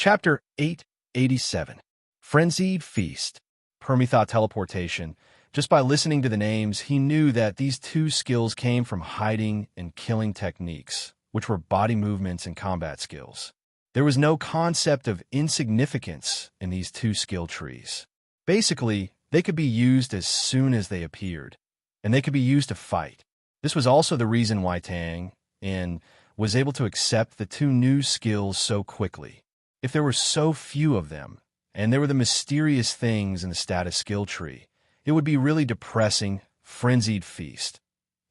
Chapter 887. Frenzied Feast. Hermie thought teleportation. Just by listening to the names, he knew that these two skills came from hiding and killing techniques, which were body movements and combat skills. There was no concept of insignificance in these two skill trees. Basically, they could be used as soon as they appeared, and they could be used to fight. This was also the reason why Tang In was able to accept the two new skills so quickly. If there were so few of them, and there were the mysterious things in the status skill tree, it would be really depressing, frenzied feast.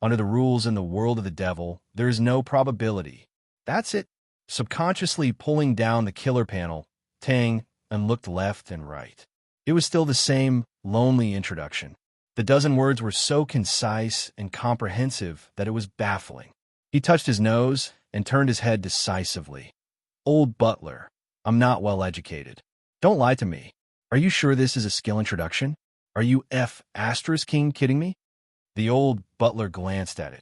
Under the rules in the world of the devil, there is no probability. That's it. Subconsciously pulling down the killer panel, Tang and looked left and right. It was still the same lonely introduction. The dozen words were so concise and comprehensive that it was baffling. He touched his nose and turned his head decisively. Old butler, I'm not well educated. Don't lie to me. Are you sure this is a skill introduction? Are you King kidding me? The old butler glanced at it.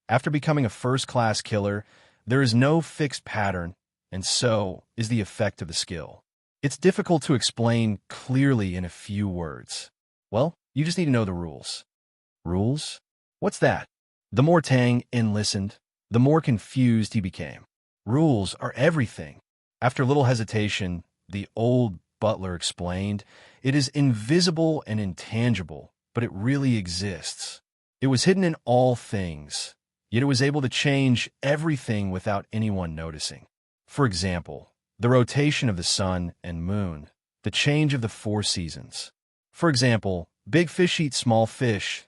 After becoming a first-class killer, there is no fixed pattern, and so is the effect of the skill. It's difficult to explain clearly in a few words. Well, you just need to know the rules. Rules? What's that? The more Tang In listened, the more confused he became. Rules are everything. After little hesitation, the old butler explained, it is invisible and intangible, but it really exists. It was hidden in all things, yet it was able to change everything without anyone noticing. For example, the rotation of the sun and moon, the change of the 4 seasons. For example, big fish eat small fish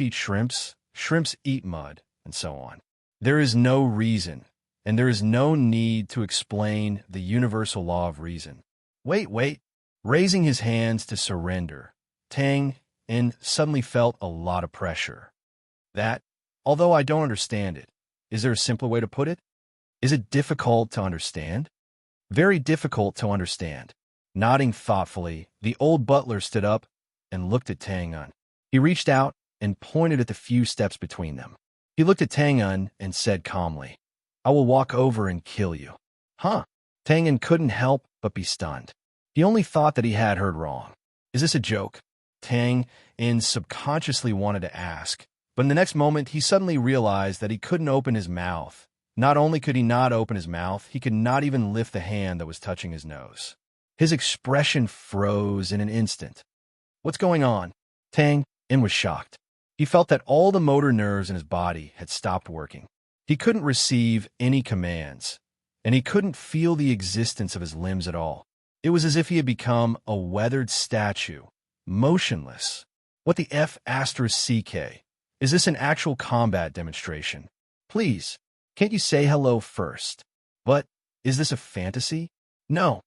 eat shrimps, shrimps eat mud, and so on. There is no reason, and there is no need to explain the universal law of reason. Wait. Raising his hands to surrender, Tang In suddenly felt a lot of pressure. That, although I don't understand it, is there a simpler way to put it? Is it difficult to understand? Very difficult to understand. Nodding thoughtfully, the old butler stood up and looked at Tang In. He reached out and pointed at the few steps between them. He looked at Tang In and said calmly, I will walk over and kill you. Huh? Tang In couldn't help but be stunned. He only thought that he had heard wrong. Is this a joke? Tang In subconsciously wanted to ask, but in the next moment he suddenly realized that he couldn't open his mouth. Not only could he not open his mouth, he could not even lift the hand that was touching his nose. His expression froze in an instant. What's going on? Tang In was shocked. He felt that all the motor nerves in his body had stopped working. He couldn't receive any commands, and he couldn't feel the existence of his limbs at all. It was as if he had become a weathered statue, motionless. What the CK? Is this an actual combat demonstration? Please, can't you say hello first? But is this a fantasy? No.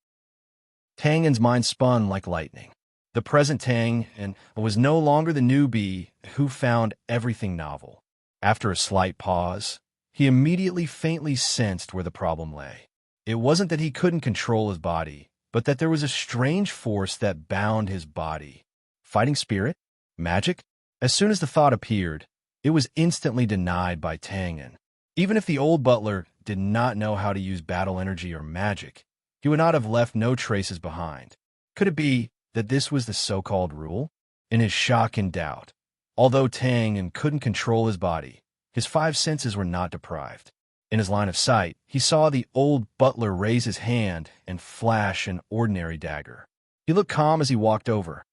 Tang In's mind spun like lightning. The present Tang In was no longer the newbie who found everything novel. After a slight pause, he immediately faintly sensed where the problem lay. It wasn't that he couldn't control his body, but that there was a strange force that bound his body. Fighting spirit? Magic? As soon as the thought appeared, it was instantly denied by Tang In. Even if the old butler did not know how to use battle energy or magic, he would not have left no traces behind. Could it be that this was the so-called rule? In his shock and doubt, although Tang In couldn't control his body, his 5 senses were not deprived. In his line of sight, he saw the old butler raise his hand and flash an ordinary dagger. He looked calm as he walked over.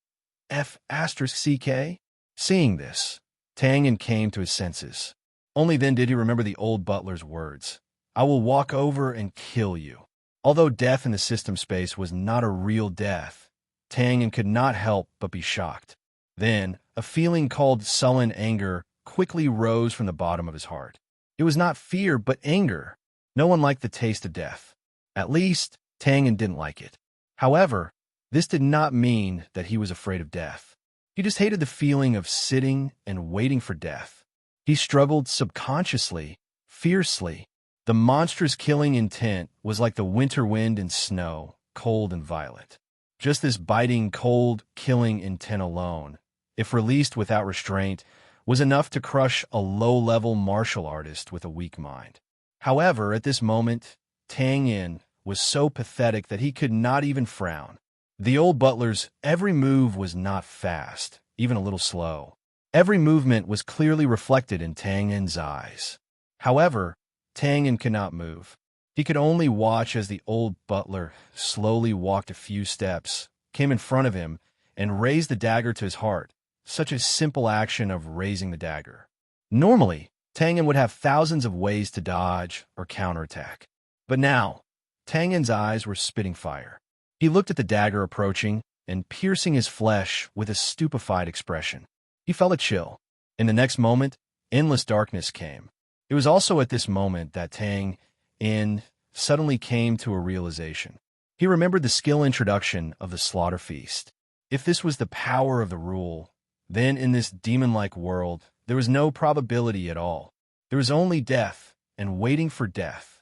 CK? Seeing this, Tang In came to his senses. Only then did he remember the old butler's words. I will walk over and kill you. Although death in the system space was not a real death, Tang In could not help but be shocked. Then, a feeling called sullen anger quickly rose from the bottom of his heart. It was not fear, but anger. No one liked the taste of death. At least, Tang In didn't like it. However, this did not mean that he was afraid of death. He just hated the feeling of sitting and waiting for death. He struggled subconsciously, fiercely. The monstrous killing intent was like the winter wind and snow, cold and violent. Just this biting, cold, killing intent alone, if released without restraint, was enough to crush a low-level martial artist with a weak mind. However, at this moment, Tang In was so pathetic that he could not even frown. The old butler's every move was not fast, even a little slow. Every movement was clearly reflected in Tang En's eyes. However, Tang En could not move. He could only watch as the old butler slowly walked a few steps, came in front of him, and raised the dagger to his heart, such a simple action of raising the dagger. Normally, Tang En would have thousands of ways to dodge or counterattack. But now, Tang En's eyes were spitting fire. He looked at the dagger approaching and piercing his flesh with a stupefied expression. He felt a chill. In the next moment, endless darkness came. It was also at this moment that Tang En suddenly came to a realization. He remembered the skill introduction of the slaughter feast. If this was the power of the rule, then in this demon-like world, there was no probability at all. There was only death and waiting for death.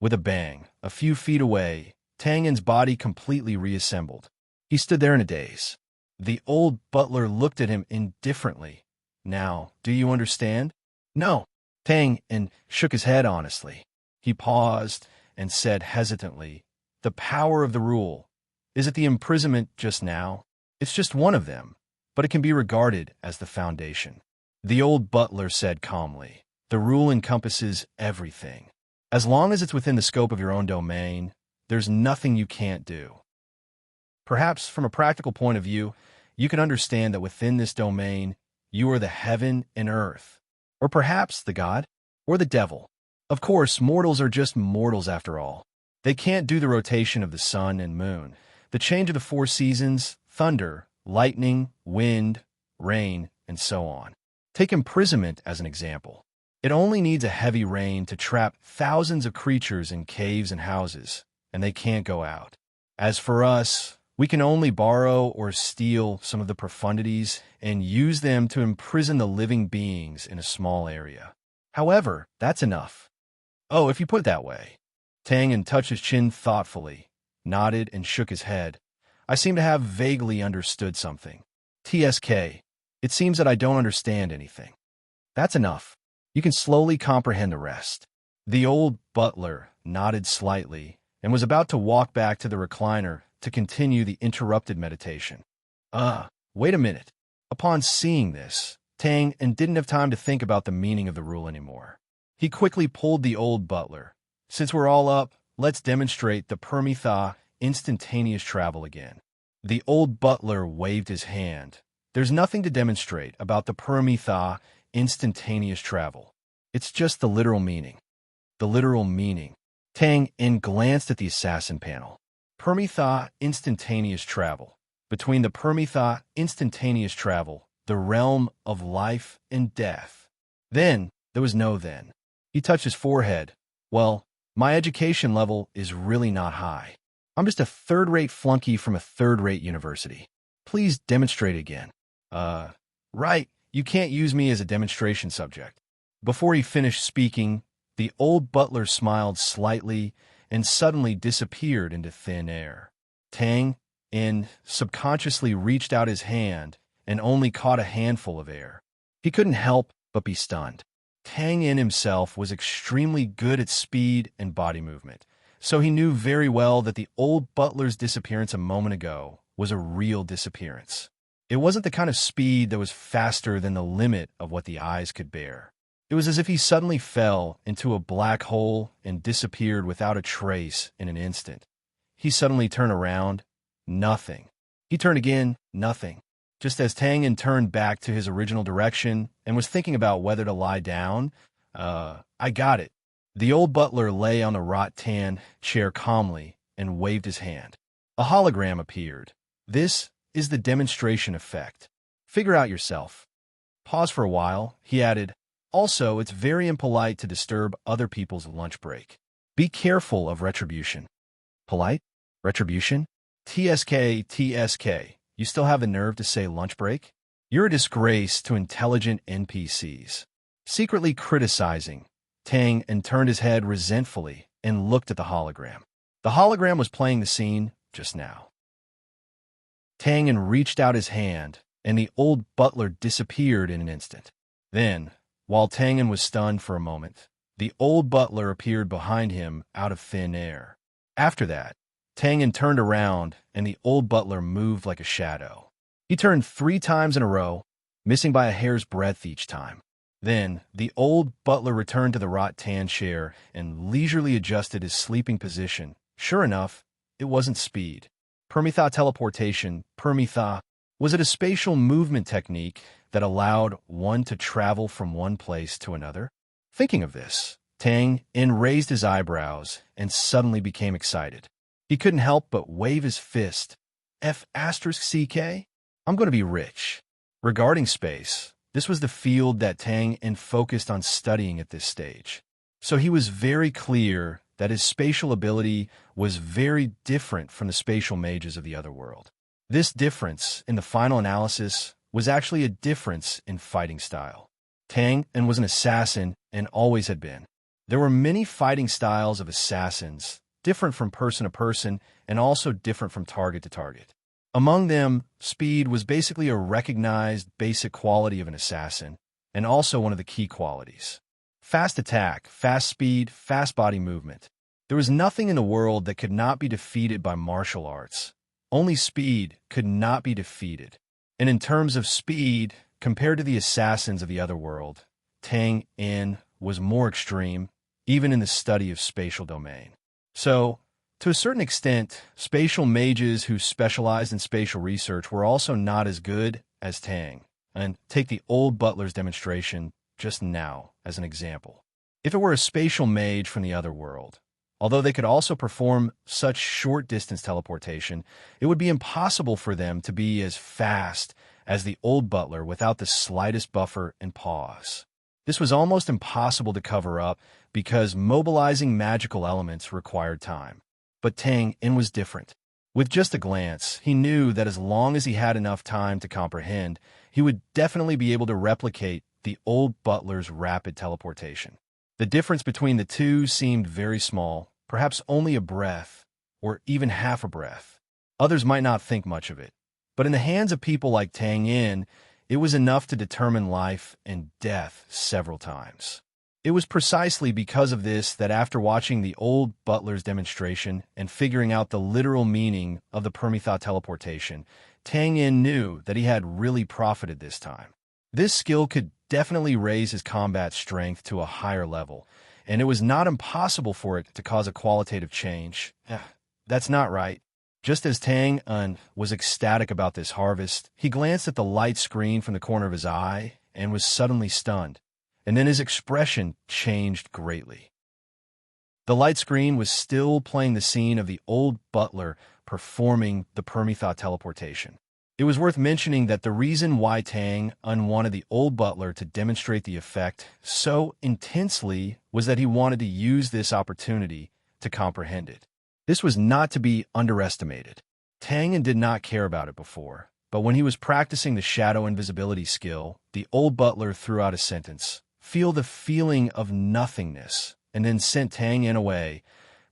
With a bang, a few feet away, Tang En's body completely reassembled. He stood there in a daze. The old butler looked at him indifferently. Now, do you understand? No. Tang En shook his head honestly. He paused and said hesitantly, the power of the rule. Is it the imprisonment just now? It's just one of them, but it can be regarded as the foundation. The old butler said calmly, the rule encompasses everything. As long as it's within the scope of your own domain, there's nothing you can't do. Perhaps from a practical point of view, you can understand that within this domain, you are the heaven and earth, or perhaps the god, or the devil. Of course, mortals are just mortals after all. They can't do the rotation of the sun and moon, the change of the four seasons, thunder, lightning, wind, rain, and so on. Take imprisonment as an example. It only needs a heavy rain to trap thousands of creatures in caves and houses, and they can't go out. As for us, we can only borrow or steal some of the profundities and use them to imprison the living beings in a small area. However, that's enough. Oh, if you put it that way. Tang En touched his chin thoughtfully, nodded and shook his head. I seem to have vaguely understood something. TSK, it seems that I don't understand anything. That's enough. You can slowly comprehend the rest. The old butler nodded slightly and was about to walk back to the recliner to continue the interrupted meditation. Wait a minute. Upon seeing this, Tang En didn't have time to think about the meaning of the rule anymore. He quickly pulled the old butler. Since we're all up, let's demonstrate the Permitha instantaneous travel again. The old butler waved his hand. There's nothing to demonstrate about the Permitha instantaneous travel. It's just the literal meaning. The literal meaning. Tang En glanced at the assassin panel. Permitha instantaneous travel. Between the Permitha instantaneous travel, the realm of life and death. Then, there was no then. He touched his forehead. Well, my education level is really not high. I'm just a third-rate flunky from a third-rate university. Please demonstrate again. Right, you can't use me as a demonstration subject. Before he finished speaking, the old butler smiled slightly and suddenly disappeared into thin air. Tang En subconsciously reached out his hand and only caught a handful of air. He couldn't help but be stunned. Tang En himself was extremely good at speed and body movement, so he knew very well that the old butler's disappearance a moment ago was a real disappearance. It wasn't the kind of speed that was faster than the limit of what the eyes could bear. It was as if he suddenly fell into a black hole and disappeared without a trace in an instant. He suddenly turned around. Nothing. He turned again. Nothing. Just as Tang En turned back to his original direction and was thinking about whether to lie down, I got it. The old butler lay on the rattan chair calmly and waved his hand. A hologram appeared. This is the demonstration effect. Figure out yourself. Pause for a while. He added, also, it's very impolite to disturb other people's lunch break. Be careful of retribution. Polite? Retribution? TSK, TSK. You still have the nerve to say lunch break? You're a disgrace to intelligent NPCs. Secretly criticizing, Tang En turned his head resentfully and looked at the hologram. The hologram was playing the scene just now. Tang En reached out his hand, and the old butler disappeared in an instant. Then, while Tang En was stunned for a moment, the old butler appeared behind him out of thin air. After that, Tang En turned around, and the old butler moved like a shadow. He turned 3 times in a row, missing by a hair's breadth each time. Then, the old butler returned to the rattan chair and leisurely adjusted his sleeping position. Sure enough, it wasn't speed. Permitha teleportation, Permitha, was it a spatial movement technique that allowed one to travel from one place to another? Thinking of this, Tang En raised his eyebrows and suddenly became excited. He couldn't help but wave his fist. F***CK? I'm going to be rich. Regarding space, this was the field that Tang En focused on studying at this stage. So he was very clear that his spatial ability was very different from the spatial mages of the other world. This difference, in the final analysis, was actually a difference in fighting style. Tang En was an assassin and always had been. There were many fighting styles of assassins, different from person to person and also different from target to target. Among them, speed was basically a recognized basic quality of an assassin, and also one of the key qualities. Fast attack, fast speed, fast body movement. There was nothing in the world that could not be defeated by martial arts. Only speed could not be defeated. And in terms of speed, compared to the assassins of the other world, Tang En was more extreme, even in the study of spatial domain. So, to a certain extent, spatial mages who specialized in spatial research were also not as good as Tang. And take the old butler's demonstration just now as an example. If it were a spatial mage from the other world, although they could also perform such short-distance teleportation, it would be impossible for them to be as fast as the old butler without the slightest buffer and pause. This was almost impossible to cover up because mobilizing magical elements required time. But Tang En was different. With just a glance, he knew that as long as he had enough time to comprehend, he would definitely be able to replicate the old butler's rapid teleportation. The difference between the two seemed very small, perhaps only a breath, or even half a breath. Others might not think much of it, but in the hands of people like Tang En, it was enough to determine life and death several times. It was precisely because of this that after watching the old butler's demonstration and figuring out the literal meaning of the Permitha teleportation, Tang En knew that he had really profited this time. This skill could definitely raise his combat strength to a higher level, and it was not impossible for it to cause a qualitative change. That's not right. Just as Tang En was ecstatic about this harvest, he glanced at the light screen from the corner of his eye and was suddenly stunned. And then his expression changed greatly. The light screen was still playing the scene of the old butler performing the Permitha teleportation. It was worth mentioning that the reason why Tang En wanted the old butler to demonstrate the effect so intensely was that he wanted to use this opportunity to comprehend it. This was not to be underestimated. Tang En did not care about it before, but when he was practicing the shadow invisibility skill, the old butler threw out a sentence. Feel the feeling of nothingness, and then sent Tang En away,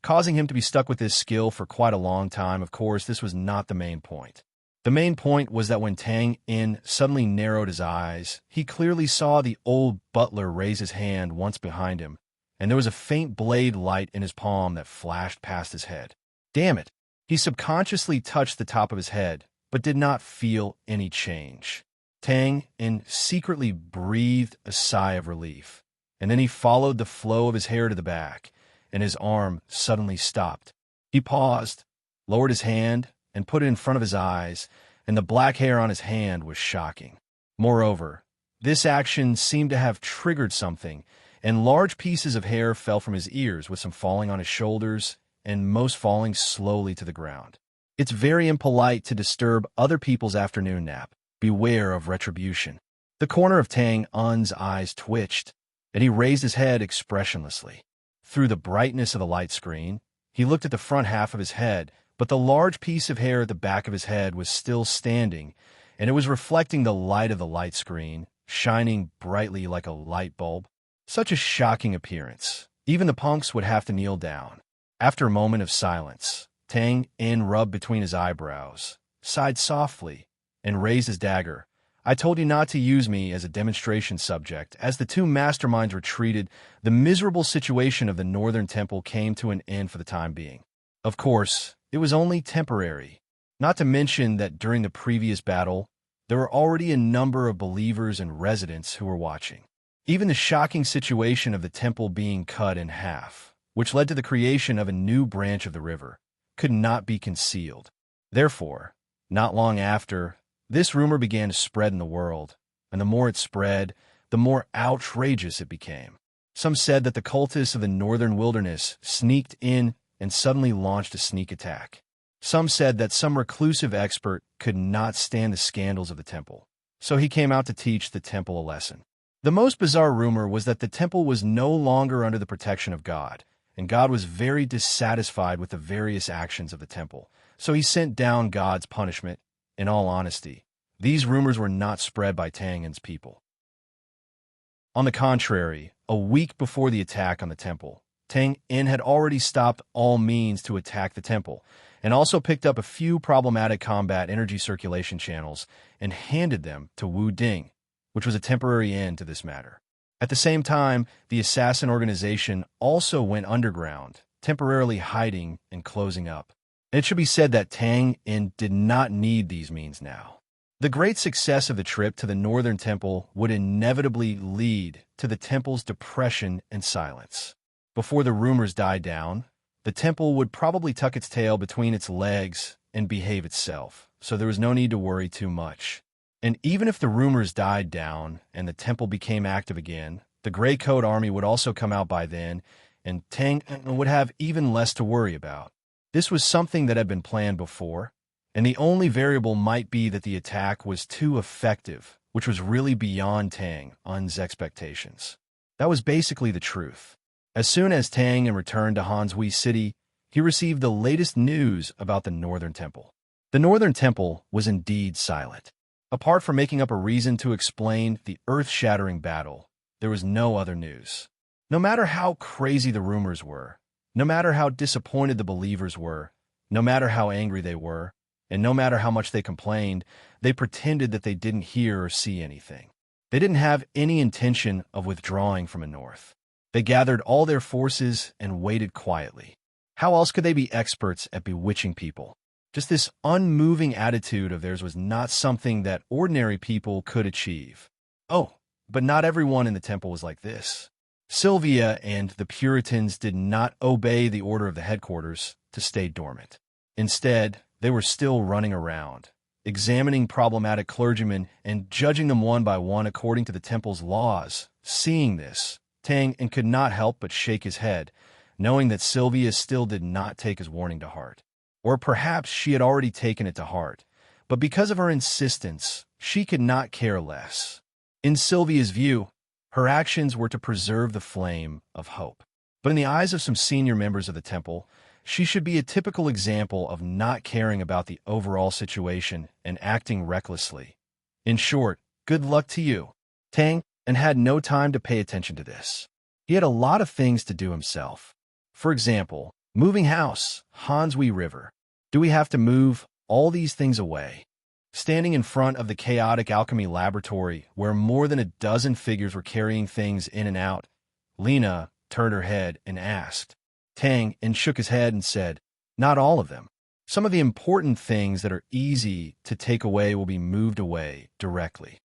causing him to be stuck with this skill for quite a long time. Of course, this was not the main point. The main point was that when Tang En suddenly narrowed his eyes, he clearly saw the old butler raise his hand once behind him, and there was a faint blade light in his palm that flashed past his head. Damn it! He subconsciously touched the top of his head, but did not feel any change. Tang En secretly breathed a sigh of relief, and then he followed the flow of his hair to the back, and his arm suddenly stopped. He paused, lowered his hand, and put it in front of his eyes, and the black hair on his hand was shocking. Moreover, this action seemed to have triggered something, and large pieces of hair fell from his ears, with some falling on his shoulders, and most falling slowly to the ground. It's very impolite to disturb other people's afternoon nap. Beware of retribution. The corner of Tang En's eyes twitched, and he raised his head expressionlessly. Through the brightness of the light screen, he looked at the front half of his head, but the large piece of hair at the back of his head was still standing, and it was reflecting the light of the light screen, shining brightly like a light bulb. Such a shocking appearance. Even the punks would have to kneel down. After a moment of silence, Tang En rubbed between his eyebrows, sighed softly, and raised his dagger. I told you not to use me as a demonstration subject. As the two masterminds retreated, the miserable situation of the northern temple came to an end for the time being. Of course, it was only temporary. Not to mention that during the previous battle, there were already a number of believers and residents who were watching. Even the shocking situation of the temple being cut in half, which led to the creation of a new branch of the river, could not be concealed. Therefore, not long after, this rumor began to spread in the world, and the more it spread, the more outrageous it became. Some said that the cultists of the northern wilderness sneaked in and suddenly launched a sneak attack. Some said that some reclusive expert could not stand the scandals of the temple, so he came out to teach the temple a lesson. The most bizarre rumor was that the temple was no longer under the protection of God, and God was very dissatisfied with the various actions of the temple, so he sent down God's punishment. In all honesty, these rumors were not spread by Tangen's people. On the contrary, a week before the attack on the temple, Tang In had already stopped all means to attack the temple, and also picked up a few problematic combat energy circulation channels and handed them to Wu Ding, which was a temporary end to this matter. At the same time, the assassin organization also went underground, temporarily hiding and closing up. It should be said that Tang In did not need these means now. The great success of the trip to the Northern Temple would inevitably lead to the temple's depression and silence. Before the rumors died down, the temple would probably tuck its tail between its legs and behave itself, so there was no need to worry too much. And even if the rumors died down and the temple became active again, the Gray Coat Army would also come out by then, and Tang would have even less to worry about. This was something that had been planned before, and the only variable might be that the attack was too effective, which was really beyond Tang Un's expectations. That was basically the truth. As soon as Tang In returned to Hanshui City, he received the latest news about the Northern Temple. The Northern Temple was indeed silent. Apart from making up a reason to explain the earth-shattering battle, there was no other news. No matter how crazy the rumors were, no matter how disappointed the believers were, no matter how angry they were, and no matter how much they complained, they pretended that they didn't hear or see anything. They didn't have any intention of withdrawing from the north. They gathered all their forces and waited quietly. How else could they be experts at bewitching people? Just this unmoving attitude of theirs was not something that ordinary people could achieve. Oh, but not everyone in the temple was like this. Sylvia and the Puritans did not obey the order of the headquarters to stay dormant. Instead, they were still running around, examining problematic clergymen and judging them one by one according to the temple's laws. Seeing this, Tang In could not help but shake his head, knowing that Sylvia still did not take his warning to heart. Or perhaps she had already taken it to heart, but because of her insistence, she could not care less. In Sylvia's view, her actions were to preserve the flame of hope. But in the eyes of some senior members of the temple, she should be a typical example of not caring about the overall situation and acting recklessly. In short, good luck to you. Tang In had no time to pay attention to this. He had a lot of things to do himself. For example, moving house, Hanshui River. Do we have to move all these things away? Standing in front of the chaotic alchemy laboratory, where more than a dozen figures were carrying things in and out, Lena turned her head and asked. Tang In shook his head and said, "Not all of them. Some of the important things that are easy to take away will be moved away directly.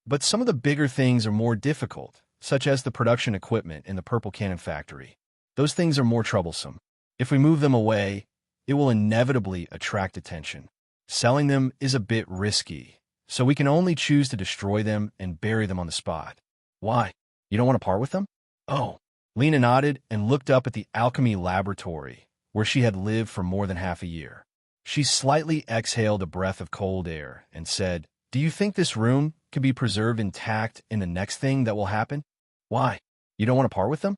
But some of the bigger things are more difficult, such as the production equipment in the Purple Cannon factory. Those things are more troublesome. If we move them away, it will inevitably attract attention. Selling them is a bit risky, so we can only choose to destroy them and bury them on the spot." "Why? You don't want to part with them?" "Oh." Lena nodded and looked up at the alchemy laboratory, where she had lived for more than half a year. She slightly exhaled a breath of cold air and said, "Do you think this room can be preserved intact in the next thing that will happen?" "Why? You don't want to part with them?"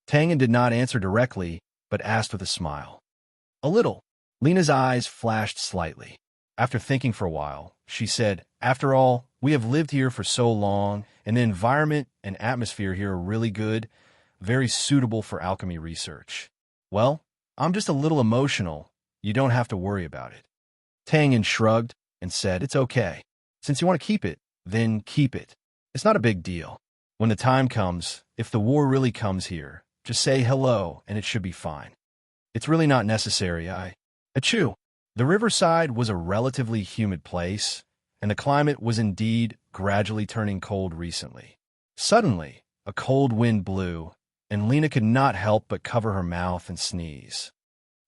Tang In did not answer directly, but asked with a smile. "A little." Lena's eyes flashed slightly. After thinking for a while, she said, "After all, we have lived here for so long, and the environment and atmosphere here are really good, very suitable for alchemy research. Well, I'm just a little emotional. You don't have to worry about it." Tang In shrugged and said, "It's okay. Since you want to keep it, then keep it. It's not a big deal. When the time comes, if the war really comes here, just say hello and it should be fine." It's really not necessary, Achoo. The riverside was a relatively humid place, and the climate was indeed gradually turning cold recently. Suddenly, a cold wind blew, and Lena could not help but cover her mouth and sneeze.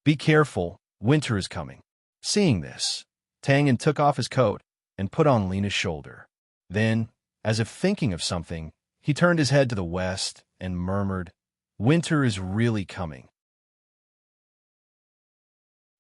Be careful, winter is coming. Seeing this, Tangan took off his coat and put on Lena's shoulder. Then, as if thinking of something, he turned his head to the west and murmured, "Winter is really coming."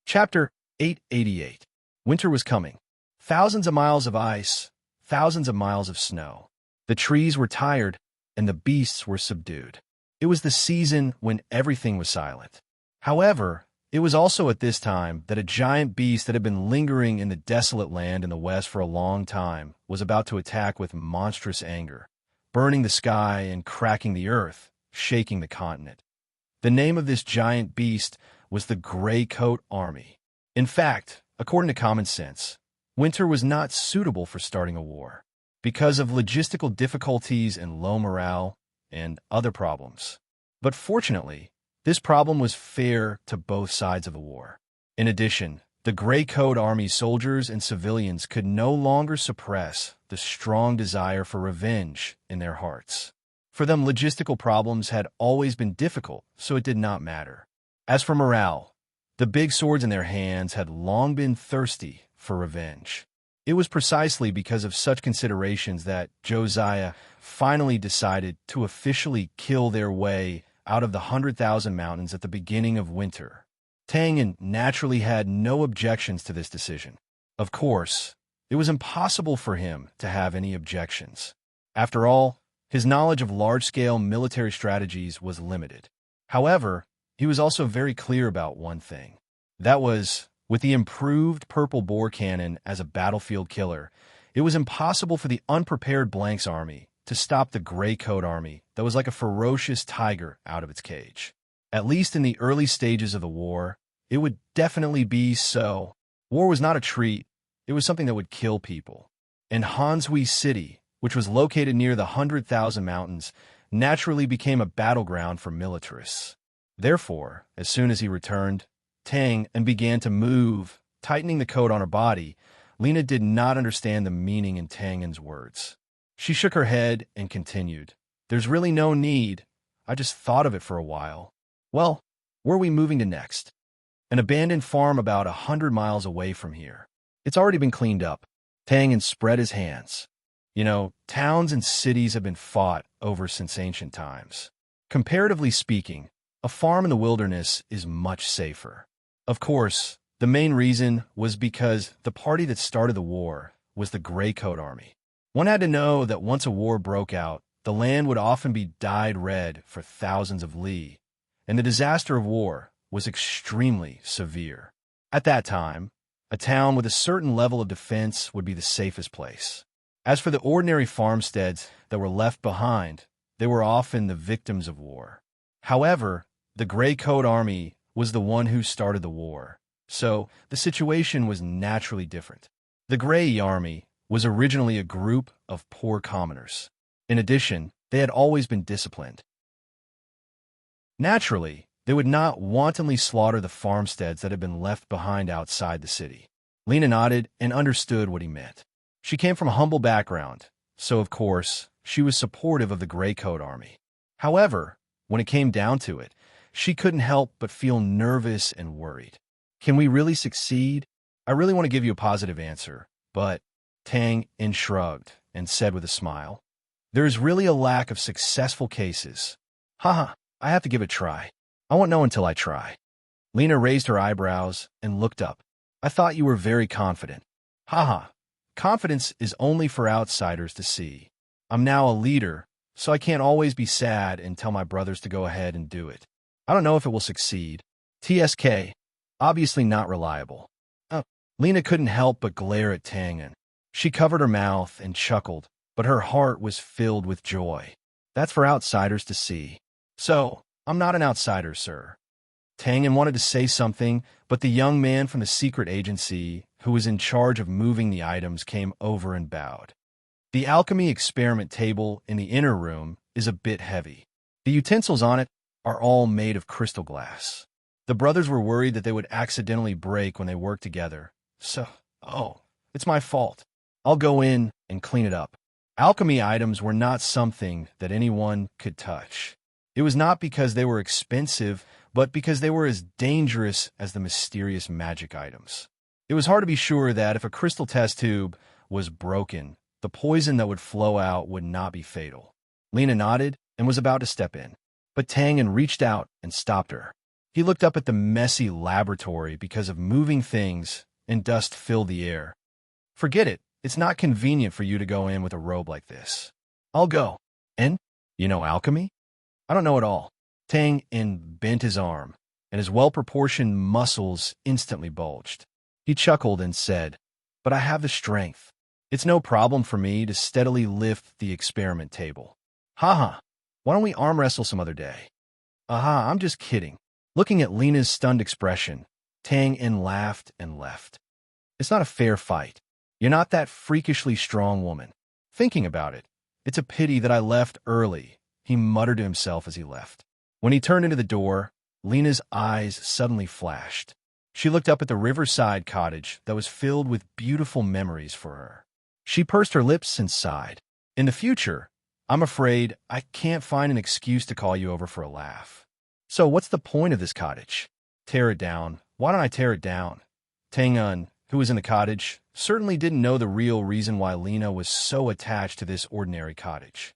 Chapter 888. Winter was coming. Thousands of miles of ice, thousands of miles of snow. The trees were tired, and the beasts were subdued. It was the season when everything was silent. However, it was also at this time that a giant beast that had been lingering in the desolate land in the west for a long time was about to attack with monstrous anger, burning the sky and cracking the earth, shaking the continent. The name of this giant beast was the Gray Coat Army. In fact, according to common sense, winter was not suitable for starting a war because of logistical difficulties and low morale and other problems. But fortunately, this problem was fair to both sides of the war. In addition, the Gray Coat Army soldiers and civilians could no longer suppress the strong desire for revenge in their hearts. For them, logistical problems had always been difficult, so it did not matter. As for morale, the big swords in their hands had long been thirsty for revenge. It was precisely because of such considerations that Josiah finally decided to officially kill their way out of the 100,000 mountains at the beginning of winter. Tangan naturally had no objections to this decision. Of course, it was impossible for him to have any objections. After all, his knowledge of large-scale military strategies was limited. However, he was also very clear about one thing. That was, with the improved purple bore cannon as a battlefield killer, it was impossible for the unprepared Blank's army to stop the Gray Coat Army that was like a ferocious tiger out of its cage. At least in the early stages of the war, it would definitely be so. War was not a treat, it was something that would kill people. And Hansui City, which was located near the 100,000 mountains, naturally became a battleground for militarists. Therefore, as soon as he returned, and began to move, tightening the coat on her body, Lena did not understand the meaning in Tangan's words. She shook her head and continued, "There's really no need. I just thought of it for a while." "Well, where are we moving to next?" "An abandoned farm about 100 miles away from here. It's already been cleaned up." Tangan spread his hands. You know, towns and cities have been fought over since ancient times. Comparatively speaking, a farm in the wilderness is much safer. Of course, the main reason was because the party that started the war was the Gray Coat Army. One had to know that once a war broke out, the land would often be dyed red for thousands of li, and the disaster of war was extremely severe. At that time, a town with a certain level of defense would be the safest place. As for the ordinary farmsteads that were left behind, they were often the victims of war. However, the Gray Coat Army was the one who started the war, so the situation was naturally different. The Gray Army was originally a group of poor commoners. In addition, they had always been disciplined. Naturally, they would not wantonly slaughter the farmsteads that had been left behind outside the city. Lena nodded and understood what he meant. She came from a humble background, so of course, she was supportive of the Gray Coat Army. However, when it came down to it, she couldn't help but feel nervous and worried. Can we really succeed? I really want to give you a positive answer, but Tangan shrugged and said with a smile, "There is really a lack of successful cases. Haha, I have to give it a try. I won't know until I try." Lena raised her eyebrows and looked up. "I thought you were very confident." "Haha, confidence is only for outsiders to see. I'm now a leader, so I can't always be sad and tell my brothers to go ahead and do it. I don't know if it will succeed. TSK, obviously not reliable." Lena couldn't help but glare at Tangan. She covered her mouth and chuckled, but her heart was filled with joy. "That's for outsiders to see." "So, I'm not an outsider, sir." Tangan wanted to say something, but the young man from the secret agency, who was in charge of moving the items, came over and bowed. "The alchemy experiment table in the inner room is a bit heavy. The utensils on it are all made of crystal glass. The brothers were worried that they would accidentally break when they worked together. It's my fault. I'll go in and clean it up. Alchemy items were not something that anyone could touch. It was not because they were expensive, but because they were as dangerous as the mysterious magic items. It was hard to be sure that if a crystal test tube was broken, the poison that would flow out would not be fatal. Lena nodded and was about to step in, but Tangen reached out and stopped her. He looked up at the messy laboratory because of moving things and dust filled the air. Forget it. It's not convenient for you to go in with a robe like this. I'll go. And, you know alchemy? I don't know at all. Tangen bent his arm, and his well-proportioned muscles instantly bulged. He chuckled and said, but I have the strength. It's no problem for me to steadily lift the experiment table. Haha, why don't we arm wrestle some other day? Aha, I'm just kidding. Looking at Lena's stunned expression, Tangen laughed and left. It's not a fair fight. You're not that freakishly strong woman. Thinking about it, it's a pity that I left early, he muttered to himself as he left. When he turned into the door, Lena's eyes suddenly flashed. She looked up at the riverside cottage that was filled with beautiful memories for her. She pursed her lips and sighed. In the future, I'm afraid I can't find an excuse to call you over for a laugh. So what's the point of this cottage? Tear it down. Why don't I tear it down? Tangen, who was in the cottage, certainly didn't know the real reason why Lena was so attached to this ordinary cottage.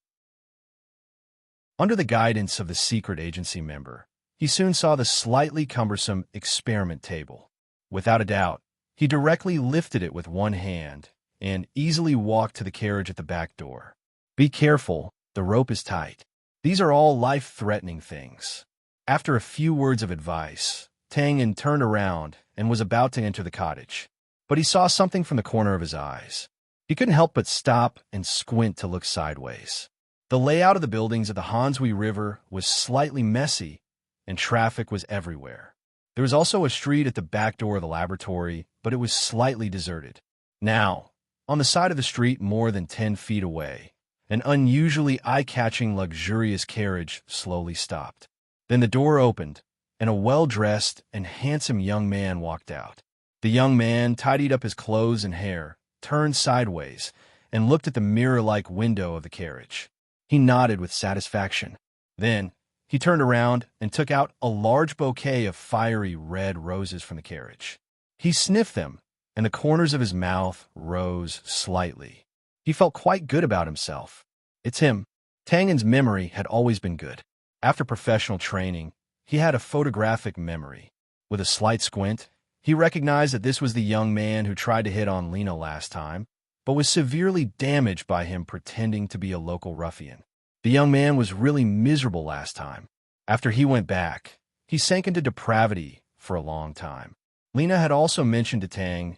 Under the guidance of the secret agency member, he soon saw the slightly cumbersome experiment table. Without a doubt, he directly lifted it with one hand and easily walked to the carriage at the back door. Be careful, the rope is tight. These are all life-threatening things. After a few words of advice, Tangen turned around and was about to enter the cottage. But he saw something from the corner of his eyes. He couldn't help but stop and squint to look sideways. The layout of the buildings at the Hansui River was slightly messy, and traffic was everywhere. There was also a street at the back door of the laboratory, but it was slightly deserted. Now, on the side of the street more than 10 feet away, an unusually eye-catching luxurious carriage slowly stopped. Then the door opened, and a well-dressed and handsome young man walked out. The young man tidied up his clothes and hair, turned sideways, and looked at the mirror-like window of the carriage. He nodded with satisfaction. Then, he turned around and took out a large bouquet of fiery red roses from the carriage. He sniffed them, and the corners of his mouth rose slightly. He felt quite good about himself. It's him. Tangen's memory had always been good. After professional training, he had a photographic memory. With a slight squint, he recognized that this was the young man who tried to hit on Lena last time, but was severely damaged by him pretending to be a local ruffian. The young man was really miserable last time. After he went back, he sank into depravity for a long time. Lena had also mentioned to Tangen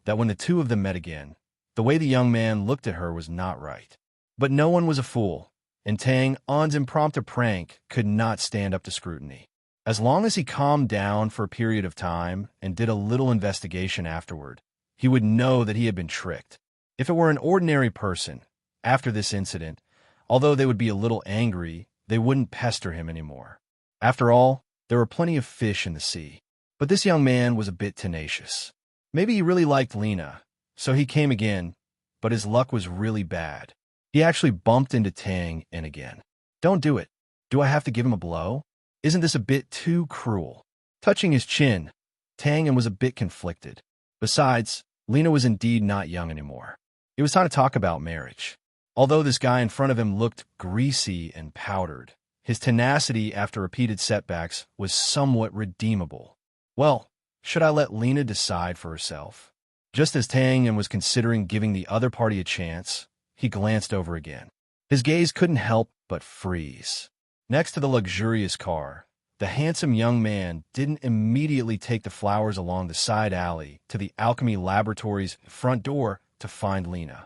that when the two of them met again, the way the young man looked at her was not right. But no one was a fool, and Tangen's impromptu prank could not stand up to scrutiny. As long as he calmed down for a period of time and did a little investigation afterward, he would know that he had been tricked. If it were an ordinary person, after this incident, although they would be a little angry, they wouldn't pester him anymore. After all, there were plenty of fish in the sea. But this young man was a bit tenacious. Maybe he really liked Lena, so he came again, but his luck was really bad. He actually bumped into Tangen again. Don't do it. Do I have to give him a blow? Isn't this a bit too cruel? Touching his chin, Tangen was a bit conflicted. Besides, Lena was indeed not young anymore. It was time to talk about marriage. Although this guy in front of him looked greasy and powdered, his tenacity after repeated setbacks was somewhat redeemable. Well, should I let Lena decide for herself? Just as Tangen was considering giving the other party a chance, he glanced over again. His gaze couldn't help but freeze. Next to the luxurious car, the handsome young man didn't immediately take the flowers along the side alley to the alchemy laboratory's front door to find Lena.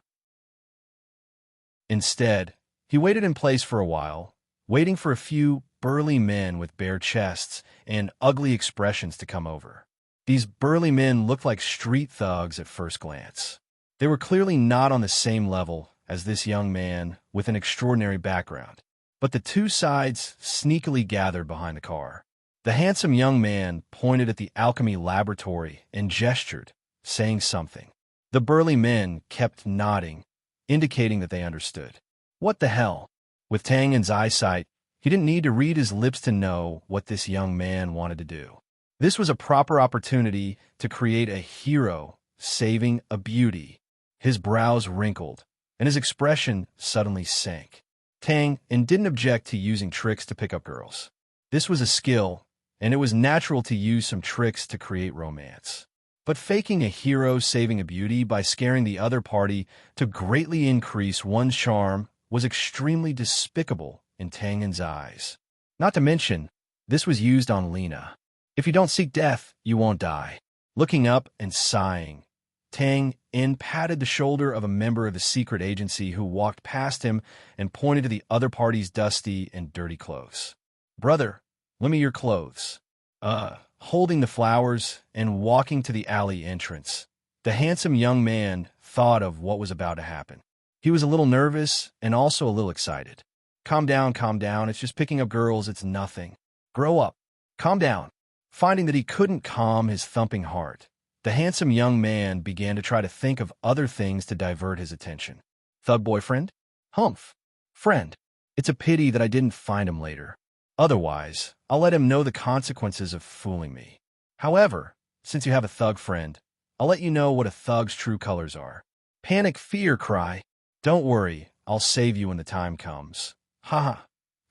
Instead, he waited in place for a while, waiting for a few burly men with bare chests and ugly expressions to come over. These burly men looked like street thugs at first glance. They were clearly not on the same level as this young man with an extraordinary background. But the two sides sneakily gathered behind the car. The handsome young man pointed at the alchemy laboratory and gestured, saying something. The burly men kept nodding, indicating that they understood. What the hell? With Tang En's eyesight, he didn't need to read his lips to know what this young man wanted to do. This was a proper opportunity to create a hero saving a beauty. His brows wrinkled, and his expression suddenly sank. Tang En didn't object to using tricks to pick up girls. This was a skill, and it was natural to use some tricks to create romance. But faking a hero saving a beauty by scaring the other party to greatly increase one's charm was extremely despicable in Tang En's eyes. Not to mention, this was used on Lena. If you don't seek death, you won't die. Looking up and sighing, Tang En patted the shoulder of a member of the secret agency who walked past him and pointed to the other party's dusty and dirty clothes. Brother, lend me your clothes. Holding the flowers and walking to the alley entrance, the handsome young man thought of what was about to happen. He was a little nervous and also a little excited. Calm down, it's just picking up girls, it's nothing. Grow up. Calm down. Finding that he couldn't calm his thumping heart, the handsome young man began to try to think of other things to divert his attention. Thug boyfriend? Humph. Friend. It's a pity that I didn't find him later. Otherwise, I'll let him know the consequences of fooling me. However, since you have a thug friend, I'll let you know what a thug's true colors are. Panic, fear, cry. Don't worry, I'll save you when the time comes. Haha.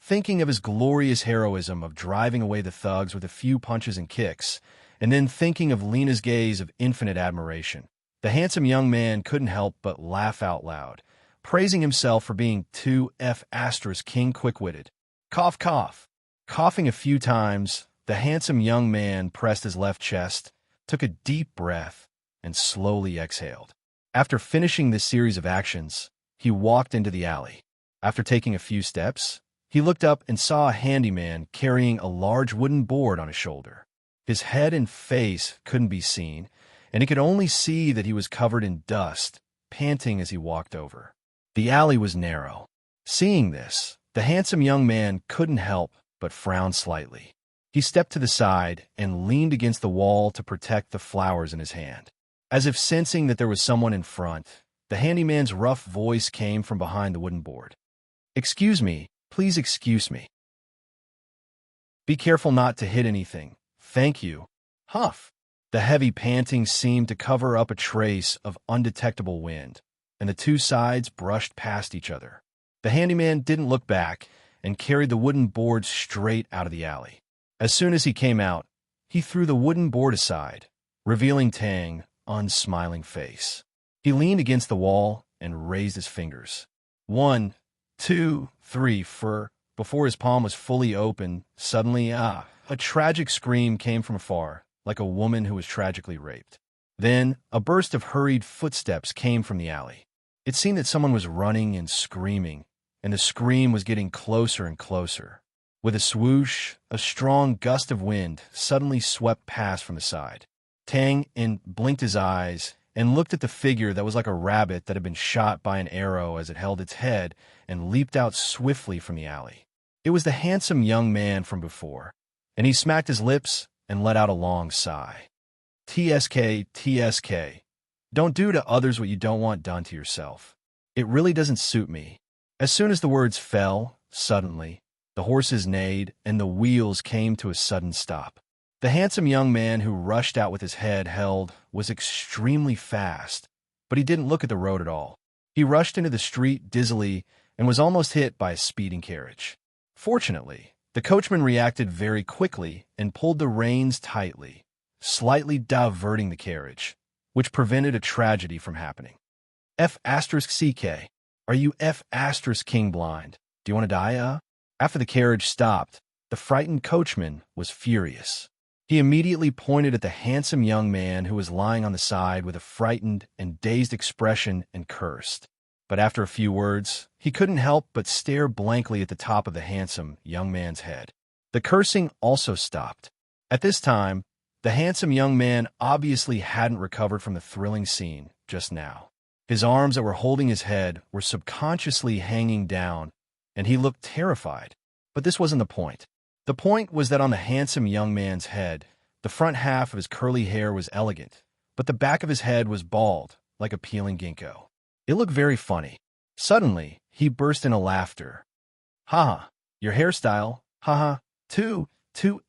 Thinking of his glorious heroism of driving away the thugs with a few punches and kicks, and then thinking of Lena's gaze of infinite admiration, the handsome young man couldn't help but laugh out loud, praising himself for being 2F** king quick-witted. Cough, cough. Coughing a few times, the handsome young man pressed his left chest, took a deep breath, and slowly exhaled. After finishing this series of actions, he walked into the alley. After taking a few steps, he looked up and saw a handyman carrying a large wooden board on his shoulder. His head and face couldn't be seen, and he could only see that he was covered in dust, panting as he walked over. The alley was narrow. Seeing this, the handsome young man couldn't help but frown slightly. He stepped to the side and leaned against the wall to protect the flowers in his hand. As if sensing that there was someone in front, the handyman's rough voice came from behind the wooden board. "Excuse me, please excuse me. Be careful not to hit anything. Thank you." Huff. The heavy panting seemed to cover up a trace of undetectable wind, and the two sides brushed past each other. The handyman didn't look back and carried the wooden board straight out of the alley. As soon as he came out, he threw the wooden board aside, revealing Tang's unsmiling face. He leaned against the wall and raised his fingers. 1, 2, 3, before his palm was fully open, suddenly, a tragic scream came from afar, like a woman who was tragically raped. Then, a burst of hurried footsteps came from the alley. It seemed that someone was running and screaming, and the scream was getting closer and closer. With a swoosh, a strong gust of wind suddenly swept past from the side. Tang En blinked his eyes and looked at the figure that was like a rabbit that had been shot by an arrow as it held its head and leaped out swiftly from the alley. It was the handsome young man from before, and he smacked his lips and let out a long sigh. TSK, TSK. Don't do to others what you don't want done to yourself. It really doesn't suit me. As soon as the words fell, suddenly, the horses neighed and the wheels came to a sudden stop. The handsome young man who rushed out with his head held was extremely fast, but he didn't look at the road at all. He rushed into the street dizzily and was almost hit by a speeding carriage. Fortunately, the coachman reacted very quickly and pulled the reins tightly, slightly diverting the carriage, which prevented a tragedy from happening. F***CK. Are you F***king blind? Do you want to die, After the carriage stopped, the frightened coachman was furious. He immediately pointed at the handsome young man who was lying on the side with a frightened and dazed expression and cursed. But after a few words, he couldn't help but stare blankly at the top of the handsome young man's head. The cursing also stopped. At this time, the handsome young man obviously hadn't recovered from the thrilling scene just now. His arms that were holding his head were subconsciously hanging down, and he looked terrified. But this wasn't the point. The point was that on the handsome young man's head, the front half of his curly hair was elegant, but the back of his head was bald, like a peeling ginkgo. It looked very funny. Suddenly, he burst into laughter. Haha, your hairstyle, haha, two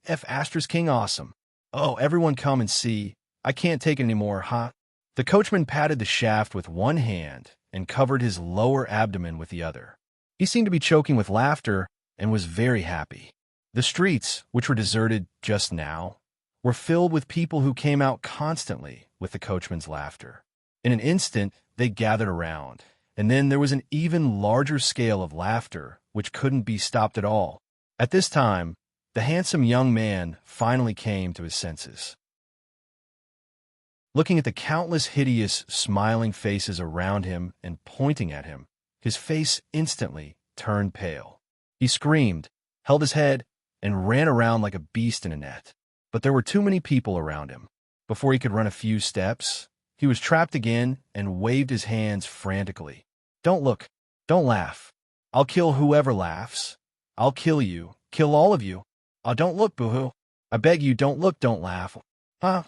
F asterisk king awesome. Oh, everyone come and see. I can't take it anymore, huh? The coachman patted the shaft with one hand and covered his lower abdomen with the other. He seemed to be choking with laughter and was very happy. The streets, which were deserted just now, were filled with people who came out constantly with the coachman's laughter. In an instant, they gathered around, and then there was an even larger scale of laughter which couldn't be stopped at all. At this time, the handsome young man finally came to his senses. Looking at the countless hideous, smiling faces around him and pointing at him, his face instantly turned pale. He screamed, held his head, and ran around like a beast in a net. But there were too many people around him. Before he could run a few steps, he was trapped again and waved his hands frantically. Don't look. Don't laugh. I'll kill whoever laughs. I'll kill you. Kill all of you. Don't look, boo-hoo. I beg you, don't look, don't laugh. Huh?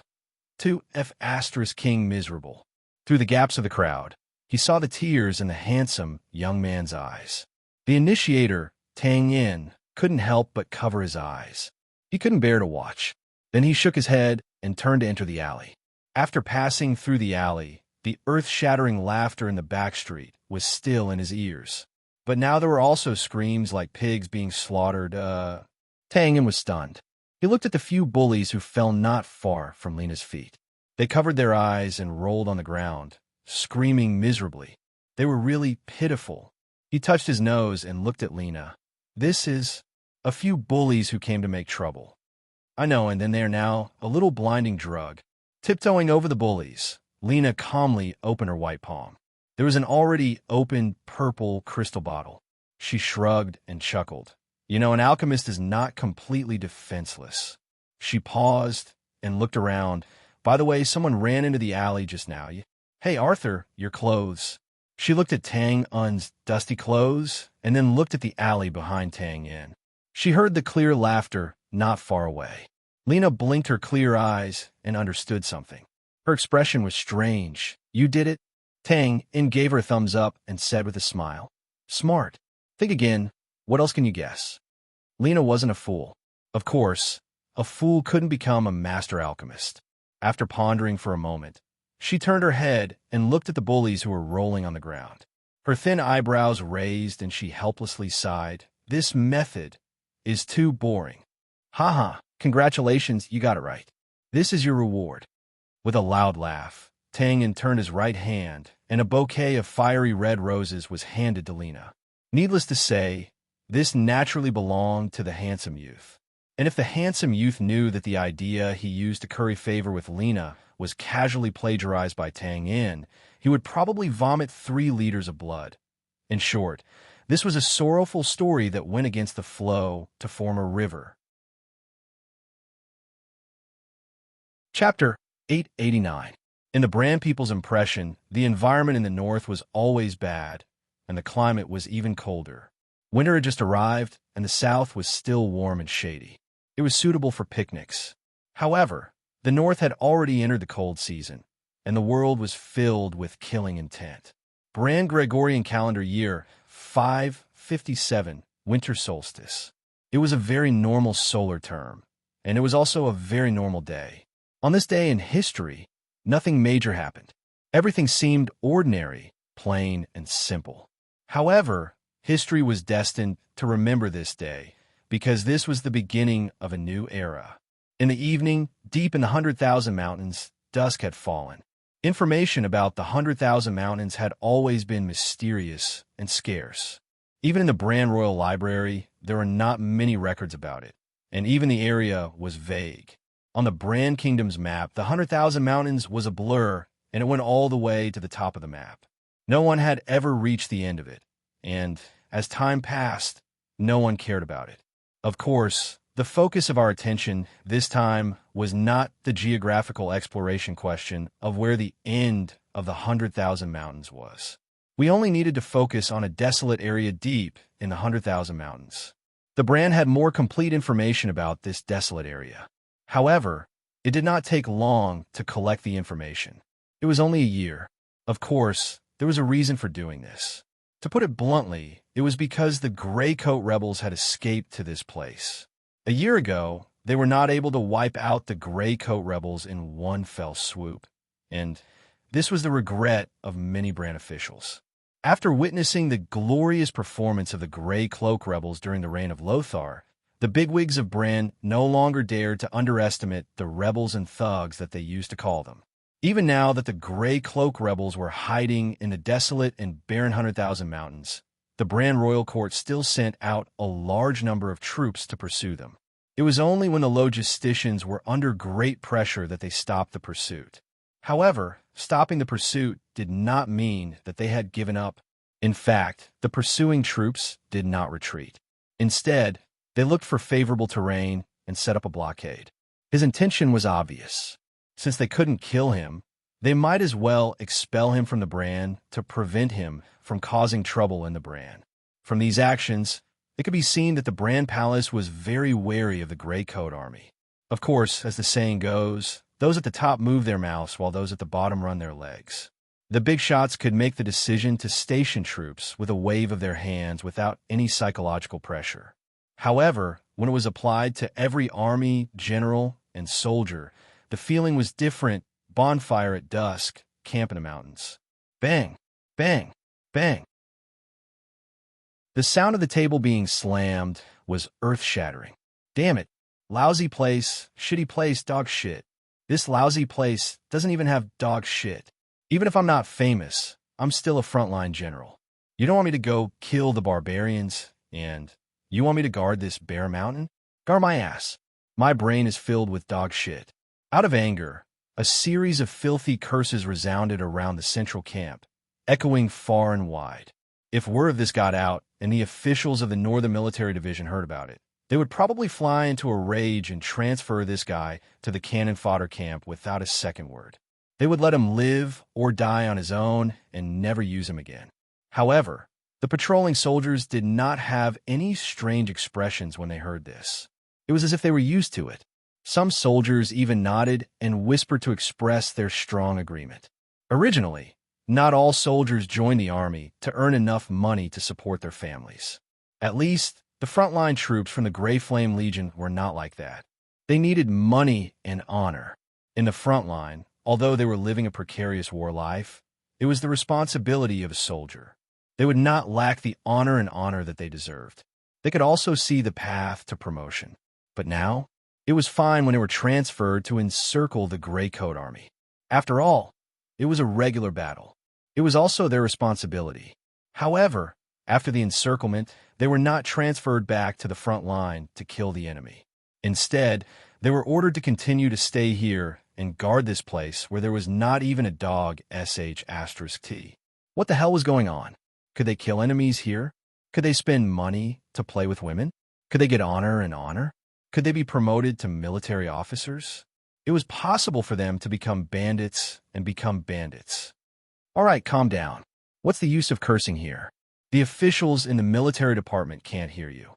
2F asterisk king miserable. Through the gaps of the crowd, he saw the tears in the handsome young man's eyes. The initiator, Tang Yin, couldn't help but cover his eyes. He couldn't bear to watch. Then he shook his head and turned to enter the alley. After passing through the alley, the earth-shattering laughter in the back street was still in his ears. But now there were also screams like pigs being slaughtered. Tang Yin was stunned. He looked at the few bullies who fell not far from Lena's feet. They covered their eyes and rolled on the ground, screaming miserably. They were really pitiful. He touched his nose and looked at Lena. This is a few bullies who came to make trouble. I know, and then they are now a little blinding drug. Tiptoeing over the bullies, Lena calmly opened her white palm. There was an already opened purple crystal bottle. She shrugged and chuckled. You know, an alchemist is not completely defenseless. She paused and looked around. By the way, someone ran into the alley just now. Hey, Arthur, your clothes. She looked at Tang Un's dusty clothes and then looked at the alley behind Tang Yin. She heard the clear laughter not far away. Lena blinked her clear eyes and understood something. Her expression was strange. You did it? Tang Yin gave her a thumbs up and said with a smile. Smart. Think again. What else can you guess? Lena wasn't a fool. Of course, a fool couldn't become a master alchemist. After pondering for a moment, she turned her head and looked at the bullies who were rolling on the ground. Her thin eyebrows raised and she helplessly sighed. This method is too boring. Haha, congratulations, you got it right. This is your reward. With a loud laugh, Tang Yin turned his right hand and a bouquet of fiery red roses was handed to Lena. Needless to say, this naturally belonged to the handsome youth. And if the handsome youth knew that the idea he used to curry favor with Lena was casually plagiarized by Tang Yin, he would probably vomit 3 liters of blood. In short, this was a sorrowful story that went against the flow to form a river. Chapter 889. In the Brand people's impression, the environment in the north was always bad, and the climate was even colder. Winter had just arrived, and the south was still warm and shady. It was suitable for picnics. However, the north had already entered the cold season, and the world was filled with killing intent. Brand Gregorian calendar year 557, winter solstice. It was a very normal solar term, and it was also a very normal day. On this day in history, nothing major happened. Everything seemed ordinary, plain, and simple. However, history was destined to remember this day, because this was the beginning of a new era. In the evening, deep in the 100,000 Mountains, dusk had fallen. Information about the 100,000 Mountains had always been mysterious and scarce. Even in the Brand Royal Library, there were not many records about it, and even the area was vague. On the Brand Kingdom's map, the 100,000 Mountains was a blur, and it went all the way to the top of the map. No one had ever reached the end of it, and as time passed, no one cared about it. Of course, the focus of our attention this time was not the geographical exploration question of where the end of the 100,000 Mountains was. We only needed to focus on a desolate area deep in the 100,000 Mountains. The brand had more complete information about this desolate area. However, it did not take long to collect the information. It was only a year. Of course, there was a reason for doing this. To put it bluntly, it was because the Gray Coat rebels had escaped to this place. A year ago, they were not able to wipe out the Gray Coat rebels in one fell swoop. And this was the regret of many brand officials. After witnessing the glorious performance of the Gray Cloak rebels during the reign of Lothar, the bigwigs of Bran no longer dared to underestimate the rebels and thugs that they used to call them. Even now that the Gray Cloak rebels were hiding in the desolate and barren 100,000 mountains, the Bran royal court still sent out a large number of troops to pursue them. It was only when the logisticians were under great pressure that they stopped the pursuit. However, stopping the pursuit did not mean that they had given up. In fact, the pursuing troops did not retreat. Instead, they looked for favorable terrain and set up a blockade. His intention was obvious. Since they couldn't kill him, they might as well expel him from the Bran to prevent him from causing trouble in the Bran. From these actions, it could be seen that the Bran Palace was very wary of the Gray Coat army. Of course, as the saying goes, those at the top move their mouths while those at the bottom run their legs. The big shots could make the decision to station troops with a wave of their hands without any psychological pressure. However, when it was applied to every army, general, and soldier, the feeling was different. Bonfire at dusk, camp in the mountains. Bang, bang, bang. The sound of the table being slammed was earth-shattering. Damn it. Lousy place, shitty place, dog shit. This lousy place doesn't even have dog shit. Even if I'm not famous, I'm still a frontline general. You don't want me to go kill the barbarians, and you want me to guard this bare mountain? Guard my ass. My brain is filled with dog shit. Out of anger, a series of filthy curses resounded around the central camp, echoing far and wide. If word of this got out and the officials of the Northern Military Division heard about it, they would probably fly into a rage and transfer this guy to the cannon fodder camp without a second word. They would let him live or die on his own and never use him again. However, the patrolling soldiers did not have any strange expressions when they heard this. It was as if they were used to it. Some soldiers even nodded and whispered to express their strong agreement. Originally, not all soldiers joined the army to earn enough money to support their families. At least, the frontline troops from the Grey Flame Legion were not like that. They needed money and honor. In the front line, although they were living a precarious war life, it was the responsibility of a soldier. They would not lack the honor that they deserved. They could also see the path to promotion. But now, it was fine when they were transferred to encircle the Gray Coat army. After all, it was a regular battle. It was also their responsibility. However, after the encirclement, they were not transferred back to the front line to kill the enemy. Instead, they were ordered to continue to stay here and guard this place where there was not even a dog sh*t. What the hell was going on? Could they kill enemies here? Could they spend money to play with women? Could they get honor? Could they be promoted to military officers? It was possible for them to become bandits and become bandits. All right, calm down. What's the use of cursing here? The officials in the military department can't hear you.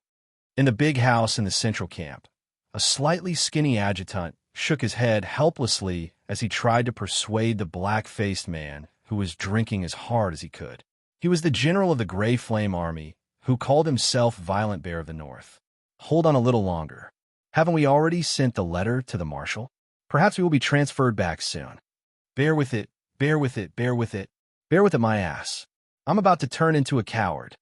In the big house in the central camp, a slightly skinny adjutant shook his head helplessly as he tried to persuade the black-faced man who was drinking as hard as he could. He was the general of the Grey Flame Army, who called himself Violent Bear of the North. Hold on a little longer. Haven't we already sent the letter to the marshal? Perhaps we will be transferred back soon. Bear with it, bear with it, bear with it. Bear with it, my ass. I'm about to turn into a coward.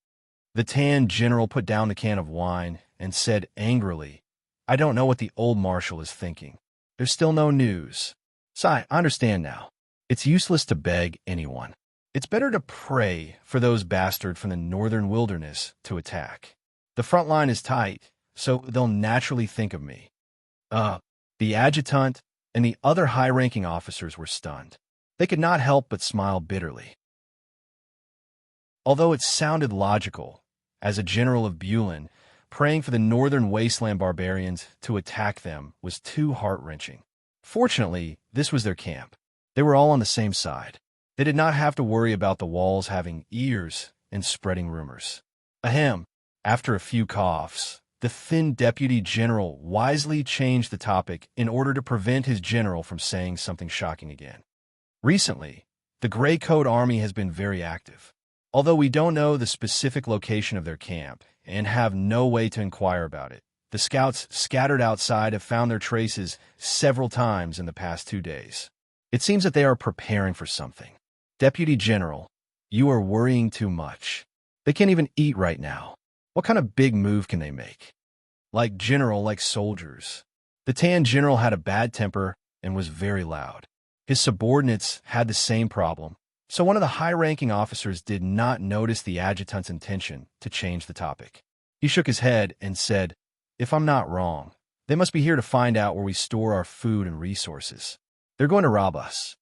The tan general put down the can of wine and said angrily, I don't know what the old marshal is thinking. There's still no news. Sigh, I understand now. It's useless to beg anyone. It's better to pray for those bastards from the northern wilderness to attack. The front line is tight, so they'll naturally think of me. The adjutant and the other high-ranking officers were stunned. They could not help but smile bitterly. Although it sounded logical, as a general of Bulin, praying for the northern wasteland barbarians to attack them was too heart-wrenching. Fortunately, this was their camp. They were all on the same side. They did not have to worry about the walls having ears and spreading rumors. Ahem. After a few coughs, the thin deputy general wisely changed the topic in order to prevent his general from saying something shocking again. Recently, the Gray Coat Army has been very active. Although we don't know the specific location of their camp and have no way to inquire about it, the scouts scattered outside have found their traces several times in the past 2 days. It seems that they are preparing for something. Deputy General, you are worrying too much. They can't even eat right now. What kind of big move can they make? Like general, like soldiers. The Tan General had a bad temper and was very loud. His subordinates had the same problem, so one of the high-ranking officers did not notice the adjutant's intention to change the topic. He shook his head and said, "If I'm not wrong, they must be here to find out where we store our food and resources. They're going to rob us."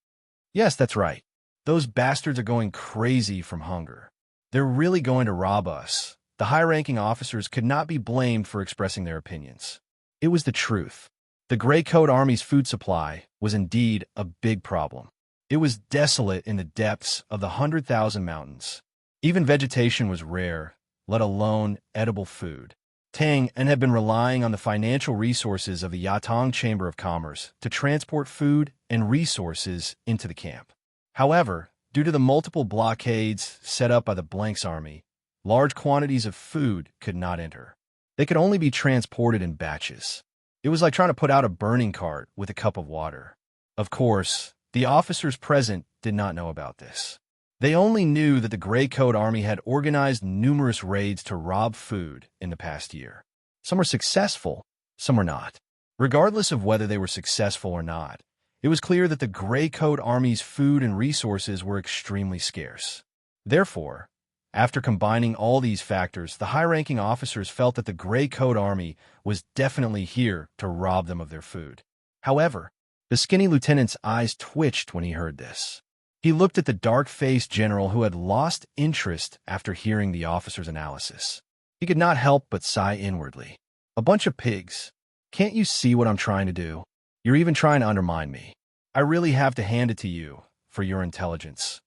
"Yes, that's right. Those bastards are going crazy from hunger. They're really going to rob us." The high-ranking officers could not be blamed for expressing their opinions. It was the truth. The Gray Coat Army's food supply was indeed a big problem. It was desolate in the depths of the 100,000 mountains. Even vegetation was rare, let alone edible food. Tang and had been relying on the financial resources of the Yatong Chamber of Commerce to transport food and resources into the camp. However, due to the multiple blockades set up by the Blank's army, large quantities of food could not enter. They could only be transported in batches. It was like trying to put out a burning cart with a cup of water. Of course, the officers present did not know about this. They only knew that the Gray Coat Army had organized numerous raids to rob food in the past year. Some were successful, some were not. Regardless of whether they were successful or not, it was clear that the Gray Coat Army's food and resources were extremely scarce. Therefore, after combining all these factors, the high-ranking officers felt that the Gray Coat Army was definitely here to rob them of their food. However, the skinny lieutenant's eyes twitched when he heard this. He looked at the dark-faced general who had lost interest after hearing the officer's analysis. He could not help but sigh inwardly. A bunch of pigs. Can't you see what I'm trying to do? You're even trying to undermine me. I really have to hand it to you for your intelligence.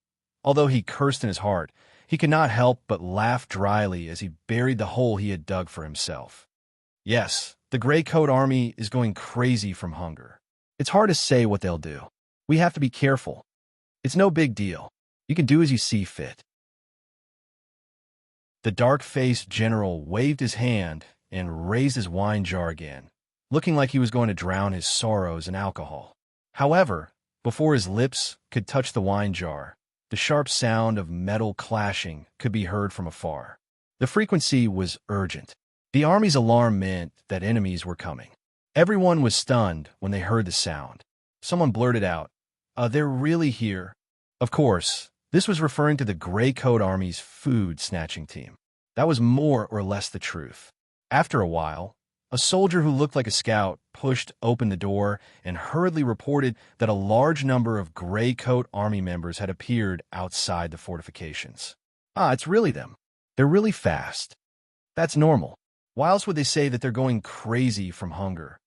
Although he cursed in his heart, he could not help but laugh dryly as he buried the hole he had dug for himself. Yes, the Gray Coat Army is going crazy from hunger. It's hard to say what they'll do. We have to be careful. It's no big deal. You can do as you see fit. The dark-faced general waved his hand and raised his wine jar again, looking like he was going to drown his sorrows in alcohol. However, before his lips could touch the wine jar, the sharp sound of metal clashing could be heard from afar. The frequency was urgent. The army's alarm meant that enemies were coming. Everyone was stunned when they heard the sound. Someone blurted out, "They're really here." Of course, this was referring to the Gray Coat Army's food-snatching team. That was more or less the truth. After a while, a soldier who looked like a scout pushed open the door and hurriedly reported that a large number of Gray Coat Army members had appeared outside the fortifications. It's really them. They're really fast. That's normal. Why else would they say that they're going crazy from hunger?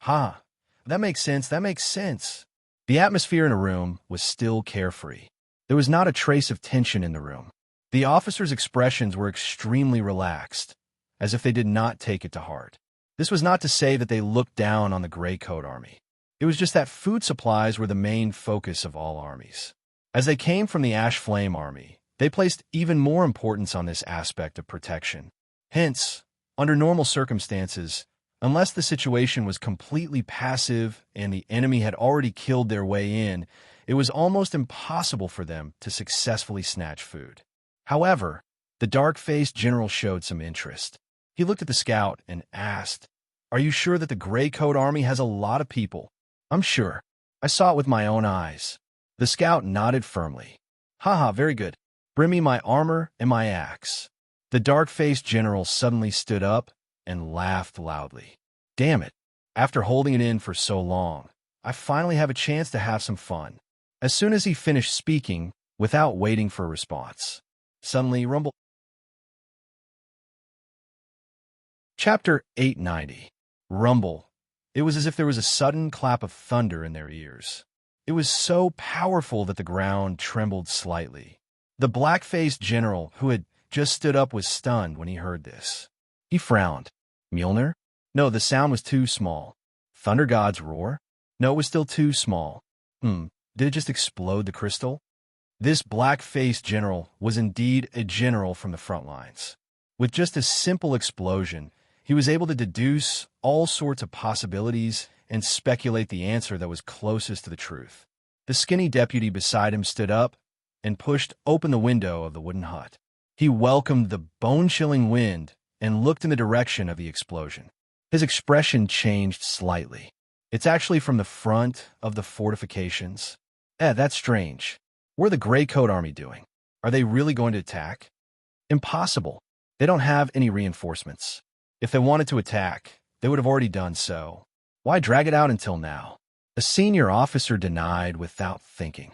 That makes sense, that makes sense. The atmosphere in a room was still carefree. There was not a trace of tension in the room. The officers' expressions were extremely relaxed, as if they did not take it to heart. This was not to say that they looked down on the Gray Coat Army. It was just that food supplies were the main focus of all armies. As they came from the Ash Flame Army, they placed even more importance on this aspect of protection. Hence, under normal circumstances, unless the situation was completely passive and the enemy had already killed their way in, it was almost impossible for them to successfully snatch food. However, the dark-faced general showed some interest. He looked at the scout and asked, "Are you sure that the Gray Coat Army has a lot of people?" "I'm sure. I saw it with my own eyes." The scout nodded firmly. Very good. Bring me my armor and my axe." The dark-faced general suddenly stood up and laughed loudly. "Damn it. After holding it in for so long, I finally have a chance to have some fun." As soon as he finished speaking, without waiting for a response, suddenly rumble. Chapter 890. Rumble. It was as if there was a sudden clap of thunder in their ears. It was so powerful that the ground trembled slightly. The black-faced general, who had just stood up, was stunned when he heard this. He frowned. Mjolnir? No, the sound was too small. Thunder God's roar? No, it was still too small. Did it just explode the crystal? This black-faced general was indeed a general from the front lines. With just a simple explosion, he was able to deduce all sorts of possibilities and speculate the answer that was closest to the truth. The skinny deputy beside him stood up and pushed open the window of the wooden hut. He welcomed the bone-chilling wind and looked in the direction of the explosion. His expression changed slightly. It's actually from the front of the fortifications. That's strange. What are the Grey Coat Army doing? Are they really going to attack? Impossible. They don't have any reinforcements. If they wanted to attack, they would have already done so. Why drag it out until now? A senior officer denied without thinking.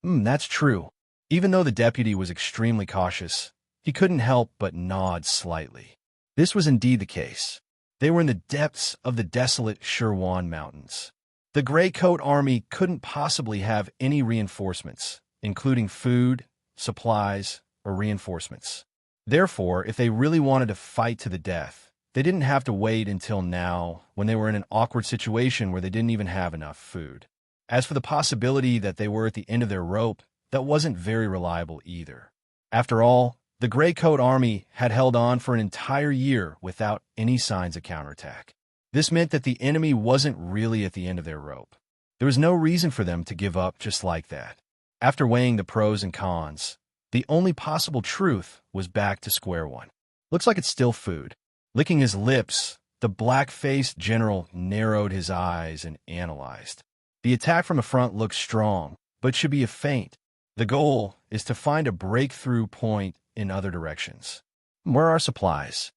That's true. Even though the deputy was extremely cautious, he couldn't help but nod slightly. This was indeed the case. They were in the depths of the desolate Shirwan Mountains. The Grey Coat Army couldn't possibly have any reinforcements, including food, supplies, or reinforcements. Therefore, if they really wanted to fight to the death, they didn't have to wait until now when they were in an awkward situation where they didn't even have enough food. As for the possibility that they were at the end of their rope, that wasn't very reliable either. After all, the Grey Coat Army had held on for an entire year without any signs of counterattack. This meant that the enemy wasn't really at the end of their rope. There was no reason for them to give up just like that. After weighing the pros and cons, the only possible truth was back to square one. Looks like it's still food. Licking his lips, the black-faced general narrowed his eyes and analyzed. The attack from the front looks strong, but should be a feint. The goal is to find a breakthrough point in other directions. Where are supplies?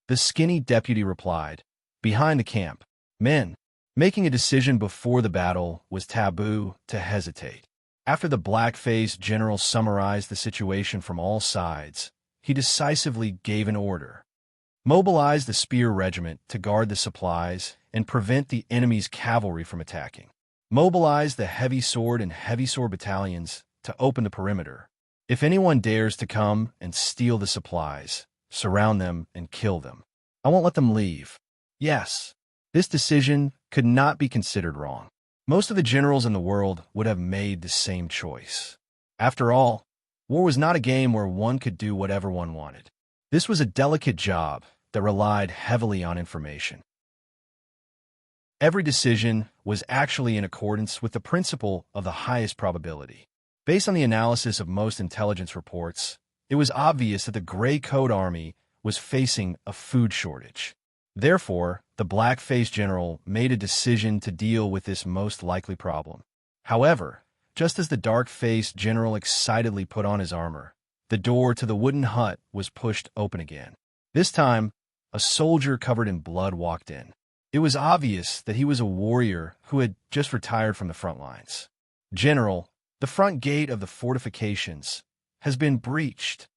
The skinny deputy replied, behind the camp. Men. Making a decision before the battle was taboo to hesitate. After the black-faced general summarized the situation from all sides, he decisively gave an order. Mobilize the spear regiment to guard the supplies and prevent the enemy's cavalry from attacking. Mobilize the heavy sword and heavy sword battalions to open the perimeter. If anyone dares to come and steal the supplies, surround them and kill them. I won't let them leave. Yes, this decision could not be considered wrong. Most of the generals in the world would have made the same choice. After all, war was not a game where one could do whatever one wanted. This was a delicate job that relied heavily on information. Every decision was actually in accordance with the principle of the highest probability. Based on the analysis of most intelligence reports, it was obvious that the Grey Coat Army was facing a food shortage. Therefore, the black-faced general made a decision to deal with this most likely problem. However, just as the dark-faced general excitedly put on his armor, the door to the wooden hut was pushed open again. This time, a soldier covered in blood walked in. It was obvious that he was a warrior who had just retired from the front lines. General, the front gate of the fortifications has been breached.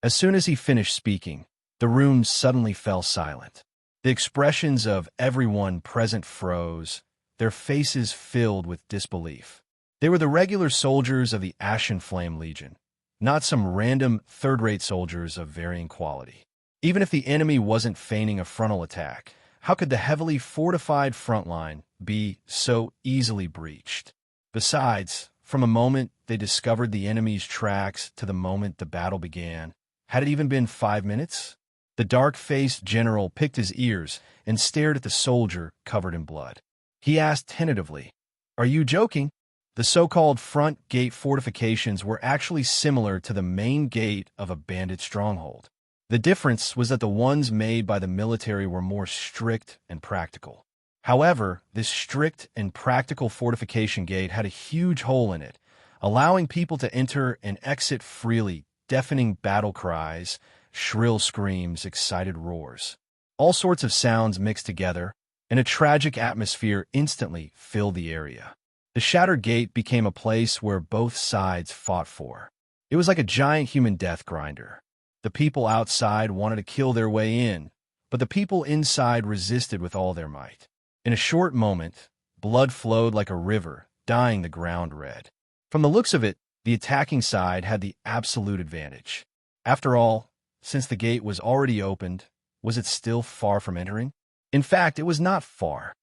As soon as he finished speaking, the room suddenly fell silent. The expressions of everyone present froze, their faces filled with disbelief. They were the regular soldiers of the Ashen Flame Legion, not some random third-rate soldiers of varying quality. Even if the enemy wasn't feigning a frontal attack, how could the heavily fortified front line be so easily breached? Besides, from the moment they discovered the enemy's tracks to the moment the battle began, had it even been 5 minutes? The dark-faced general picked his ears and stared at the soldier covered in blood. He asked tentatively, "Are you joking?" The so-called front gate fortifications were actually similar to the main gate of a bandit stronghold. The difference was that the ones made by the military were more strict and practical. However, this strict and practical fortification gate had a huge hole in it, allowing people to enter and exit freely, deafening battle cries, shrill screams, excited roars. All sorts of sounds mixed together, and a tragic atmosphere instantly filled the area. The shattered gate became a place where both sides fought for. It was like a giant human death grinder. The people outside wanted to kill their way in, but the people inside resisted with all their might. In a short moment, blood flowed like a river, dyeing the ground red. From the looks of it, the attacking side had the absolute advantage. After all, since the gate was already opened, was it still far from entering? In fact, it was not far.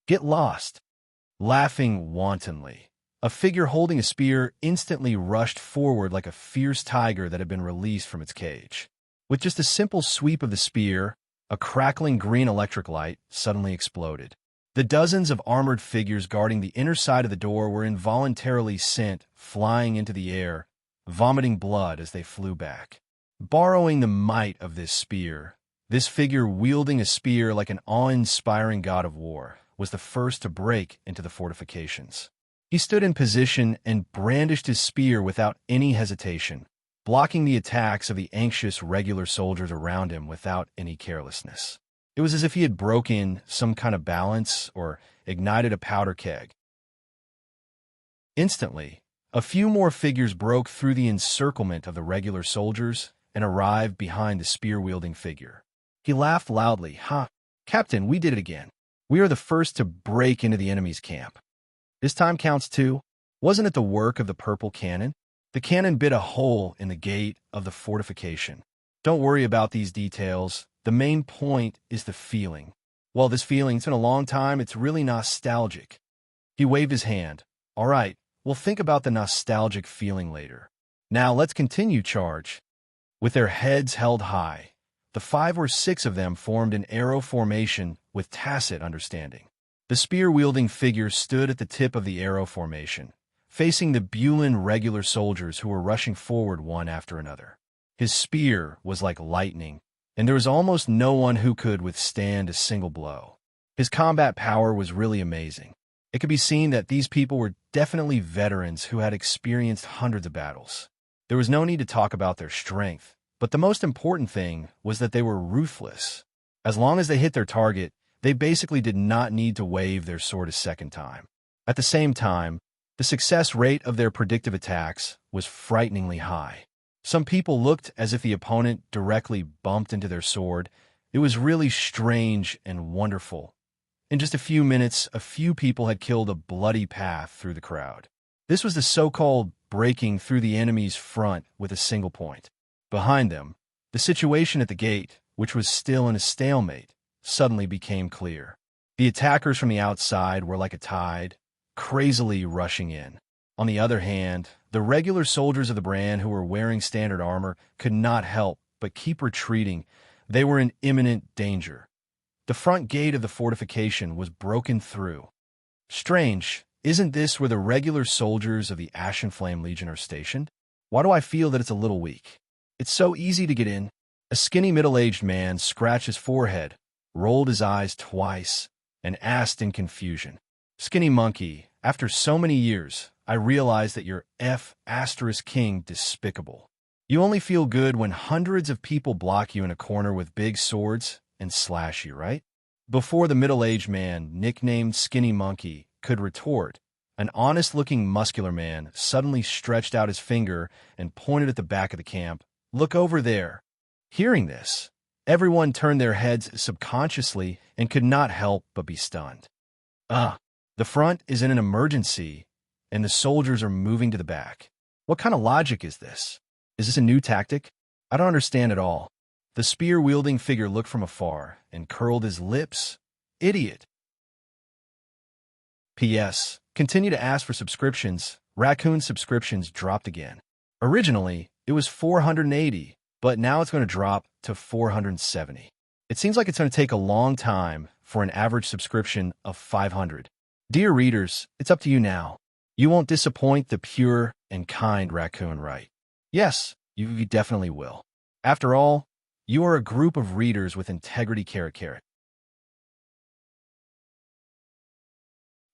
Get lost. Laughing wantonly, a figure holding a spear instantly rushed forward like a fierce tiger that had been released from its cage. With just a simple sweep of the spear, a crackling green electric light suddenly exploded. The dozens of armored figures guarding the inner side of the door were involuntarily sent flying into the air, vomiting blood as they flew back. Borrowing the might of this spear, this figure wielding a spear like an awe-inspiring god of war, was the first to break into the fortifications. He stood in position and brandished his spear without any hesitation, blocking the attacks of the anxious regular soldiers around him without any carelessness. It was as if he had broken some kind of balance or ignited a powder keg. Instantly, a few more figures broke through the encirclement of the regular soldiers and arrived behind the spear-wielding figure. He laughed loudly. Captain, we did it again. We are the first to break into the enemy's camp. This time counts too. Wasn't it the work of the purple cannon? The cannon bit a hole in the gate of the fortification. Don't worry about these details. The main point is the feeling. Well, this feeling, it's been a long time. It's really nostalgic. He waved his hand. All right, we'll think about the nostalgic feeling later. Now let's continue charge. With their heads held high, the 5 or 6 of them formed an arrow formation with tacit understanding. The spear-wielding figure stood at the tip of the arrow formation, facing the Bulin regular soldiers who were rushing forward one after another. His spear was like lightning, and there was almost no one who could withstand a single blow. His combat power was really amazing. It could be seen that these people were definitely veterans who had experienced hundreds of battles. There was no need to talk about their strength, but the most important thing was that they were ruthless. As long as they hit their target, they basically did not need to wave their sword a second time. At the same time, the success rate of their predictive attacks was frighteningly high. Some people looked as if the opponent directly bumped into their sword. It was really strange and wonderful. In just a few minutes, a few people had killed a bloody path through the crowd. This was the so-called breaking through the enemy's front with a single point. Behind them, the situation at the gate, which was still in a stalemate, suddenly became clear. The attackers from the outside were like a tide, crazily rushing in. On the other hand, the regular soldiers of the brand who were wearing standard armor could not help but keep retreating. They were in imminent danger. The front gate of the fortification was broken through. Strange, isn't this where the regular soldiers of the Ashen Flame Legion are stationed? Why do I feel that it's a little weak? It's so easy to get in. A skinny middle-aged man scratched his forehead, rolled his eyes twice, and asked in confusion, Skinny Monkey, after so many years, I realize that you're King despicable. You only feel good when hundreds of people block you in a corner with big swords and slash you, right? Before the middle-aged man, nicknamed Skinny Monkey, could retort, an honest-looking muscular man suddenly stretched out his finger and pointed at the back of the camp. Look over there. Hearing this, everyone turned their heads subconsciously and could not help but be stunned. The front is in an emergency, and the soldiers are moving to the back. What kind of logic is this? Is this a new tactic? I don't understand at all. The spear-wielding figure looked from afar and curled his lips. Idiot. P.S. Continue to ask for subscriptions. Raccoon subscriptions dropped again. Originally, it was 480, but now it's going to drop to 470. It seems like it's going to take a long time for an average subscription of 500. Dear readers, it's up to you now. You won't disappoint the pure and kind Raccoon, right? Yes, you definitely will. After all, you are a group of readers with integrity.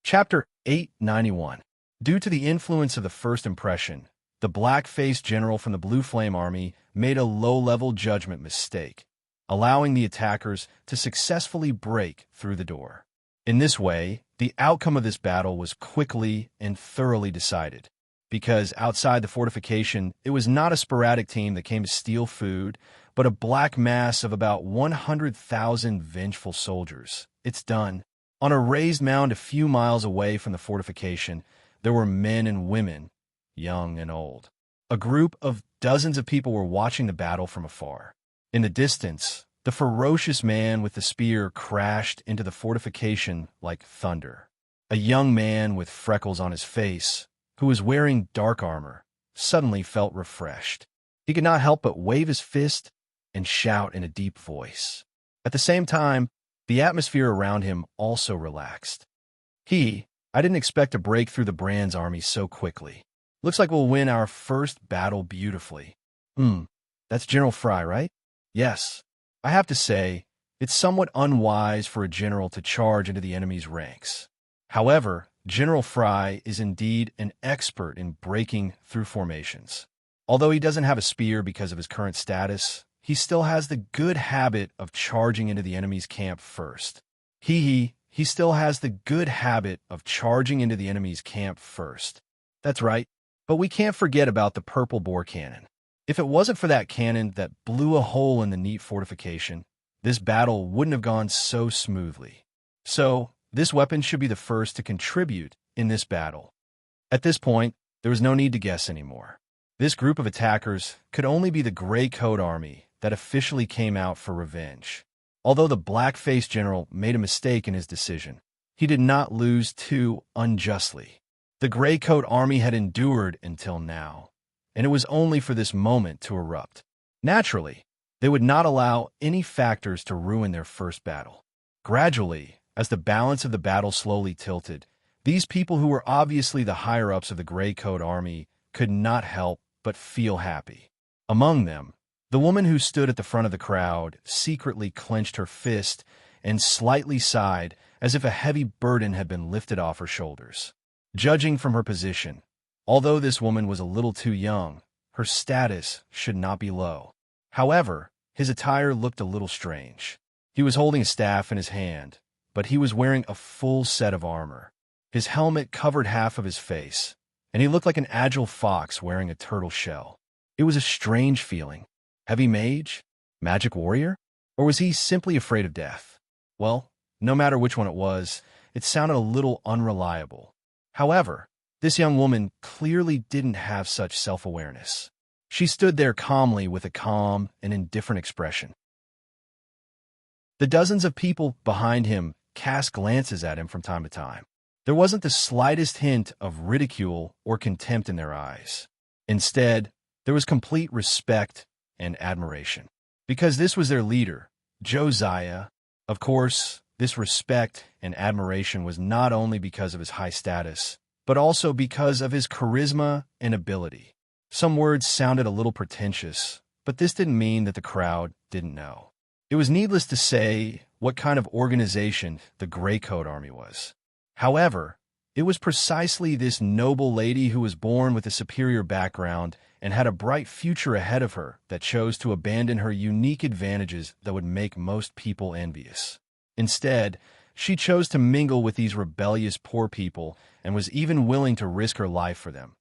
Chapter 891. Due to the influence of the first impression, the black-faced general from the Blue Flame Army made a low-level judgment mistake, allowing the attackers to successfully break through the door. In this way, the outcome of this battle was quickly and thoroughly decided, because outside the fortification, it was not a sporadic team that came to steal food, but a black mass of about 100,000 vengeful soldiers. It's done. On a raised mound a few miles away from the fortification, there were men and women, young and old. A group of dozens of people were watching the battle from afar. In the distance, The ferocious man with the spear crashed into the fortification like thunder. A young man with freckles on his face, who was wearing dark armor, suddenly felt refreshed. He could not help but wave his fist and shout in a deep voice. At the same time, the atmosphere around him also relaxed. I didn't expect to break through the Brand's army so quickly. Looks like we'll win our first battle beautifully. That's General Fry, right? Yes. I have to say, it's somewhat unwise for a general to charge into the enemy's ranks. However, General Fry is indeed an expert in breaking through formations. Although he doesn't have a spear because of his current status, he still has the good habit of charging into the enemy's camp first. He still has the good habit of charging into the enemy's camp first. That's right, but we can't forget about the purple bore cannon. If it wasn't for that cannon that blew a hole in the neat fortification, this battle wouldn't have gone so smoothly. So, this weapon should be the first to contribute in this battle. At this point, there was no need to guess anymore. This group of attackers could only be the Gray Coat Army that officially came out for revenge. Although the black-faced general made a mistake in his decision, he did not lose too unjustly. The Gray Coat Army had endured until now, and it was only for this moment to erupt. Naturally, they would not allow any factors to ruin their first battle. Gradually, as the balance of the battle slowly tilted, these people who were obviously the higher-ups of the Gray Coat Army could not help but feel happy. Among them, the woman who stood at the front of the crowd secretly clenched her fist and slightly sighed as if a heavy burden had been lifted off her shoulders. Judging from her position, although this woman was a little too young, her status should not be low. However, his attire looked a little strange. He was holding a staff in his hand, but he was wearing a full set of armor. His helmet covered half of his face, and he looked like an agile fox wearing a turtle shell. It was a strange feeling. Heavy mage? Magic warrior? Or was he simply afraid of death? Well, no matter which one it was, it sounded a little unreliable. However, this young woman clearly didn't have such self-awareness. She stood there calmly with a calm and indifferent expression. The dozens of people behind him cast glances at him from time to time. There wasn't the slightest hint of ridicule or contempt in their eyes. Instead, there was complete respect and admiration. Because this was their leader, Josiah. Of course, this respect and admiration was not only because of his high status, but also because of his charisma and ability. Some words sounded a little pretentious, but this didn't mean that the crowd didn't know. It was needless to say what kind of organization the Gray Coat Army was. However, it was precisely this noble lady who was born with a superior background and had a bright future ahead of her that chose to abandon her unique advantages that would make most people envious. Instead, she chose to mingle with these rebellious poor people and was even willing to risk her life for them.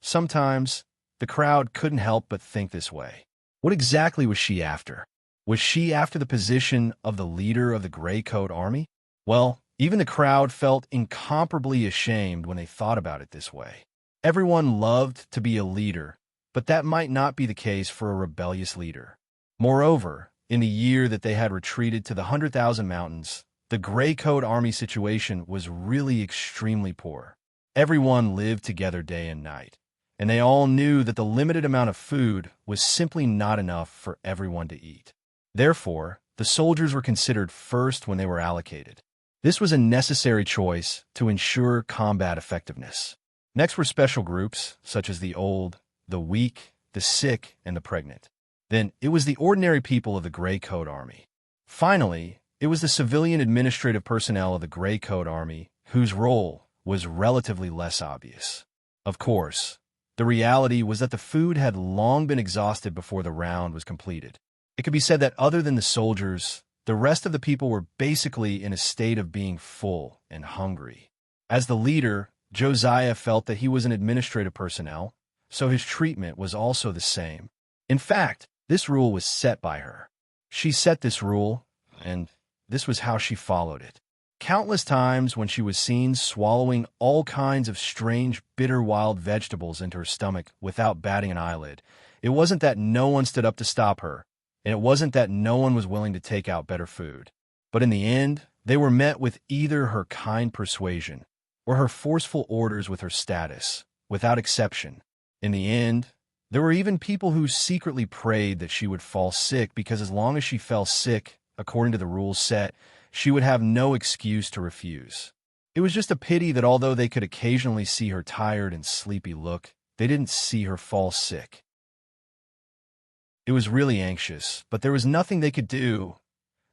Sometimes, the crowd couldn't help but think this way. What exactly was she after? Was she after the position of the leader of the Gray Coat Army? Well, even the crowd felt incomparably ashamed when they thought about it this way. Everyone loved to be a leader, but that might not be the case for a rebellious leader. Moreover, in the year that they had retreated to the 100,000 Mountains, the Gray Coat Army situation was really extremely poor. Everyone lived together day and night, and they all knew that the limited amount of food was simply not enough for everyone to eat. Therefore, the soldiers were considered first when they were allocated. This was a necessary choice to ensure combat effectiveness. Next were special groups, such as the old, the weak, the sick, and the pregnant. Then it was the ordinary people of the Gray Coat Army. Finally, it was the civilian administrative personnel of the Gray Coat Army, whose role was relatively less obvious. Of course, the reality was that the food had long been exhausted before the round was completed. It could be said that other than the soldiers, the rest of the people were basically in a state of being full and hungry. As the leader, Josiah felt that he was an administrative personnel, so his treatment was also the same. In fact, this rule was set by her. She set this rule, and this was how she followed it. Countless times when she was seen swallowing all kinds of strange, bitter wild vegetables into her stomach without batting an eyelid, it wasn't that no one stood up to stop her. and it wasn't that no one was willing to take out better food. But in the end, they were met with either her kind persuasion or her forceful orders with her status, without exception. In the end, there were even people who secretly prayed that she would fall sick because as long as she fell sick, according to the rules set, she would have no excuse to refuse. It was just a pity that although they could occasionally see her tired and sleepy look, they didn't see her fall sick. It was really anxious, but there was nothing they could do.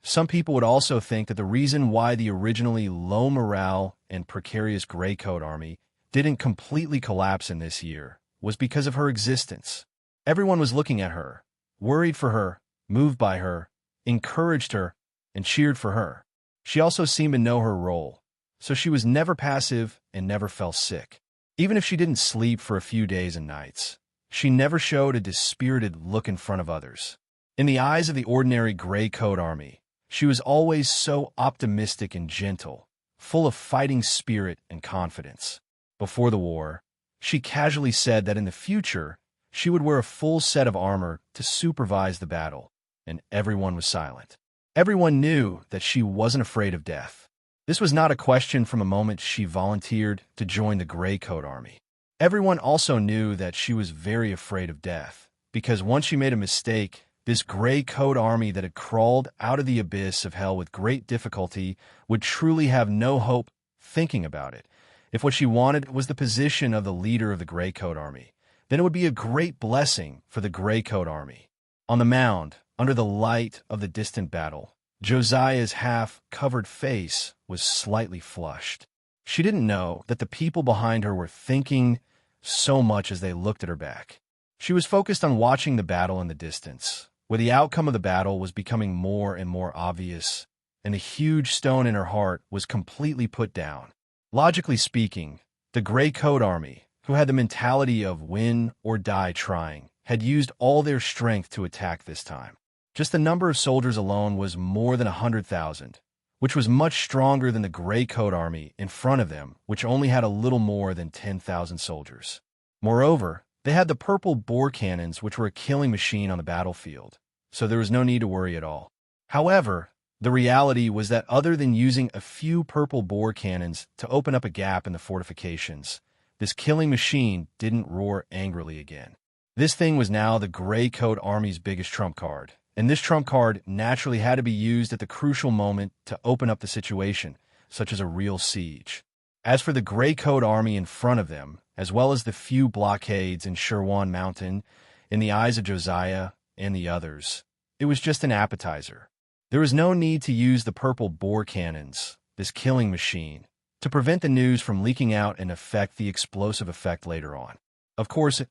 Some people would also think that the reason why the originally low morale and precarious Grey Coat Army didn't completely collapse in this year was because of her existence. Everyone was looking at her, worried for her, moved by her, encouraged her, and cheered for her. She also seemed to know her role, so she was never passive and never fell sick. Even if she didn't sleep for a few days and nights, she never showed a dispirited look in front of others. In the eyes of the ordinary Grey Coat Army, she was always so optimistic and gentle, full of fighting spirit and confidence. Before the war, she casually said that in the future, she would wear a full set of armor to supervise the battle, and everyone was silent. Everyone knew that she wasn't afraid of death. This was not a question from the moment she volunteered to join the Grey Coat Army. Everyone also knew that she was very afraid of death, because once she made a mistake, this Grey Coat Army that had crawled out of the abyss of hell with great difficulty would truly have no hope thinking about it. If what she wanted was the position of the leader of the Grey Coat Army, then it would be a great blessing for the Grey Coat Army. On the mound, under the light of the distant battle, Josiah's half-covered face was slightly flushed. She didn't know that the people behind her were thinking so much as they looked at her back. She was focused on watching the battle in the distance, where the outcome of the battle was becoming more and more obvious, and the huge stone in her heart was completely put down. Logically speaking, the Grey Coat Army, who had the mentality of win or die trying, had used all their strength to attack this time. Just the number of soldiers alone was more than 100,000, which was much stronger than the Grey Coat Army in front of them, which only had a little more than 10,000 soldiers. Moreover, they had the purple bore cannons, which were a killing machine on the battlefield, so there was no need to worry at all. However, the reality was that other than using a few purple bore cannons to open up a gap in the fortifications, this killing machine didn't roar angrily again. This thing was now the Grey Coat Army's biggest trump card, and this trump card naturally had to be used at the crucial moment to open up the situation, such as a real siege. As for the Grey Coat Army in front of them, as well as the few blockades in Sherwan Mountain, in the eyes of Josiah and the others, it was just an appetizer. There was no need to use the purple bore cannons, this killing machine, to prevent the news from leaking out and affect the explosive effect later on. Of course, it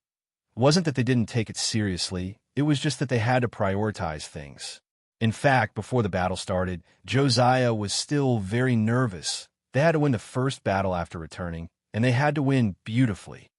wasn't that they didn't take it seriously, it was just that they had to prioritize things. In fact, before the battle started, Josiah was still very nervous. They had to win the first battle after returning, and they had to win beautifully.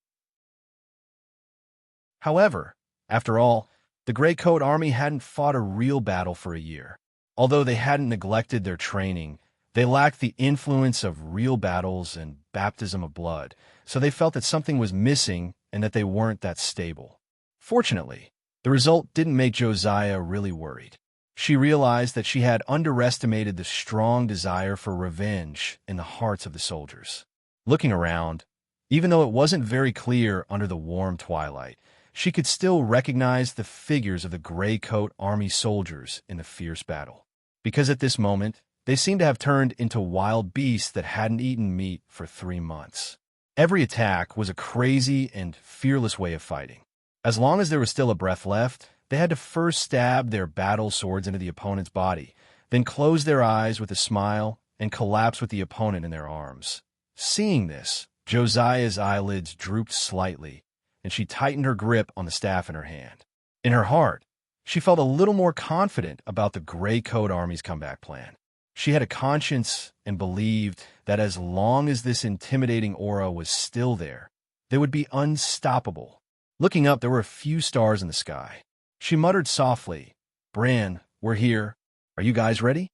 However, after all, the Grey Coat Army hadn't fought a real battle for a year. Although they hadn't neglected their training, they lacked the influence of real battles and baptism of blood, so they felt that something was missing and that they weren't that stable. Fortunately, the result didn't make Josiah really worried. She realized that she had underestimated the strong desire for revenge in the hearts of the soldiers. Looking around, even though it wasn't very clear under the warm twilight, she could still recognize the figures of the Grey Coat Army soldiers in the fierce battle. Because at this moment, they seemed to have turned into wild beasts that hadn't eaten meat for 3 months. Every attack was a crazy and fearless way of fighting. As long as there was still a breath left, they had to first stab their battle swords into the opponent's body, then close their eyes with a smile and collapse with the opponent in their arms. Seeing this, Josiah's eyelids drooped slightly, and she tightened her grip on the staff in her hand. In her heart, she felt a little more confident about the Grey Coat Army's comeback plan. She had a conscience and believed that as long as this intimidating aura was still there, they would be unstoppable. Looking up, there were a few stars in the sky. She muttered softly, "Bran, we're here. Are you guys ready?"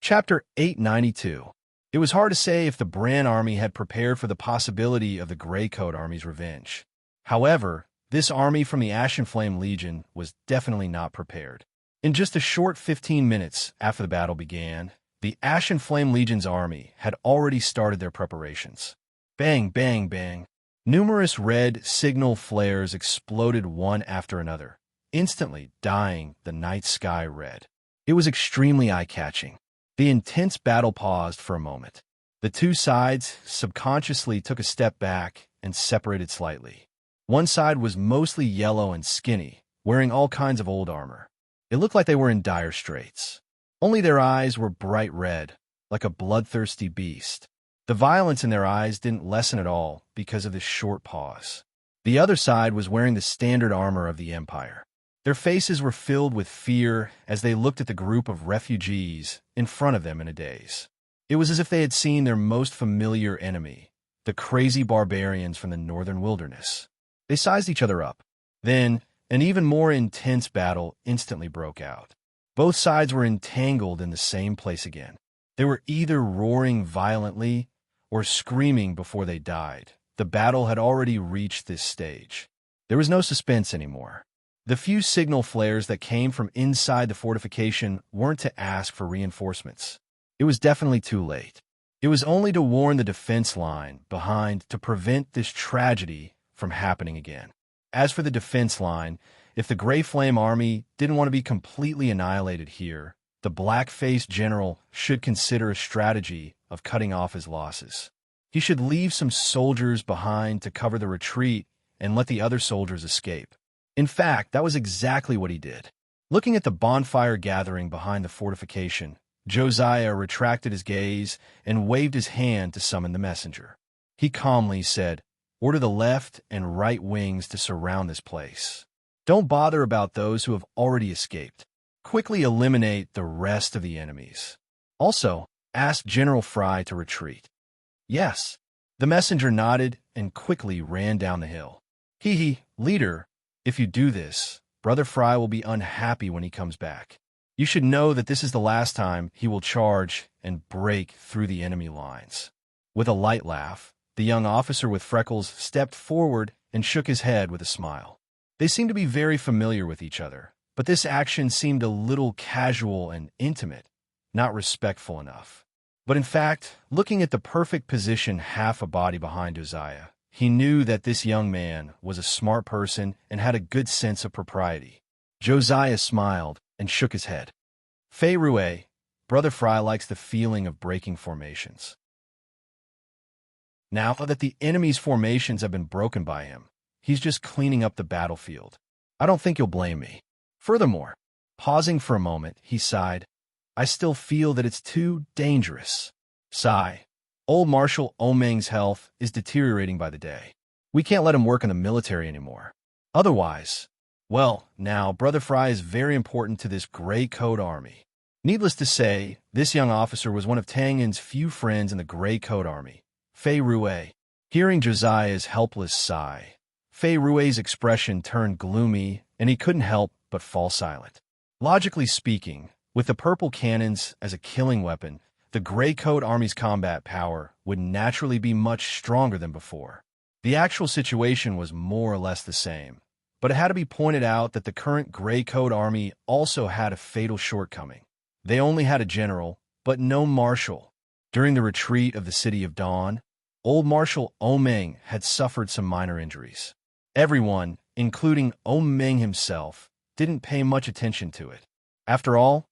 Chapter 892. It was hard to say if the Bran army had prepared for the possibility of the Grey Coat Army's revenge. However, This army from the Ashen Flame Legion was definitely not prepared. In just a short 15 minutes after the battle began, the Ashen Flame Legion's army had already started their preparations. Bang, bang, bang. Numerous red signal flares exploded one after another, instantly dyeing the night sky red. It was extremely eye-catching. The intense battle paused for a moment. The two sides subconsciously took a step back and separated slightly. One side was mostly yellow and skinny, wearing all kinds of old armor. It looked like they were in dire straits. Only their eyes were bright red, like a bloodthirsty beast. The violence in their eyes didn't lessen at all because of this short pause. The other side was wearing the standard armor of the Empire. Their faces were filled with fear as they looked at the group of refugees in front of them in a daze. It was as if they had seen their most familiar enemy, the crazy barbarians from the northern wilderness. They sized each other up. Then, an even more intense battle instantly broke out. Both sides were entangled in the same place again. They were either roaring violently or screaming before they died. The battle had already reached this stage. There was no suspense anymore. The few signal flares that came from inside the fortification weren't to ask for reinforcements. It was definitely too late. It was only to warn the defense line behind to prevent this tragedy from happening again. As for the defense line, if the Grey Flame Army didn't want to be completely annihilated here, the black-faced general should consider a strategy of cutting off his losses. He should leave some soldiers behind to cover the retreat and let the other soldiers escape. In fact, that was exactly what he did. Looking at the bonfire gathering behind the fortification, Josiah retracted his gaze and waved his hand to summon the messenger. He calmly said, "Order the left and right wings to surround this place. Don't bother about those who have already escaped. Quickly eliminate the rest of the enemies. Also, ask General Fry to retreat." "Yes." The messenger nodded and quickly ran down the hill. Leader, if you do this, Brother Fry will be unhappy when he comes back. You should know that this is the last time he will charge and break through the enemy lines." With a light laugh, the young officer with freckles stepped forward and shook his head with a smile. They seemed to be very familiar with each other, but this action seemed a little casual and intimate, not respectful enough. But in fact, looking at the perfect position half a body behind Josiah, he knew that this young man was a smart person and had a good sense of propriety. Josiah smiled and shook his head. "Fei Rue, Brother Fry likes the feeling of breaking formations. Now that the enemy's formations have been broken by him, he's just cleaning up the battlefield. I don't think you'll blame me. Furthermore," pausing for a moment, he sighed, "I still feel that it's too dangerous." Sigh. Old Marshal Omeng's health is deteriorating by the day. We can't let him work in the military anymore. Otherwise, well, now, Brother Fry is very important to this Grey Coat Army. Needless to say, this young officer was one of Tang Yin's few friends in the Grey Coat Army, Fei Rue. Hearing Josiah's helpless sigh, Fei Rue's expression turned gloomy, and he couldn't help but fall silent. Logically speaking, with the purple cannons as a killing weapon, the Grey Coat Army's combat power would naturally be much stronger than before. The actual situation was more or less the same, but it had to be pointed out that the current Grey Coat Army also had a fatal shortcoming. They only had a general, but no marshal. During the retreat of the City of Dawn, old Marshal Omeng had suffered some minor injuries. Everyone, including Omeng himself, didn't pay much attention to it. After all,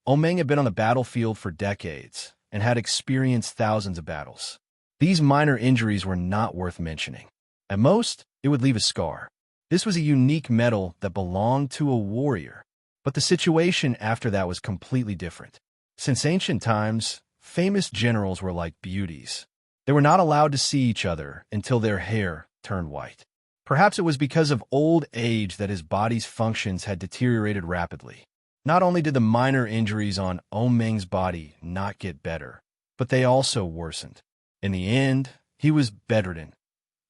Omeng had been on the battlefield for decades and had experienced thousands of battles. These minor injuries were not worth mentioning. At most, it would leave a scar. This was a unique medal that belonged to a warrior. But the situation after that was completely different. Since ancient times, famous generals were like beauties. They were not allowed to see each other until their hair turned white. Perhaps it was because of old age that his body's functions had deteriorated rapidly. Not only did the minor injuries on Omeng's body not get better, but they also worsened. In the end, he was bedridden.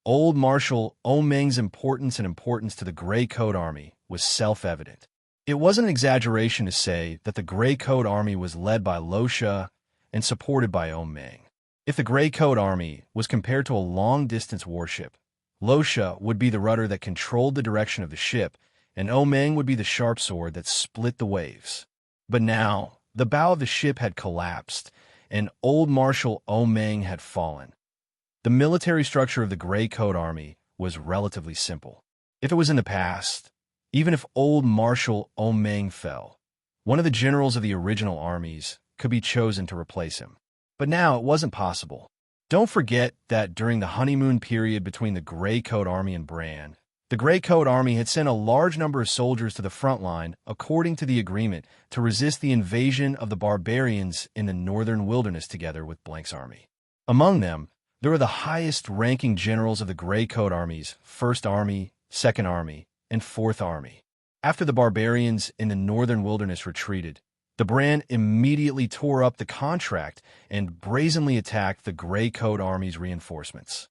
Old Marshal Omeng's importance to the Grey Coat Army was self-evident. It wasn't an exaggeration to say that the Grey Coat Army was led by Lo Sha and supported by Omeng. If the Grey Coat Army was compared to a long-distance warship, Losha would be the rudder that controlled the direction of the ship, and Omeng would be the sharp sword that split the waves. But now, the bow of the ship had collapsed, and Old Marshal Omeng had fallen. The military structure of the Gray Coat Army was relatively simple. If it was in the past, even if Old Marshal Omeng fell, one of the generals of the original armies could be chosen to replace him. But now it wasn't possible. Don't forget that during the honeymoon period between the Gray Coat Army and Bran, the Gray Coat Army had sent a large number of soldiers to the front line according to the agreement to resist the invasion of the barbarians in the northern wilderness together with Blank's army. Among them, there were the highest-ranking generals of the Gray Coat Armies, 1st Army, 2nd Army, and 4th Army. After the barbarians in the northern wilderness retreated, the Bran immediately tore up the contract and brazenly attacked the Gray Coat Army's reinforcements.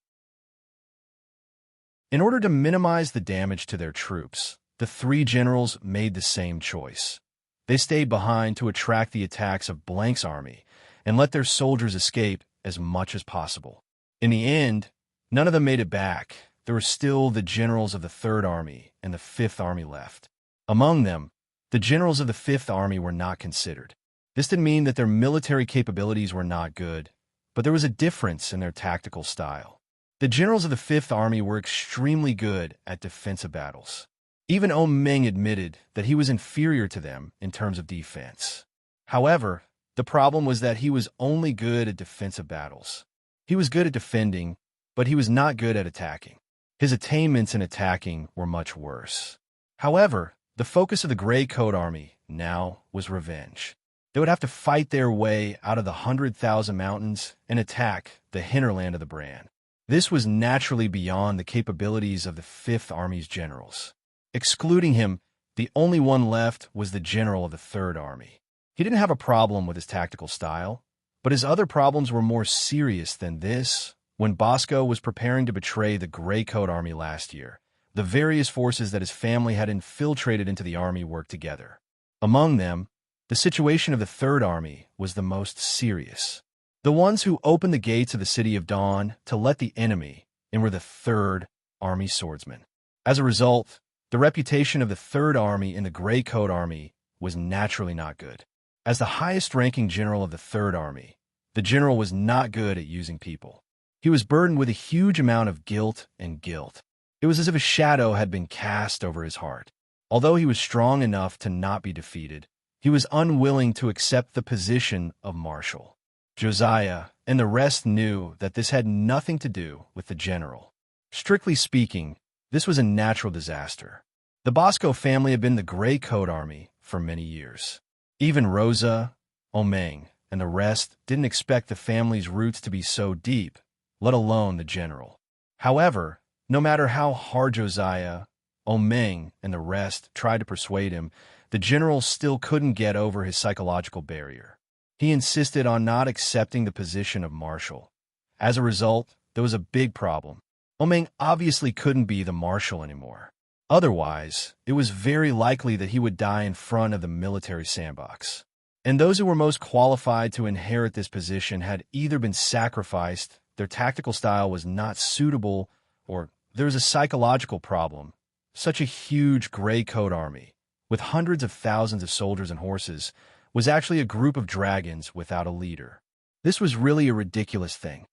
In order to minimize the damage to their troops, the three generals made the same choice. They stayed behind to attract the attacks of Blank's army and let their soldiers escape as much as possible. In the end, none of them made it back. There were still the generals of the 3rd Army and the 5th Army left. Among them, the generals of the 5th Army were not considered. This didn't mean that their military capabilities were not good, but there was a difference in their tactical style. The generals of the 5th Army were extremely good at defensive battles. Even Omeng admitted that he was inferior to them in terms of defense. However, the problem was that he was only good at defensive battles. He was good at defending, but he was not good at attacking. His attainments in attacking were much worse. However, the focus of the Gray Coat Army now was revenge. They would have to fight their way out of the 100,000 mountains and attack the hinterland of the Bran. This was naturally beyond the capabilities of the 5th Army's generals. Excluding him, the only one left was the general of the 3rd Army. He didn't have a problem with his tactical style, but his other problems were more serious than this. When Bosco was preparing to betray the Gray Coat Army last year, the various forces that his family had infiltrated into the army worked together. Among them, the situation of the 3rd Army was the most serious. The ones who opened the gates of the City of Dawn to let the enemy in were the 3rd Army swordsmen. As a result, the reputation of the 3rd Army in the Gray Coat Army was naturally not good. As the highest-ranking general of the 3rd Army, the general was not good at using people. He was burdened with a huge amount of guilt and guilt. It was as if a shadow had been cast over his heart. Although he was strong enough to not be defeated, he was unwilling to accept the position of marshal. Josiah and the rest knew that this had nothing to do with the general. Strictly speaking, this was a natural disaster. The Bosco family had been the Gray Coat Army for many years. Even Rosa, Omeng, and the rest didn't expect the family's roots to be so deep, let alone the general. However, no matter how hard Josiah, Omeng, and the rest tried to persuade him, the general still couldn't get over his psychological barrier. He insisted on not accepting the position of marshal. As a result, there was a big problem. Omeng obviously couldn't be the marshal anymore. Otherwise, it was very likely that he would die in front of the military sandbox. And those who were most qualified to inherit this position had either been sacrificed, their tactical style was not suitable, or there was a psychological problem. Such a huge Gray Coat Army, with hundreds of thousands of soldiers and horses, was actually a group of dragons without a leader. This was really a ridiculous thing.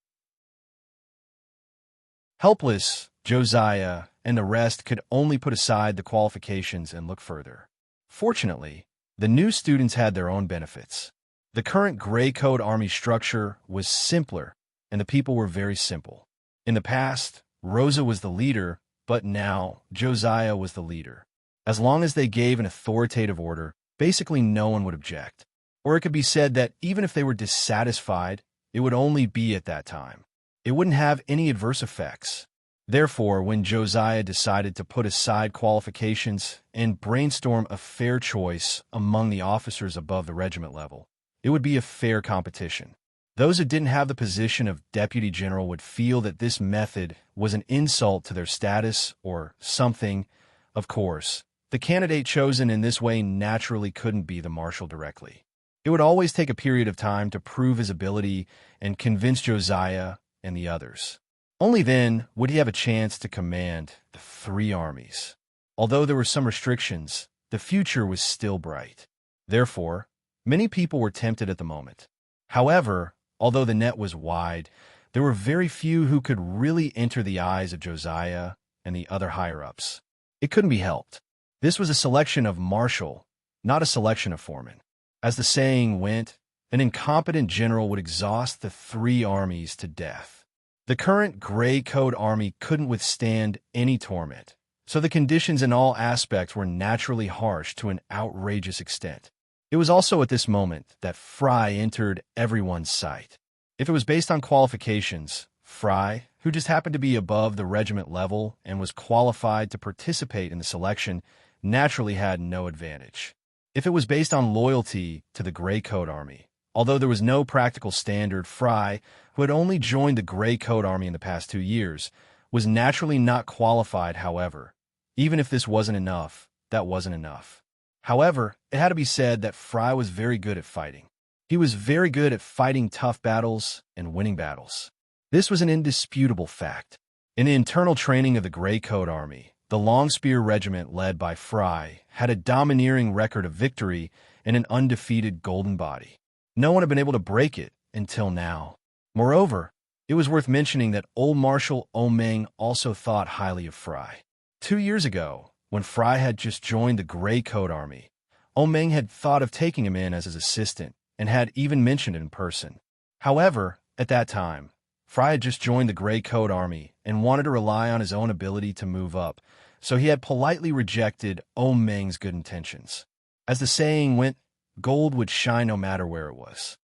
Helpless, Josiah and the rest could only put aside the qualifications and look further. Fortunately, the new students had their own benefits. The current Gray Coat Army structure was simpler, and the people were very simple. In the past, Rosa was the leader, but now Josiah was the leader. As long as they gave an authoritative order, basically no one would object. Or it could be said that even if they were dissatisfied, it would only be at that time. It wouldn't have any adverse effects. Therefore, when Josiah decided to put aside qualifications and brainstorm a fair choice among the officers above the regiment level, it would be a fair competition. Those who didn't have the position of deputy general would feel that this method was an insult to their status or something. Of course, the candidate chosen in this way naturally couldn't be the marshal directly. It would always take a period of time to prove his ability and convince Josiah and the others. Only then would he have a chance to command the three armies. Although there were some restrictions, the future was still bright. Therefore, many people were tempted at the moment. However, although the net was wide, there were very few who could really enter the eyes of Josiah and the other higher-ups. It couldn't be helped. This was a selection of marshal, not a selection of foreman. As the saying went, an incompetent general would exhaust the three armies to death. The current Gray Coat Army couldn't withstand any torment, so the conditions in all aspects were naturally harsh to an outrageous extent. It was also at this moment that Fry entered everyone's sight. If it was based on qualifications, Fry, who just happened to be above the regiment level and was qualified to participate in the selection, naturally had no advantage. If it was based on loyalty to the Gray Coat Army, although there was no practical standard, Fry, who had only joined the Gray Coat Army in the past 2 years, was naturally not qualified. However, even if this wasn't enough, that wasn't enough. However, it had to be said that Fry was very good at fighting. He was very good at fighting tough battles and winning battles. This was an indisputable fact. In the internal training of the Gray Coat Army, the Long Spear Regiment led by Fry had a domineering record of victory and an undefeated golden body. No one had been able to break it until now. Moreover, it was worth mentioning that Old Marshal Omeng also thought highly of Fry. 2 years ago, when Fry had just joined the Gray Coat Army, Omeng had thought of taking him in as his assistant and had even mentioned it in person. However, at that time, Fry had just joined the Gray Coat Army and wanted to rely on his own ability to move up, so he had politely rejected Omeng's good intentions. As the saying went, gold would shine no matter where it was.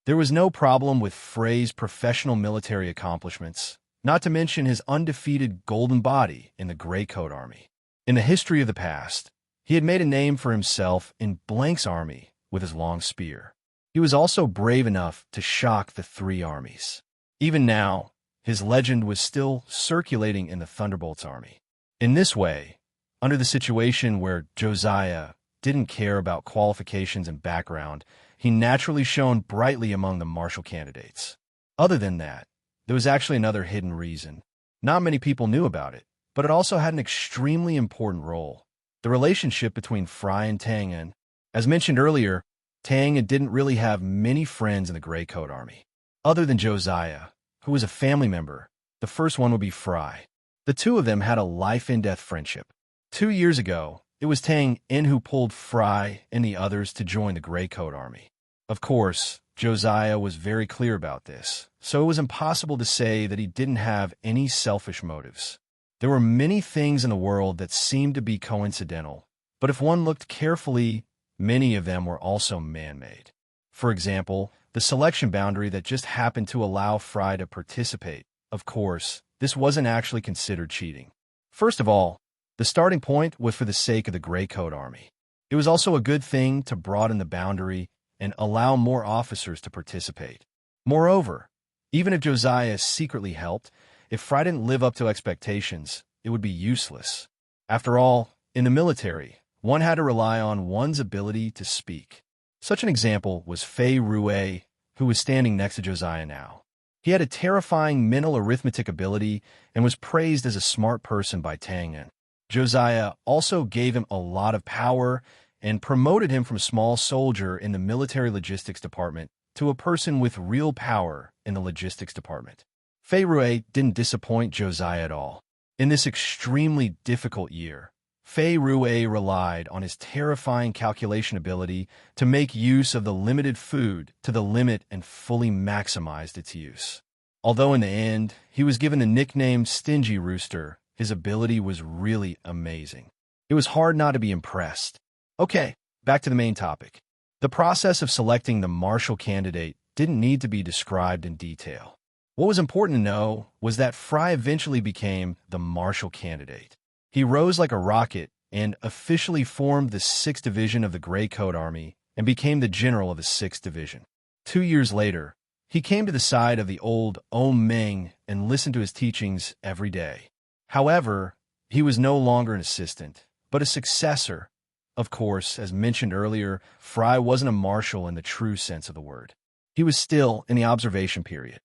There was no problem with Fray's professional military accomplishments, not to mention his undefeated golden body in the Gray Coat Army. In the history of the past, he had made a name for himself in Blank's army with his long spear. He was also brave enough to shock the three armies. Even now, his legend was still circulating in the Thunderbolt's army. In this way, under the situation where Josiah didn't care about qualifications and background, he naturally shone brightly among the marshal candidates. Other than that, there was actually another hidden reason. Not many people knew about it, but it also had an extremely important role. The relationship between Fry and Tangan. As mentioned earlier, Tangan didn't really have many friends in the Gray Coat Army. Other than Josiah, who was a family member, the first one would be Fry. The two of them had a life-and-death friendship. 2 years ago, it was Tangan who pulled Fry and the others to join the Gray Coat Army. Of course, Josiah was very clear about this, so it was impossible to say that he didn't have any selfish motives. There were many things in the world that seemed to be coincidental, but if one looked carefully, many of them were also man-made. For example, the selection boundary that just happened to allow Fry to participate. Of course, this wasn't actually considered cheating. First of all, the starting point was for the sake of the Gray Coat Army. It was also a good thing to broaden the boundary and allow more officers to participate. Moreover, even if Josiah secretly helped, if Fry didn't live up to expectations, it would be useless. After all, in the military, one had to rely on one's ability to speak. Such an example was Fei Rue, who was standing next to Josiah now. He had a terrifying mental arithmetic ability and was praised as a smart person by Tangan. Josiah also gave him a lot of power and promoted him from a small soldier in the military logistics department to a person with real power in the logistics department. Fei Rue didn't disappoint Josiah at all. In this extremely difficult year, Fei Rue relied on his terrifying calculation ability to make use of the limited food to the limit and fully maximized its use. Although in the end, he was given the nickname Stingy Rooster, his ability was really amazing. It was hard not to be impressed. Okay, back to the main topic. The process of selecting the marshal candidate didn't need to be described in detail. What was important to know was that Fry eventually became the marshal candidate. He rose like a rocket and officially formed the 6th Division of the Gray Coat Army and became the general of the 6th Division. 2 years later, he came to the side of the old Omeng and listened to his teachings every day. However, he was no longer an assistant, but a successor. Of course, as mentioned earlier, Fry wasn't a marshal in the true sense of the word. He was still in the observation period.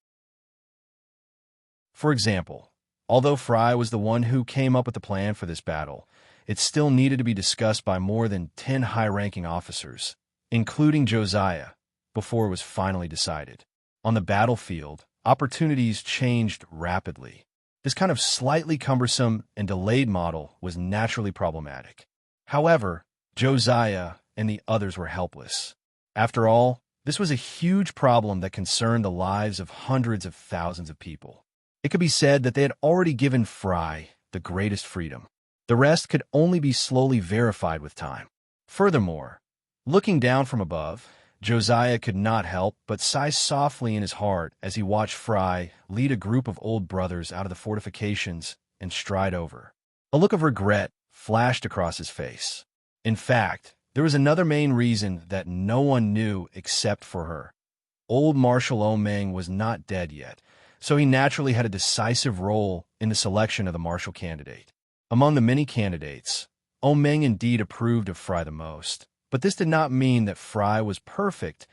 For example, although Fry was the one who came up with the plan for this battle, it still needed to be discussed by more than 10 high-ranking officers, including Josiah, before it was finally decided. On the battlefield, opportunities changed rapidly. This kind of slightly cumbersome and delayed model was naturally problematic. However, Josiah and the others were helpless. After all, this was a huge problem that concerned the lives of hundreds of thousands of people. It could be said that they had already given Fry the greatest freedom. The rest could only be slowly verified with time. Furthermore, looking down from above, Josiah could not help but sigh softly in his heart as he watched Fry lead a group of old brothers out of the fortifications and stride over. A look of regret flashed across his face. In fact, there was another main reason that no one knew except for her. Old Marshal Omeng was not dead yet, so he naturally had a decisive role in the selection of the marshal candidate. Among the many candidates, Omeng indeed approved of Fry the most. But this did not mean that Fry was perfect.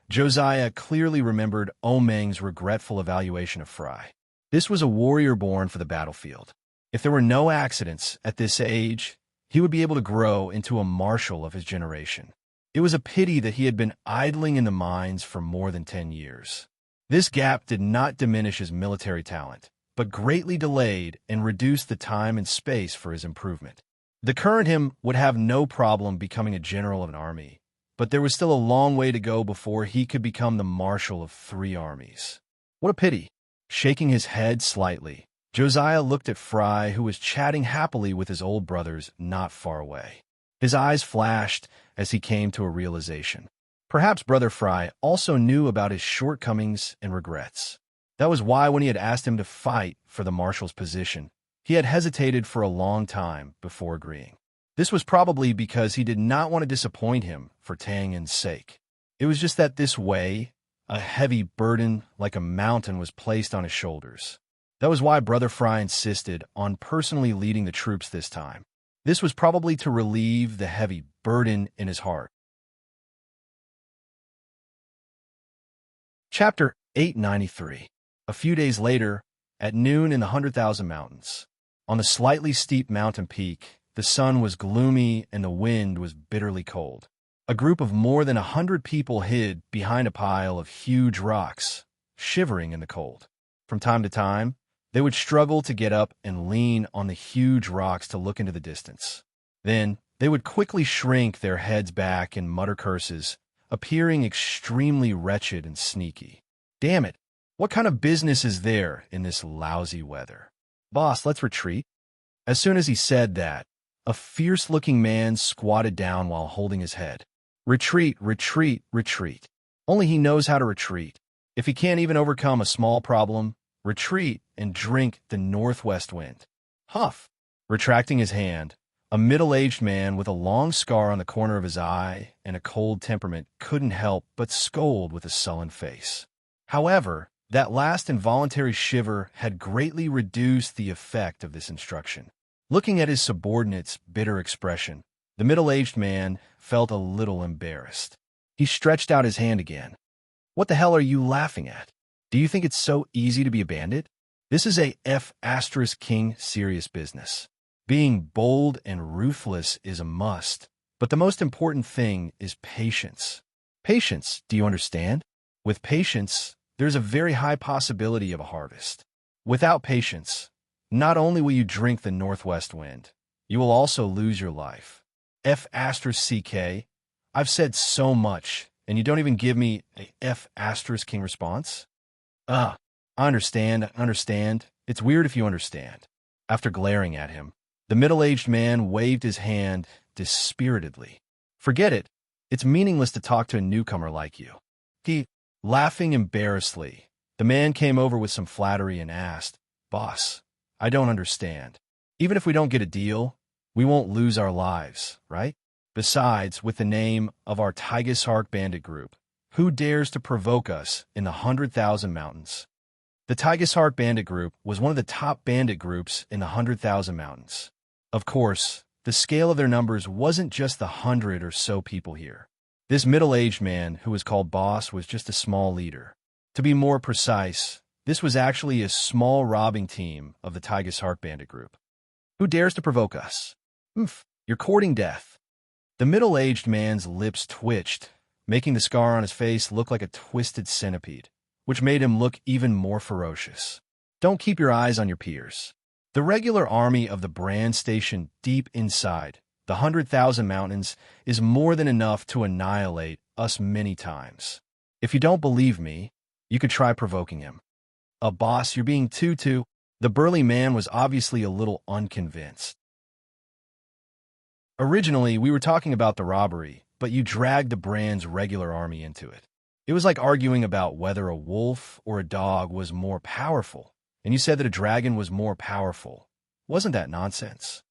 Josiah clearly remembered Omeng's regretful evaluation of Fry. This was a warrior born for the battlefield. If there were no accidents at this age, he would be able to grow into a marshal of his generation. It was a pity that he had been idling in the mines for more than 10 years. This gap did not diminish his military talent, but greatly delayed and reduced the time and space for his improvement. The current him would have no problem becoming a general of an army, but there was still a long way to go before he could become the marshal of 3 armies. What a pity! Shaking his head slightly, Josiah looked at Fry, who was chatting happily with his old brothers not far away. His eyes flashed as he came to a realization. Perhaps Brother Fry also knew about his shortcomings and regrets. That was why when he had asked him to fight for the marshal's position, he had hesitated for a long time before agreeing. This was probably because he did not want to disappoint him for Tang's sake. It was just that this way, a heavy burden like a mountain was placed on his shoulders. That was why Brother Fry insisted on personally leading the troops this time. This was probably to relieve the heavy burden in his heart. Chapter 893. A few days later, at noon in the 100,000 Mountains. On the slightly steep mountain peak, the sun was gloomy and the wind was bitterly cold. A group of more than 100 people hid behind a pile of huge rocks, shivering in the cold. From time to time, they would struggle to get up and lean on the huge rocks to look into the distance. Then, they would quickly shrink their heads back and mutter curses, appearing extremely wretched and sneaky. Damn it! What kind of business is there in this lousy weather? Boss, let's retreat. As soon as he said that, a fierce-looking man squatted down while holding his head. Retreat, retreat, retreat. Only he knows how to retreat. If he can't even overcome a small problem, retreat and drink the northwest wind. Huff. Retracting his hand, a middle-aged man with a long scar on the corner of his eye and a cold temperament couldn't help but scold with a sullen face. However, that last involuntary shiver had greatly reduced the effect of this instruction. Looking at his subordinate's bitter expression, the middle-aged man felt a little embarrassed. He stretched out his hand again. What the hell are you laughing at? Do you think it's so easy to be a bandit? This is a F***king serious business. Being bold and ruthless is a must, but the most important thing is patience. Patience, do you understand? With patience, there's a very high possibility of a harvest. Without patience, not only will you drink the northwest wind, you will also lose your life. F***ck, I've said so much, and you don't even give me a F***king response? I understand. It's weird if you understand. After glaring at him, the middle-aged man waved his hand dispiritedly. Forget it. It's meaningless to talk to a newcomer like you. Laughing embarrassedly, the man came over with some flattery and asked, Boss, I don't understand. Even if we don't get a deal, we won't lose our lives, right? Besides, with the name of our Tigershark bandit group, who dares to provoke us in the 100,000 Mountains? The Tigershark bandit group was one of the top bandit groups in the 100,000 Mountains. Of course, the scale of their numbers wasn't just the 100 or so people here. This middle-aged man, who was called Boss, was just a small leader. To be more precise, This was actually a small robbing team of the Tiger's Heart Bandit group. Who dares to provoke us? Oof, you're courting death. The middle-aged man's lips twitched, making the scar on his face look like a twisted centipede, which made him look even more ferocious. Don't keep your eyes on your peers. The regular army of the brand station deep inside the 100,000 mountains is more than enough to annihilate us many times. If you don't believe me, you could try provoking him. Boss, you're being too. The burly man was obviously a little unconvinced. Originally, we were talking about the robbery, but you dragged the brand's regular army into it. It was like arguing about whether a wolf or a dog was more powerful, and you said that a dragon was more powerful. Wasn't that nonsense?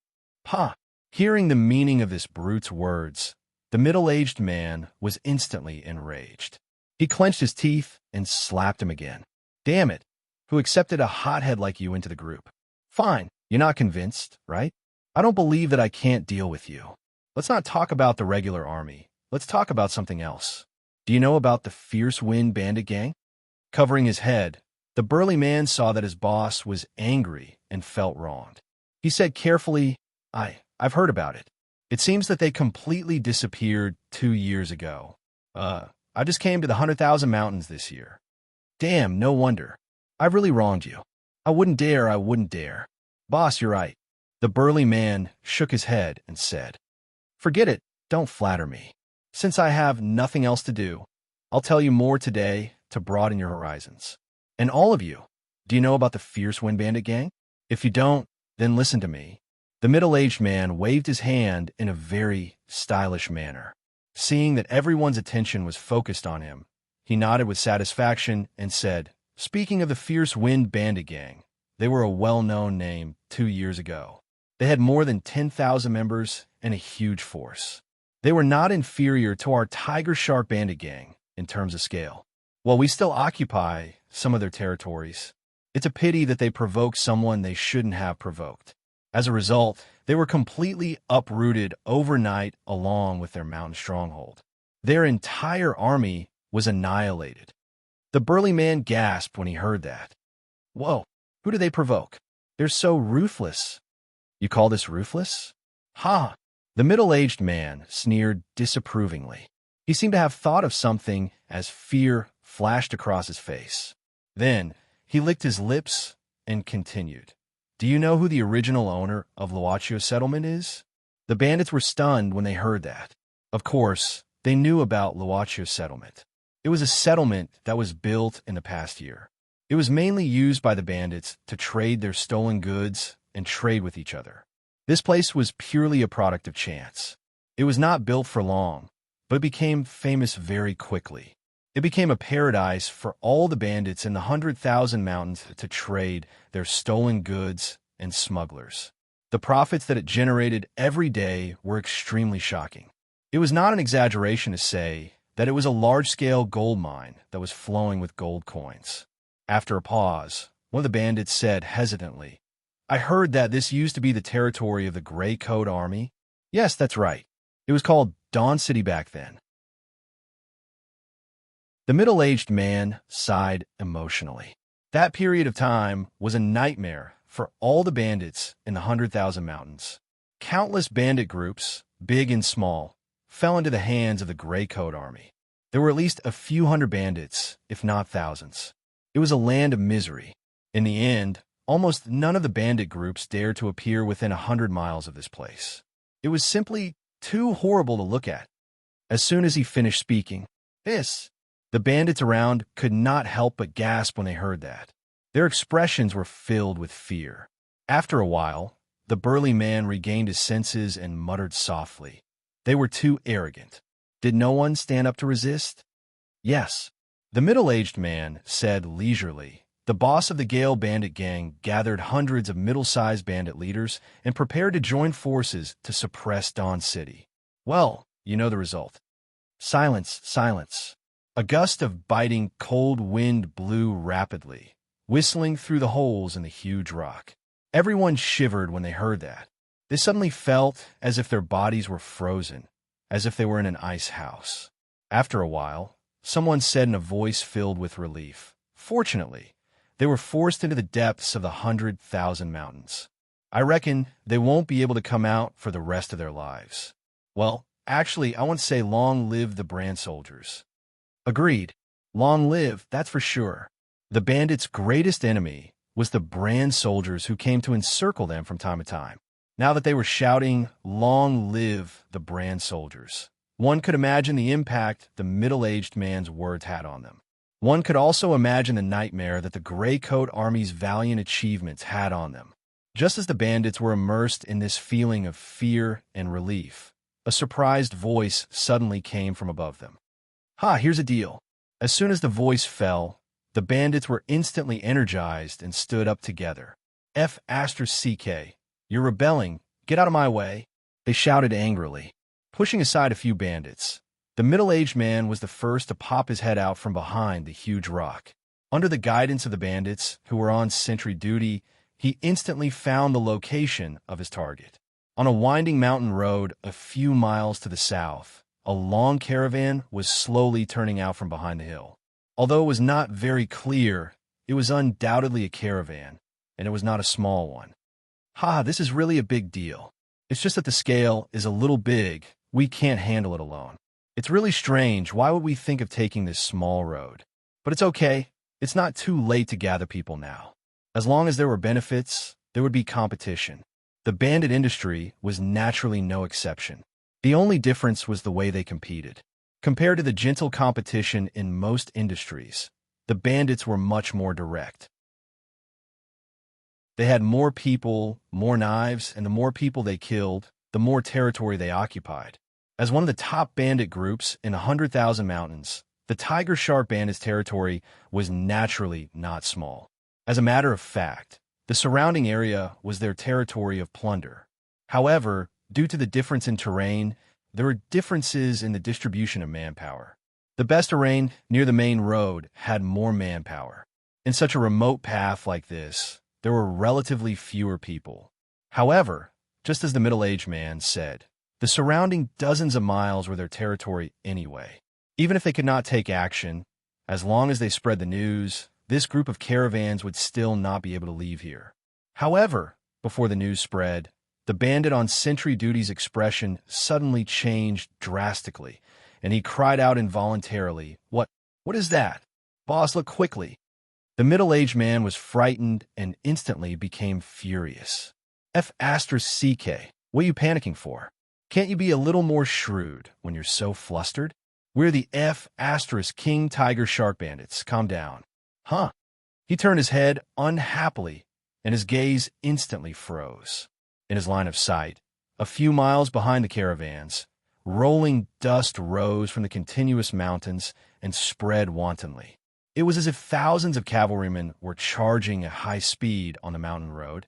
Pa! Hearing the meaning of this brute's words, the middle-aged man was instantly enraged. He clenched his teeth and slapped him again. Damn it! Who accepted a hothead like you into the group? Fine, you're not convinced, right? I don't believe that I can't deal with you. Let's not talk about the regular army. Let's talk about something else. Do you know about the Fierce Wind Bandit gang? Covering his head, the burly man saw that his boss was angry and felt wronged. He said carefully, I've heard about it. It seems that they completely disappeared 2 years ago. I just came to the 100,000 mountains this year. Damn, no wonder. I've really wronged you. I wouldn't dare. Boss, you're right. The burly man shook his head and said, Forget it, don't flatter me. Since I have nothing else to do, I'll tell you more today to broaden your horizons. And all of you, do you know about the Fierce Wind Bandit gang? If you don't, then listen to me. The middle-aged man waved his hand in a very stylish manner. Seeing that everyone's attention was focused on him, he nodded with satisfaction and said, Speaking of the Fierce Wind Bandit gang, they were a well-known name 2 years ago. They had more than 10,000 members and a huge force. They were not inferior to our Tiger Shark Bandit gang in terms of scale. While we still occupy some of their territories, it's a pity that they provoked someone they shouldn't have provoked. As a result, they were completely uprooted overnight along with their mountain stronghold. Their entire army was annihilated. The burly man gasped when he heard that. Whoa, who do they provoke? They're so ruthless. You call this ruthless? Ha! The middle-aged man sneered disapprovingly. He seemed to have thought of something as fear flashed across his face. Then, he licked his lips and continued. Do you know who the original owner of Luaccio settlement is? The bandits were stunned when they heard that. Of course, they knew about Luaccio settlement. It was a settlement that was built in the past year. It was mainly used by the bandits to trade their stolen goods and trade with each other. This place was purely a product of chance. It was not built for long, but became famous very quickly. It became a paradise for all the bandits in the 100,000 mountains to trade their stolen goods and smugglers. The profits that it generated every day were extremely shocking. It was not an exaggeration to say that it was a large-scale gold mine that was flowing with gold coins. After a pause, one of the bandits said hesitantly, I heard that this used to be the territory of the Gray Coat Army. Yes, that's right. It was called Dawn City back then. The middle-aged man sighed emotionally. That period of time was a nightmare for all the bandits in the 100,000 mountains. Countless bandit groups, big and small, fell into the hands of the Gray Coat Army. There were at least a few hundred bandits, if not thousands. It was a land of misery. In the end, almost none of the bandit groups dared to appear within 100 miles of this place. It was simply too horrible to look at. As soon as he finished speaking, the bandits around could not help but gasp when they heard that. Their expressions were filled with fear. After a while, the burly man regained his senses and muttered softly. They were too arrogant. Did no one stand up to resist? Yes. The middle-aged man said leisurely. The boss of the Gale bandit gang gathered hundreds of middle-sized bandit leaders and prepared to join forces to suppress Dawn City. Well, you know the result. Silence, silence. A gust of biting cold wind blew rapidly, whistling through the holes in the huge rock. Everyone shivered when they heard that. They suddenly felt as if their bodies were frozen, as if they were in an ice house. After a while, someone said in a voice filled with relief, Fortunately, They were forced into the depths of the 100,000 mountains. I reckon they won't be able to come out for the rest of their lives. Well, actually, I want to say long live the brand soldiers. Agreed. Long live, that's for sure. The bandits' greatest enemy was the brand soldiers who came to encircle them from time to time. Now that they were shouting, "Long live the brand soldiers," one could imagine the impact the middle-aged man's words had on them. One could also imagine the nightmare that the Gray Coat Army's valiant achievements had on them. Just as the bandits were immersed in this feeling of fear and relief, a surprised voice suddenly came from above them. Here's a deal. As soon as the voice fell, the bandits were instantly energized and stood up together. F***, you're rebelling. Get out of my way, they shouted angrily. Pushing aside a few bandits, the middle-aged man was the first to pop his head out from behind the huge rock. Under the guidance of the bandits, who were on sentry duty, he instantly found the location of his target. On a winding mountain road a few miles to the south, a long caravan was slowly turning out from behind the hill. Although it was not very clear, it was undoubtedly a caravan, and it was not a small one. This is really a big deal. It's just that the scale is a little big. We can't handle it alone. It's really strange. Why would we think of taking this small road? But it's okay. It's not too late to gather people now. As long as there were benefits, there would be competition. The bandit industry was naturally no exception. The only difference was the way they competed. Compared to the gentle competition in most industries, the bandits were much more direct. They had more people, more knives, and the more people they killed, the more territory they occupied. As one of the top bandit groups in 100,000 mountains, the Tiger Shark bandits' territory was naturally not small. As a matter of fact, the surrounding area was their territory of plunder. However, due to the difference in terrain, there were differences in the distribution of manpower. The best terrain near the main road had more manpower. In such a remote path like this, there were relatively fewer people. However, just as the middle-aged man said, the surrounding dozens of miles were their territory anyway. Even if they could not take action, as long as they spread the news, this group of caravans would still not be able to leave here. However, before the news spread, the bandit on sentry duty's expression suddenly changed drastically, and he cried out involuntarily, What is that? Boss, look quickly." The middle-aged man was frightened and instantly became furious. F***, what are you panicking for? Can't you be a little more shrewd when you're so flustered? We're the King Tiger Shark bandits. Calm down. He turned his head unhappily, and his gaze instantly froze. In his line of sight, a few miles behind the caravans, rolling dust rose from the continuous mountains and spread wantonly. It was as if thousands of cavalrymen were charging at high speed on the mountain road,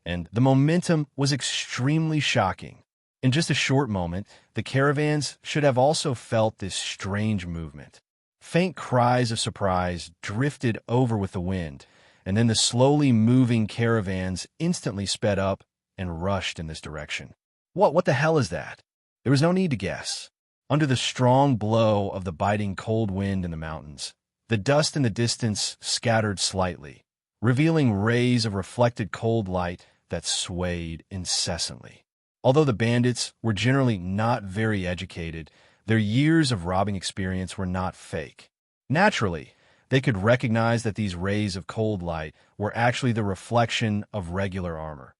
and the momentum was extremely shocking. In just a short moment, the caravans should have also felt this strange movement. Faint cries of surprise drifted over with the wind, and then the slowly moving caravans instantly sped up and rushed in this direction. What the hell is that? There was no need to guess. Under the strong blow of the biting cold wind in the mountains, the dust in the distance scattered slightly, revealing rays of reflected cold light that swayed incessantly. Although the bandits were generally not very educated, their years of robbing experience were not fake. Naturally, they could recognize that these rays of cold light were actually the reflection of regular armor.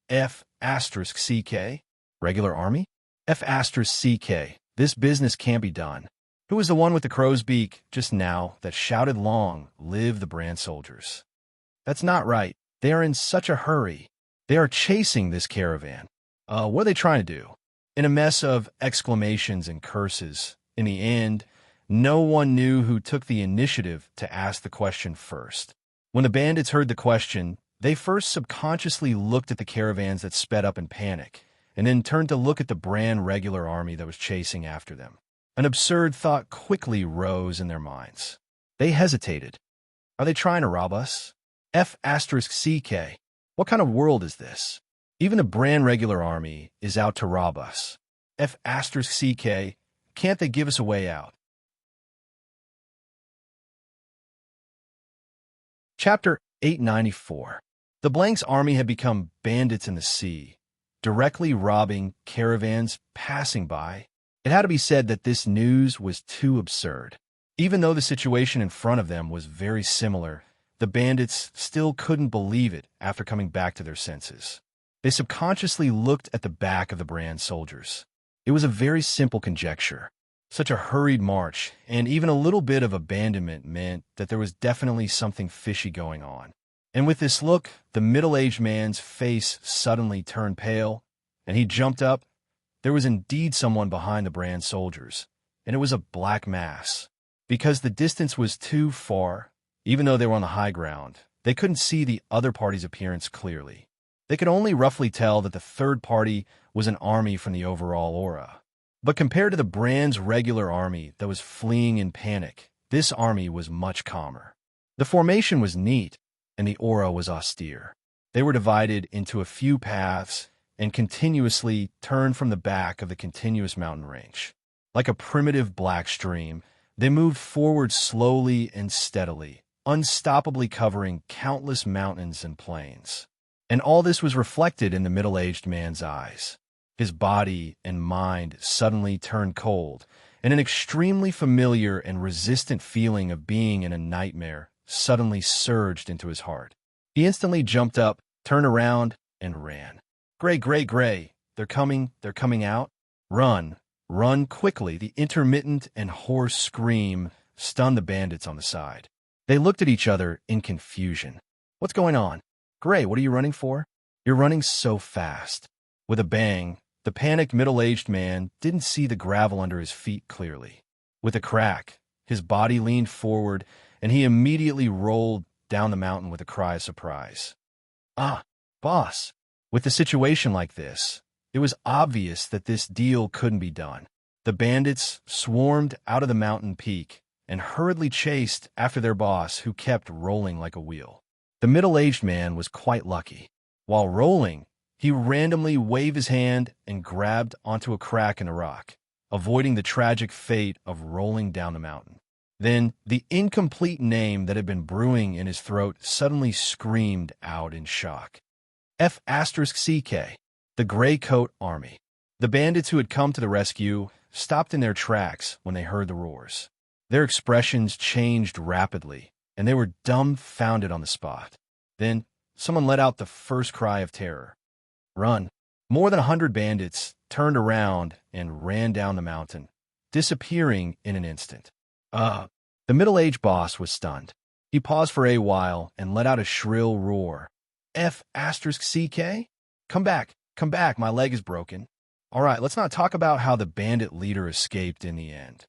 F***, regular army? F***, this business can't be done. Who was the one with the crow's beak just now that shouted long live the brand soldiers? That's not right. They are in such a hurry. They are chasing this caravan. What are they trying to do? In a mess of exclamations and curses, in the end, no one knew who took the initiative to ask the question first. When the bandits heard the question, they first subconsciously looked at the caravans that sped up in panic, and then turned to look at the brand regular army that was chasing after them. An absurd thought quickly rose in their minds. They hesitated. Are they trying to rob us? F***, what kind of world is this? Even the brand regular army is out to rob us. F***, can't they give us a way out? Chapter 894. The Blank's army had become bandits in the sea, directly robbing caravans passing by. It had to be said that this news was too absurd. Even though the situation in front of them was very similar, the bandits still couldn't believe it after coming back to their senses. They subconsciously looked at the back of the brand soldiers. It was a very simple conjecture. Such a hurried march, and even a little bit of abandonment meant that there was definitely something fishy going on. And with this look, the middle-aged man's face suddenly turned pale, and he jumped up. There was indeed someone behind the brand soldiers, and it was a black mass. Because the distance was too far, even though they were on the high ground, they couldn't see the other party's appearance clearly. They could only roughly tell that the third party was an army from the overall aura. But compared to the brand's regular army that was fleeing in panic, this army was much calmer. The formation was neat, and the aura was austere. They were divided into a few paths and continuously turned from the back of the continuous mountain range. Like a primitive black stream, they moved forward slowly and steadily, unstoppably covering countless mountains and plains. And all this was reflected in the middle-aged man's eyes. His body and mind suddenly turned cold, and an extremely familiar and resistant feeling of being in a nightmare suddenly surged into his heart. He instantly jumped up, turned around, and ran. Gray, they're coming out. Run quickly. The intermittent and hoarse scream stunned the bandits on the side. They looked at each other in confusion. What's going on? Gray, what are you running for? You're running so fast. With a bang, the panicked middle-aged man didn't see the gravel under his feet clearly. With a crack, his body leaned forward, and he immediately rolled down the mountain with a cry of surprise. Ah, boss. With a situation like this, it was obvious that this deal couldn't be done. The bandits swarmed out of the mountain peak and hurriedly chased after their boss, who kept rolling like a wheel. The middle-aged man was quite lucky. While rolling, he randomly waved his hand and grabbed onto a crack in the rock, avoiding the tragic fate of rolling down the mountain. Then, the incomplete name that had been brewing in his throat suddenly screamed out in shock. F*CK, the Gray Coat Army. The bandits who had come to the rescue stopped in their tracks when they heard the roars. Their expressions changed rapidly, and they were dumbfounded on the spot. Then, someone let out the first cry of terror. Run! More than 100 bandits turned around and ran down the mountain, disappearing in an instant. The middle-aged boss was stunned. He paused for a while and let out a shrill roar. F*CK? Come back, my leg is broken. All right, let's not talk about how the bandit leader escaped in the end.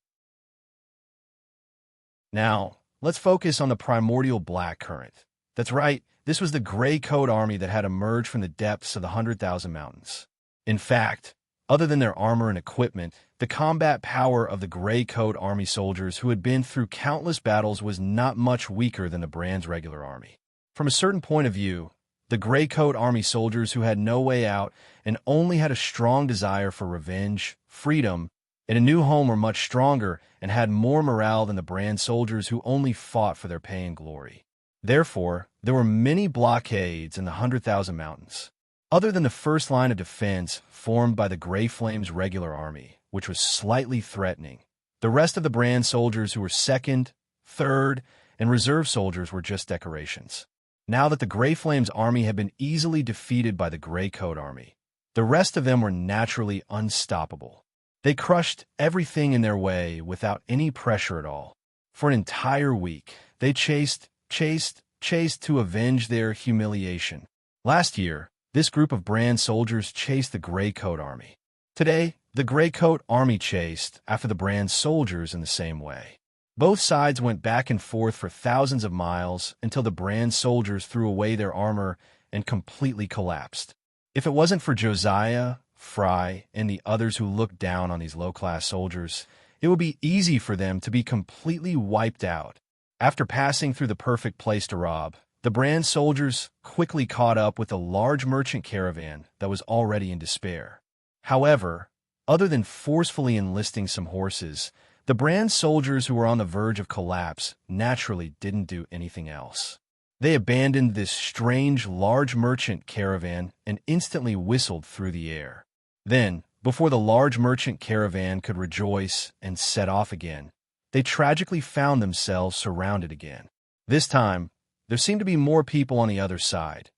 Now, let's focus on the primordial black current. That's right, this was the Gray Coat Army that had emerged from the depths of the 100,000 Mountains. In fact, other than their armor and equipment, the combat power of the Gray Coat Army soldiers who had been through countless battles was not much weaker than the brand's regular army. From a certain point of view, the Gray Coat Army soldiers who had no way out and only had a strong desire for revenge, freedom, and a new home were much stronger and had more morale than the brand soldiers who only fought for their pay and glory. Therefore, there were many blockades in the 100,000 Mountains. Other than the first line of defense formed by the Gray Flame's regular army, which was slightly threatening, the rest of the brand soldiers who were second, third, and reserve soldiers were just decorations. Now that the Gray Flame's army had been easily defeated by the Gray Coat Army, the rest of them were naturally unstoppable. They crushed everything in their way without any pressure at all. For an entire week, they chased to avenge their humiliation. Last year, this group of brand soldiers chased the Gray Coat Army. Today, the Gray Coat Army chased after the brand soldiers in the same way. Both sides went back and forth for thousands of miles until the brand soldiers threw away their armor and completely collapsed. If it wasn't for Josiah, Fry, and the others who looked down on these low-class soldiers, it would be easy for them to be completely wiped out. After passing through the perfect place to rob, the brand soldiers quickly caught up with a large merchant caravan that was already in despair. However, other than forcefully enlisting some horses, the brand soldiers who were on the verge of collapse naturally didn't do anything else. They abandoned this strange, large merchant caravan and instantly whistled through the air. Then, before the large merchant caravan could rejoice and set off again, they tragically found themselves surrounded again. This time, there seemed to be more people on the other side.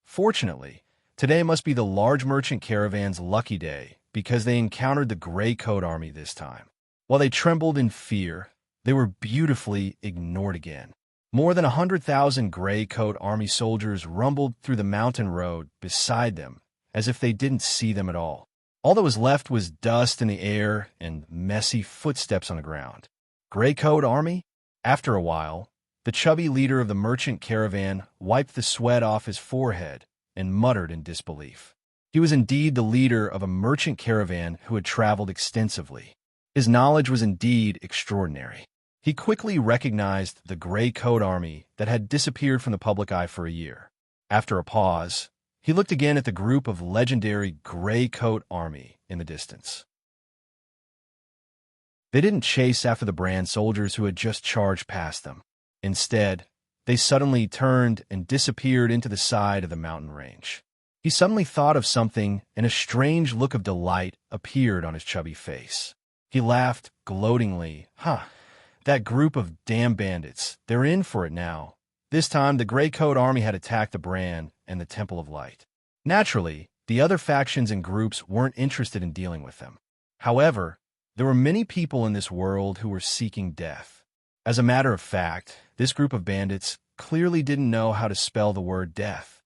Fortunately, today must be the large merchant caravan's lucky day because they encountered the gray coat army this time. While they trembled in fear, they were beautifully ignored again. More than 100,000 gray coat army soldiers rumbled through the mountain road beside them as if they didn't see them at all. All that was left was dust in the air and messy footsteps on the ground. Gray coat army? After a while, the chubby leader of the merchant caravan wiped the sweat off his forehead and muttered in disbelief. He was indeed the leader of a merchant caravan who had traveled extensively. His knowledge was indeed extraordinary. He quickly recognized the gray coat army that had disappeared from the public eye for a year. After a pause, he looked again at the group of legendary gray coat army in the distance. They didn't chase after the brand soldiers who had just charged past them. Instead, they suddenly turned and disappeared into the side of the mountain range. He suddenly thought of something, and a strange look of delight appeared on his chubby face. He laughed gloatingly. That group of damn bandits, they're in for it now. This time, the gray coat army had attacked the brand and the Temple of Light. Naturally, the other factions and groups weren't interested in dealing with them. However, there were many people in this world who were seeking death. As a matter of fact, this group of bandits clearly didn't know how to spell the word death.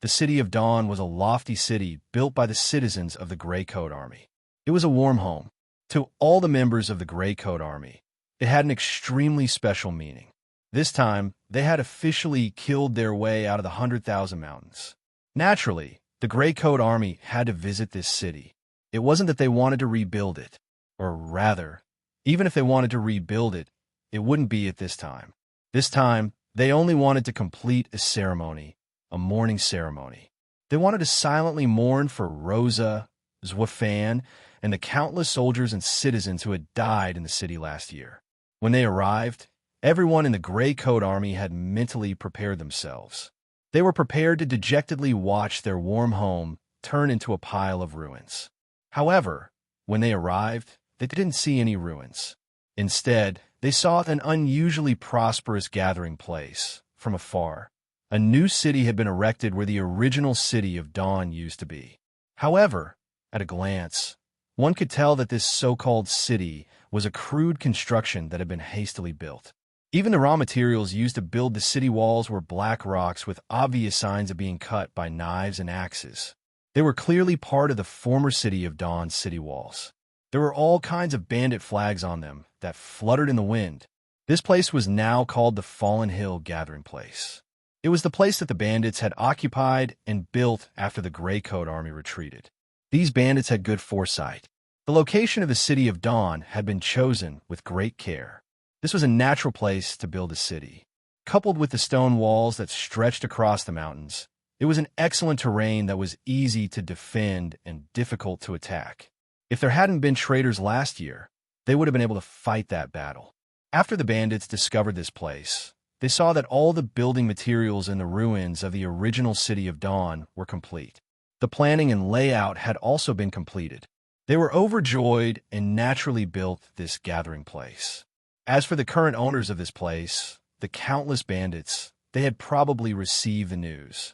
The city of Dawn was a lofty city built by the citizens of the Gray Coat Army. It was a warm home to all the members of the Gray Coat Army. It had an extremely special meaning. This time, they had officially killed their way out of the 100,000 mountains. Naturally, the Gray Coat Army had to visit this city. It wasn't that they wanted to rebuild it. Or rather, even if they wanted to rebuild it, it wouldn't be at this time. This time, they only wanted to complete a ceremony, a mourning ceremony. They wanted to silently mourn for Rosa, Zwafan, and the countless soldiers and citizens who had died in the city last year. When they arrived, everyone in the Gray Coat Army had mentally prepared themselves. They were prepared to dejectedly watch their warm home turn into a pile of ruins. However, when they arrived, they didn't see any ruins. Instead, they saw an unusually prosperous gathering place from afar. A new city had been erected where the original city of Dawn used to be. However, at a glance, one could tell that this so-called city was a crude construction that had been hastily built. Even the raw materials used to build the city walls were black rocks with obvious signs of being cut by knives and axes. They were clearly part of the former city of Dawn's city walls. There were all kinds of bandit flags on them that fluttered in the wind. This place was now called the Fallen Hill Gathering Place. It was the place that the bandits had occupied and built after the Gray Coat Army retreated. These bandits had good foresight. The location of the city of Dawn had been chosen with great care. This was a natural place to build a city. Coupled with the stone walls that stretched across the mountains, it was an excellent terrain that was easy to defend and difficult to attack. If there hadn't been traitors last year, they would have been able to fight that battle. After the bandits discovered this place, they saw that all the building materials in the ruins of the original city of Dawn were complete. The planning and layout had also been completed. They were overjoyed and naturally built this gathering place. As for the current owners of this place, the countless bandits, they had probably received the news.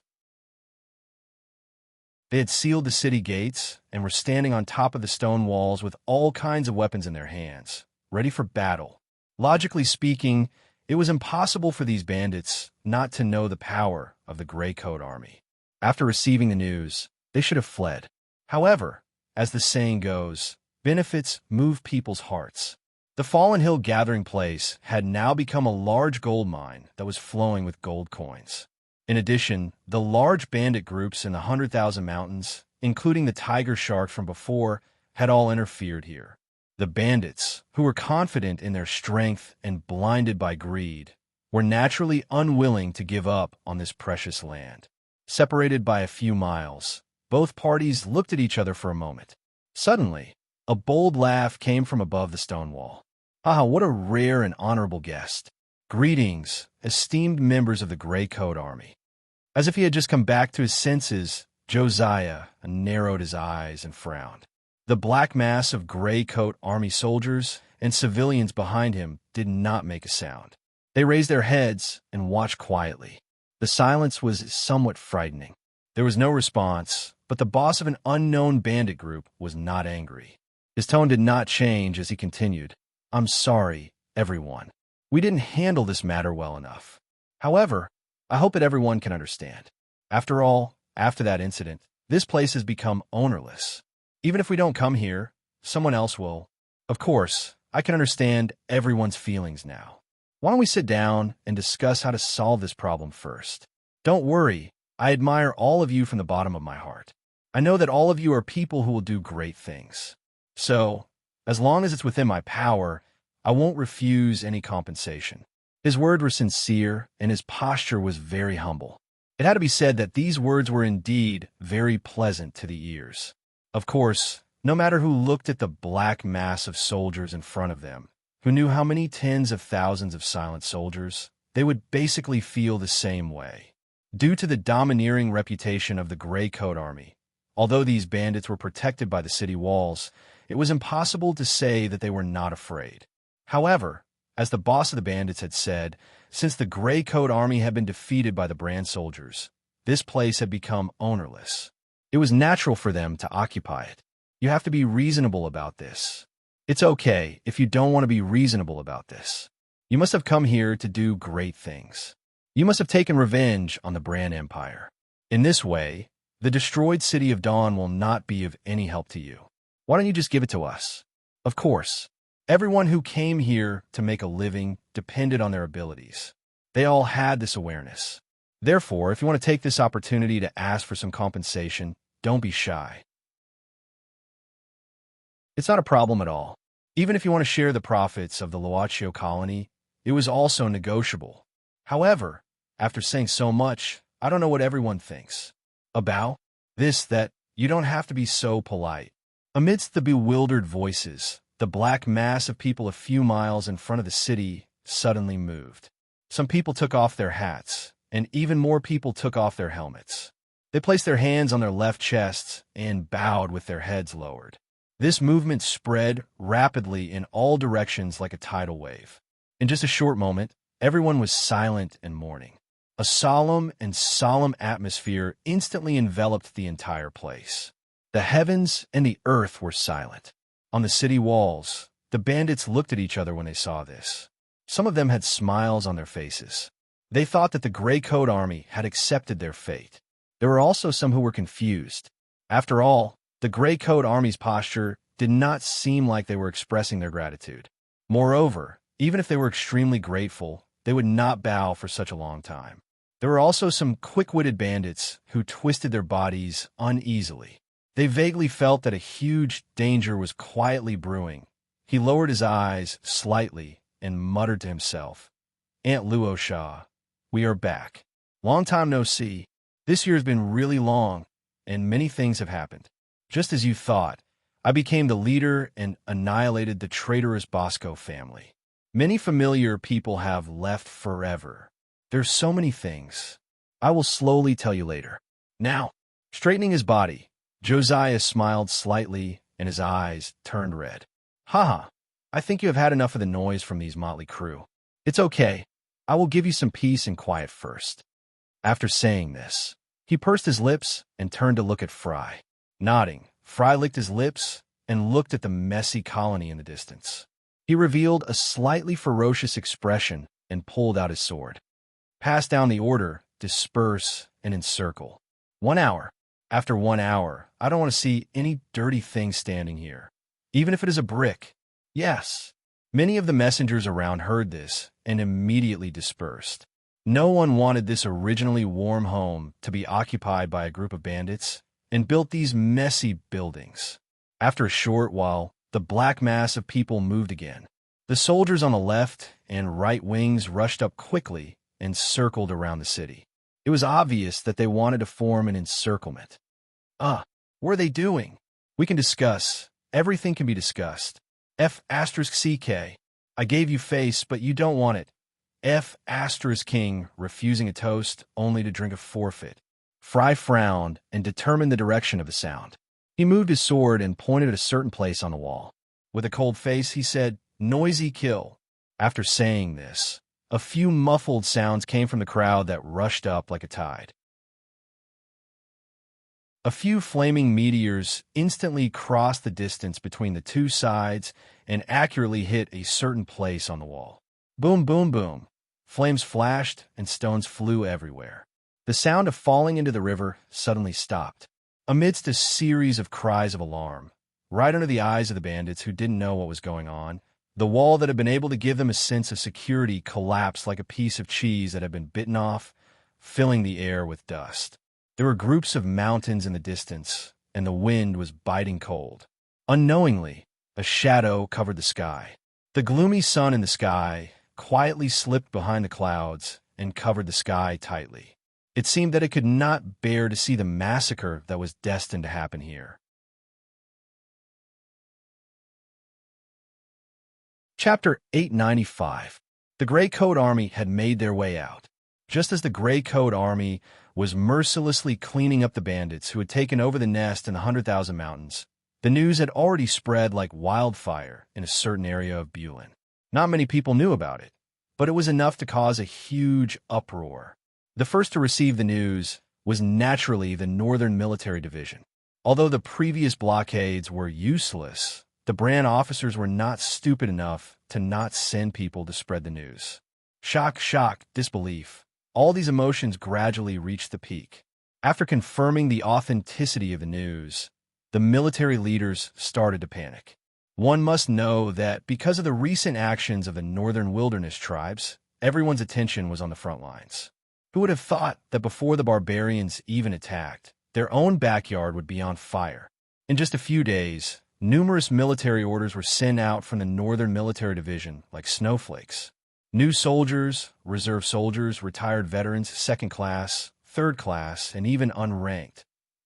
They had sealed the city gates and were standing on top of the stone walls with all kinds of weapons in their hands, ready for battle. Logically speaking, it was impossible for these bandits not to know the power of the Gray Coat Army. After receiving the news, they should have fled. However, as the saying goes, benefits move people's hearts. The Fallen Hill Gathering Place had now become a large gold mine that was flowing with gold coins. In addition, the large bandit groups in the 100,000 mountains, including the tiger shark from before, had all interfered here. The bandits, who were confident in their strength and blinded by greed, were naturally unwilling to give up on this precious land. Separated by a few miles, both parties looked at each other for a moment. Suddenly, a bold laugh came from above the stone wall. What a rare and honorable guest. "Greetings, esteemed members of the Gray Coat Army." As if he had just come back to his senses, Josiah narrowed his eyes and frowned. The black mass of Gray Coat Army soldiers and civilians behind him did not make a sound. They raised their heads and watched quietly. The silence was somewhat frightening. There was no response, but the boss of an unknown bandit group was not angry. His tone did not change as he continued, "I'm sorry, everyone. We didn't handle this matter well enough. However, I hope that everyone can understand. After all, after that incident, this place has become ownerless. Even if we don't come here, someone else will. Of course, I can understand everyone's feelings now. Why don't we sit down and discuss how to solve this problem first? Don't worry, I admire all of you from the bottom of my heart. I know that all of you are people who will do great things. So, as long as it's within my power, I won't refuse any compensation." His words were sincere, and his posture was very humble. It had to be said that these words were indeed very pleasant to the ears. Of course, no matter who looked at the black mass of soldiers in front of them, who knew how many tens of thousands of silent soldiers, they would basically feel the same way. Due to the domineering reputation of the Gray Coat Army, although these bandits were protected by the city walls, it was impossible to say that they were not afraid. However, as the boss of the bandits had said, since the Gray Coat Army had been defeated by the Brand soldiers, this place had become ownerless. It was natural for them to occupy it. You have to be reasonable about this. It's okay if you don't want to be reasonable about this. You must have come here to do great things. You must have taken revenge on the Brand Empire. In this way, the destroyed city of Dawn will not be of any help to you. Why don't you just give it to us? Of course, everyone who came here to make a living depended on their abilities. They all had this awareness. Therefore, if you want to take this opportunity to ask for some compensation, don't be shy. It's not a problem at all. Even if you want to share the profits of the Loachio colony, it was also negotiable. However, after saying so much, I don't know what everyone thinks. About this, that you don't have to be so polite. Amidst the bewildered voices, the black mass of people a few miles in front of the city suddenly moved. Some people took off their hats, and even more people took off their helmets. They placed their hands on their left chests and bowed with their heads lowered. This movement spread rapidly in all directions like a tidal wave. In just a short moment, everyone was silent and mourning. A solemn atmosphere instantly enveloped the entire place. The heavens and the earth were silent. On the city walls, the bandits looked at each other when they saw this. Some of them had smiles on their faces. They thought that the Gray Coat Army had accepted their fate. There were also some who were confused. After all, the Gray Coat Army's posture did not seem like they were expressing their gratitude. Moreover, even if they were extremely grateful, they would not bow for such a long time. There were also some quick-witted bandits who twisted their bodies uneasily. They vaguely felt that a huge danger was quietly brewing. He lowered his eyes slightly and muttered to himself, "Aunt Luosha, we are back. Long time no see. This year has been really long, and many things have happened. Just as you thought, I became the leader and annihilated the traitorous Bosco family. Many familiar people have left forever. There's so many things. I will slowly tell you later. Now," straightening his body, Josiah smiled slightly and his eyes turned red. "Haha, I think you have had enough of the noise from these motley crew. It's okay. I will give you some peace and quiet first." After saying this, he pursed his lips and turned to look at Fry. Nodding, Fry licked his lips and looked at the messy colony in the distance. He revealed a slightly ferocious expression and pulled out his sword. "Pass down the order, disperse, and encircle. 1 hour. After 1 hour, I don't want to see any dirty thing standing here, even if it is a brick." "Yes." Many of the messengers around heard this and immediately dispersed. No one wanted this originally warm home to be occupied by a group of bandits and built these messy buildings. After a short while, the black mass of people moved again. The soldiers on the left and right wings rushed up quickly and circled around the city. It was obvious that they wanted to form an encirclement. What are they doing? We can discuss. Everything can be discussed. F***CK. I gave you face, but you don't want it. F asterisk king refusing a toast only to drink a forfeit. Fry frowned and determined the direction of the sound. He moved his sword and pointed at a certain place on the wall. With a cold face, he said, "Noisy kill." After saying this, a few muffled sounds came from the crowd that rushed up like a tide. A few flaming meteors instantly crossed the distance between the two sides and accurately hit a certain place on the wall. Boom, boom, boom. Flames flashed and stones flew everywhere. The sound of falling into the river suddenly stopped. Amidst a series of cries of alarm, right under the eyes of the bandits who didn't know what was going on, the wall that had been able to give them a sense of security collapsed like a piece of cheese that had been bitten off, filling the air with dust. There were groups of mountains in the distance, and the wind was biting cold. Unknowingly, a shadow covered the sky. The gloomy sun in the sky quietly slipped behind the clouds and covered the sky tightly. It seemed that it could not bear to see the massacre that was destined to happen here. Chapter 895. The Gray Coat Army had made their way out. Just as the Gray Coat Army was mercilessly cleaning up the bandits who had taken over the nest in the 100,000 Mountains, the news had already spread like wildfire in a certain area of Bulin. Not many people knew about it, but it was enough to cause a huge uproar. The first to receive the news was naturally the Northern Military Division. Although the previous blockades were useless, the Bran officers were not stupid enough to not send people to spread the news. Shock, disbelief. All these emotions gradually reached the peak. After confirming the authenticity of the news, the military leaders started to panic. One must know that because of the recent actions of the Northern Wilderness tribes, everyone's attention was on the front lines. Who would have thought that before the barbarians even attacked, their own backyard would be on fire? In just a few days, numerous military orders were sent out from the Northern Military Division like snowflakes. New soldiers, reserve soldiers, retired veterans, second class, third class, and even unranked.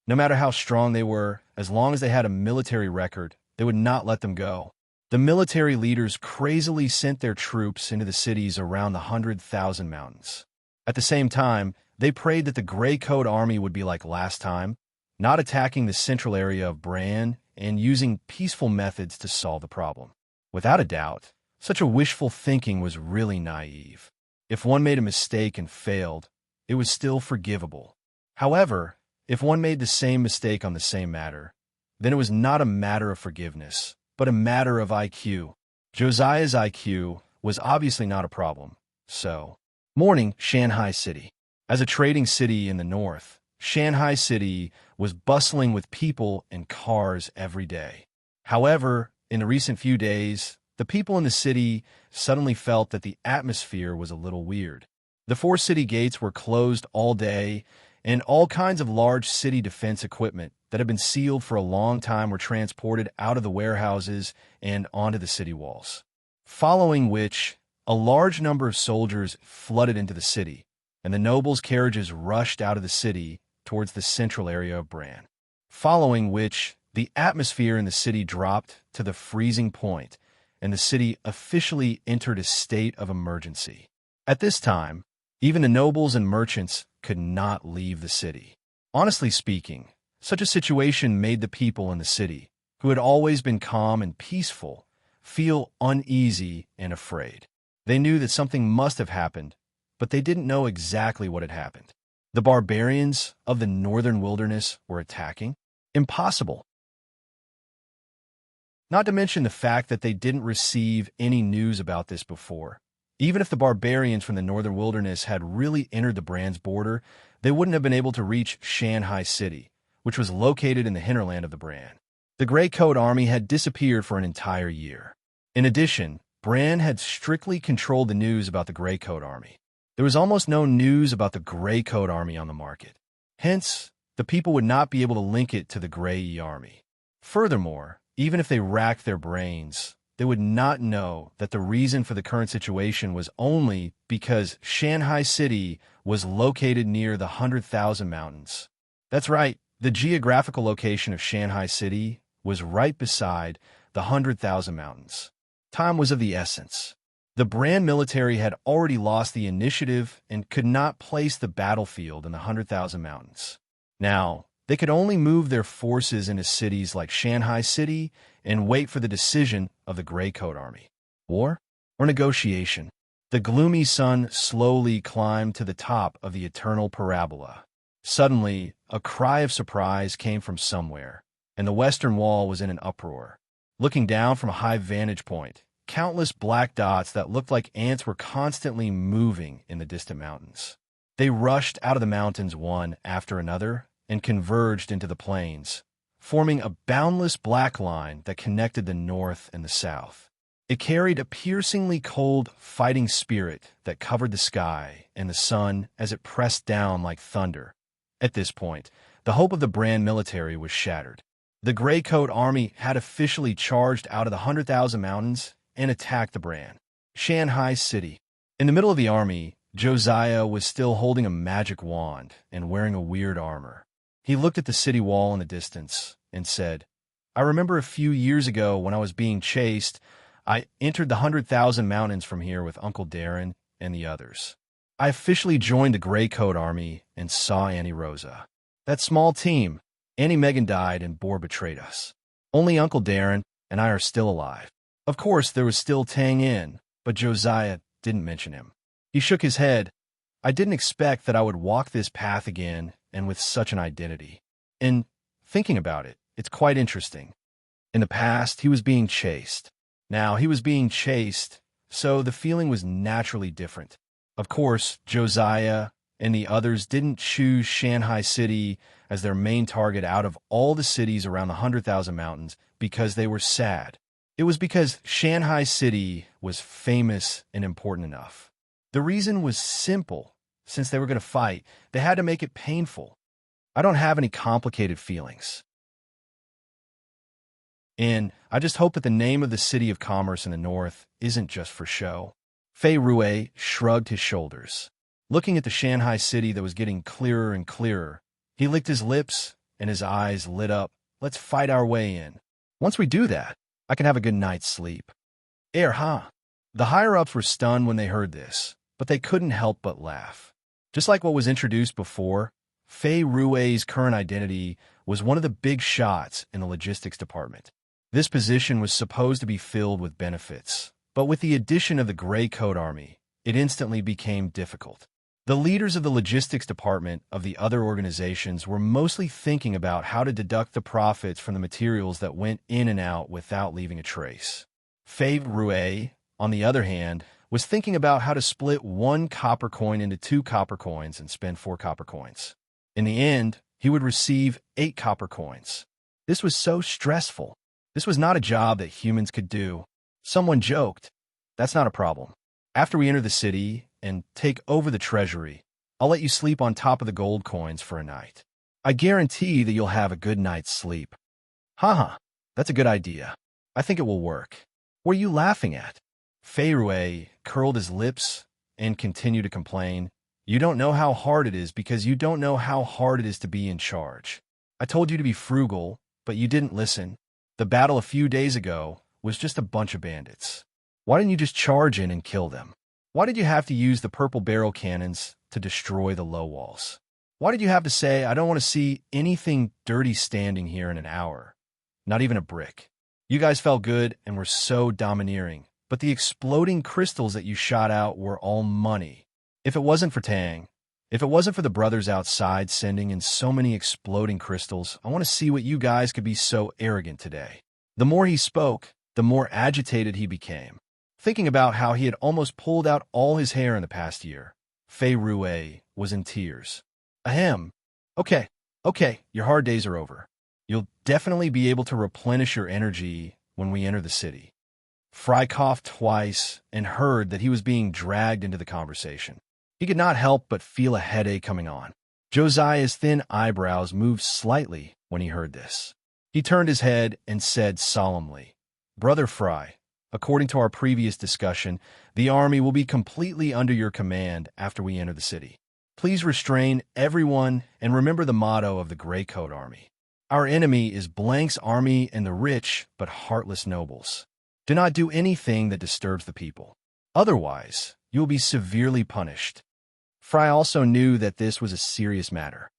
No matter how strong they were, as long as they had a military record, they would not let them go. The military leaders crazily sent their troops into the cities around the 100,000 Mountains. At the same time, they prayed that the Gray Coat Army would be like last time, not attacking the central area of Bran and using peaceful methods to solve the problem. Without a doubt, such a wishful thinking was really naive. If one made a mistake and failed, it was still forgivable. However, if one made the same mistake on the same matter, then it was not a matter of forgiveness, but a matter of IQ. Josiah's IQ was obviously not a problem, so... Morning, Shanghai City. As a trading city in the north, Shanghai City was bustling with people and cars every day. However, in the recent few days, the people in the city suddenly felt that the atmosphere was a little weird. The 4 city gates were closed all day, and all kinds of large city defense equipment that had been sealed for a long time were transported out of the warehouses and onto the city walls. Following which, a large number of soldiers flooded into the city, and the nobles' carriages rushed out of the city towards the central area of Bran. Following which, the atmosphere in the city dropped to the freezing point, and the city officially entered a state of emergency. At this time, even the nobles and merchants could not leave the city. Honestly speaking, such a situation made the people in the city, who had always been calm and peaceful, feel uneasy and afraid. They knew that something must have happened, but they didn't know exactly what had happened. The barbarians of the Northern Wilderness were attacking? Impossible. Not to mention the fact that they didn't receive any news about this before. Even if the barbarians from the Northern Wilderness had really entered the Bran's border, they wouldn't have been able to reach Shanghai City, which was located in the hinterland of the Bran. The Gray Coat Army had disappeared for an entire year. In addition, Bran had strictly controlled the news about the Gray Coat Army. There was almost no news about the Gray Coat Army on the market. Hence, the people would not be able to link it to the Gray Army. Furthermore, even if they racked their brains, they would not know that the reason for the current situation was only because Shanghai City was located near the 100,000 Mountains. That's right, the geographical location of Shanghai City was right beside the 100,000 Mountains. Time was of the essence. The Brand military had already lost the initiative and could not place the battlefield in the 100,000 Mountains. Now, they could only move their forces into cities like Shanghai City and wait for the decision of the Gray Coat Army. War or negotiation? The gloomy sun slowly climbed to the top of the eternal parabola. Suddenly, a cry of surprise came from somewhere, and the western wall was in an uproar. Looking down from a high vantage point, countless black dots that looked like ants were constantly moving in the distant mountains. They rushed out of the mountains one after another and converged into the plains, forming a boundless black line that connected the north and the south. It carried a piercingly cold, fighting spirit that covered the sky and the sun as it pressed down like thunder. At this point, the hope of the Brand military was shattered. The Gray Coat Army had officially charged out of the 100,000 Mountains and attacked the Brand. Shanghai City. In the middle of the army, Josiah was still holding a magic wand and wearing a weird armor. He looked at the city wall in the distance and said, "I remember a few years ago when I was being chased, I entered the 100,000 Mountains from here with Uncle Darren and the others. I officially joined the Gray Coat Army and saw Annie Rosa. That small team, Annie Megan died and Boar betrayed us. Only Uncle Darren and I are still alive. Of course, there was still Tang In, but Josiah didn't mention him. He shook his head. I didn't expect that I would walk this path again and with such an identity. And thinking about it, it's quite interesting. In the past, he was being chased. Now he was being chased, so the feeling was naturally different. Of course, Josiah and the others didn't choose Shanghai City as their main target out of all the cities around the 100,000 Mountains because they were sad. It was because Shanghai City was famous and important enough. The reason was simple. Since they were going to fight, they had to make it painful. I don't have any complicated feelings. And I just hope that the name of the city of commerce in the north isn't just for show." Fei Rue shrugged his shoulders. Looking at the Shanghai City that was getting clearer and clearer, he licked his lips and his eyes lit up. "Let's fight our way in. Once we do that, I can have a good night's sleep." Huh? The higher-ups were stunned when they heard this, but they couldn't help but laugh. Just like what was introduced before, Fei Rue's current identity was one of the big shots in the logistics department. This position was supposed to be filled with benefits, but with the addition of the Gray Coat Army, it instantly became difficult. The leaders of the logistics department of the other organizations were mostly thinking about how to deduct the profits from the materials that went in and out without leaving a trace. Fei Rue, on the other hand, was thinking about how to split 1 copper coin into 2 copper coins and spend 4 copper coins. In the end, he would receive 8 copper coins. This was so stressful. This was not a job that humans could do. Someone joked, "That's not a problem. After we enter the city and take over the treasury, I'll let you sleep on top of the gold coins for a night. I guarantee that you'll have a good night's sleep." Haha, that's a good idea. I think it will work. What are you laughing at? Fei Rue curled his lips and continued to complain. "You don't know how hard it is because you don't know how hard it is to be in charge. I told you to be frugal, but you didn't listen. The battle a few days ago was just a bunch of bandits. Why didn't you just charge in and kill them? Why did you have to use the purple barrel cannons to destroy the low walls? Why did you have to say, 'I don't want to see anything dirty standing here in an hour'? Not even a brick. You guys felt good and were so domineering, but the exploding crystals that you shot out were all money. If it wasn't for Tang, if it wasn't for the brothers outside sending in so many exploding crystals, I want to see what you guys could be so arrogant today." The more he spoke, the more agitated he became. Thinking about how he had almost pulled out all his hair in the past year, Fei Rue was in tears. Ahem. Okay, your hard days are over. You'll definitely be able to replenish your energy when we enter the city. Fry coughed twice and heard that he was being dragged into the conversation. He could not help but feel a headache coming on. Josiah's thin eyebrows moved slightly when he heard this. He turned his head and said solemnly, "Brother Fry, according to our previous discussion, the army will be completely under your command after we enter the city. Please restrain everyone and remember the motto of the Gray Coat Army. Our enemy is Blank's army and the rich but heartless nobles. Do not do anything that disturbs the people. Otherwise, you will be severely punished. Fry also knew that this was a serious matter.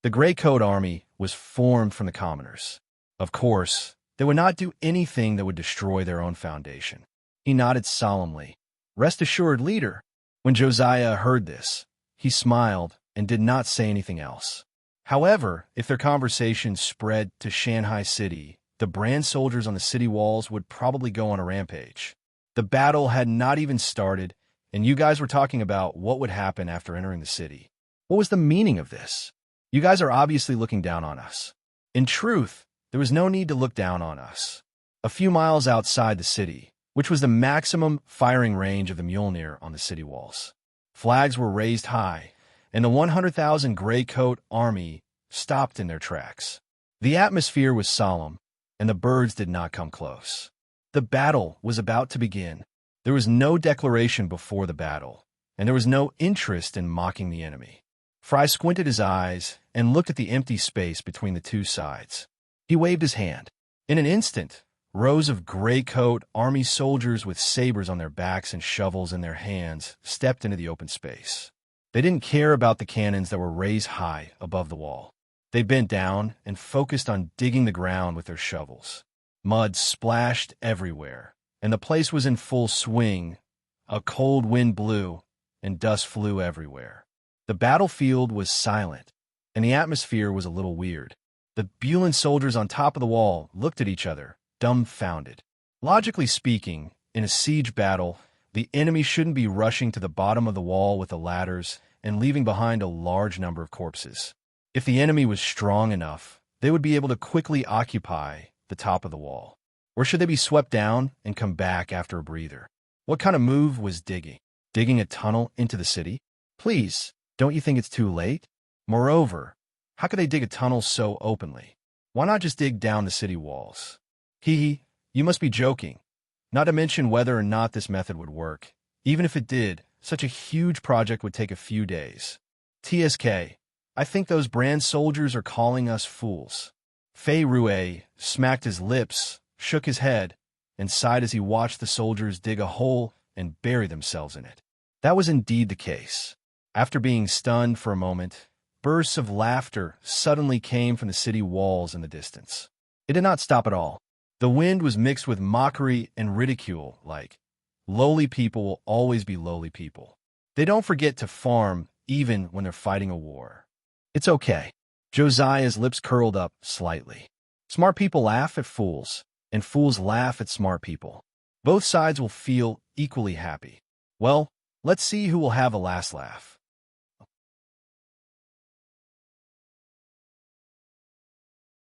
The Grey Coat Army was formed from the commoners. Of course, they would not do anything that would destroy their own foundation. He nodded solemnly. Rest assured, leader. When Josiah heard this, he smiled and did not say anything else. However, if their conversation spread to Shanghai City, the brand soldiers on the city walls would probably go on a rampage. The battle had not even started, and you guys were talking about what would happen after entering the city. What was the meaning of this? You guys are obviously looking down on us. In truth, there was no need to look down on us. A few miles outside the city, which was the maximum firing range of the Mjolnir on the city walls, flags were raised high, and the 100,000 Grey Coat Army stopped in their tracks. The atmosphere was solemn, and the birds did not come close. The battle was about to begin. There was no declaration before the battle, and there was no interest in mocking the enemy. Fry squinted his eyes and looked at the empty space between the two sides. He waved his hand. In an instant, rows of Grey Coat Army soldiers with sabers on their backs and shovels in their hands stepped into the open space. They didn't care about the cannons that were raised high above the wall. They bent down and focused on digging the ground with their shovels. Mud splashed everywhere, and the place was in full swing. A cold wind blew, and dust flew everywhere. The battlefield was silent, and the atmosphere was a little weird. The Bulan soldiers on top of the wall looked at each other, dumbfounded. Logically speaking, in a siege battle, the enemy shouldn't be rushing to the bottom of the wall with the ladders and leaving behind a large number of corpses. If the enemy was strong enough, they would be able to quickly occupy the top of the wall. Or should they be swept down and come back after a breather? What kind of move was digging? Digging a tunnel into the city? Please, don't you think it's too late? Moreover, how could they dig a tunnel so openly? Why not just dig down the city walls? You must be joking. Not to mention whether or not this method would work. Even if it did, such a huge project would take a few days. TSK, I think those brand soldiers are calling us fools. Fei Rue smacked his lips, shook his head, and sighed as he watched the soldiers dig a hole and bury themselves in it. That was indeed the case. After being stunned for a moment, bursts of laughter suddenly came from the city walls in the distance. It did not stop at all. The wind was mixed with mockery and ridicule, like, lowly people will always be lowly people. They don't forget to farm even when they're fighting a war. It's okay. Josiah's lips curled up slightly. Smart people laugh at fools, and fools laugh at smart people. Both sides will feel equally happy. Well, let's see who will have a last laugh.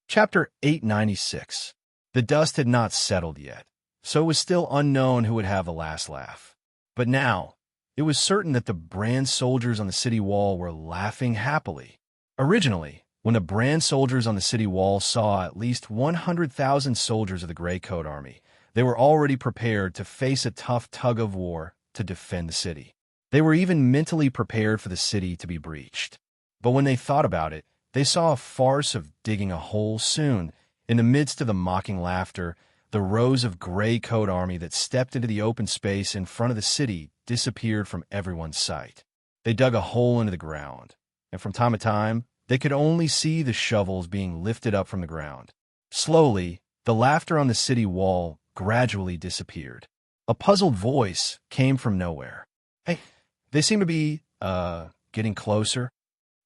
Chapter 896. The dust had not settled yet, so it was still unknown who would have the last laugh. But now, it was certain that the brand soldiers on the city wall were laughing happily. Originally, when the brand soldiers on the city wall saw at least 100,000 soldiers of the Grey Coat Army, they were already prepared to face a tough tug of war to defend the city. They were even mentally prepared for the city to be breached. But when they thought about it, they saw a farce of digging a hole soon. In the midst of the mocking laughter, the rows of Grey Coat Army that stepped into the open space in front of the city disappeared from everyone's sight. They dug a hole into the ground, and from time to time, they could only see the shovels being lifted up from the ground. Slowly, the laughter on the city wall gradually disappeared. A puzzled voice came from nowhere. Hey, they seem to be, getting closer.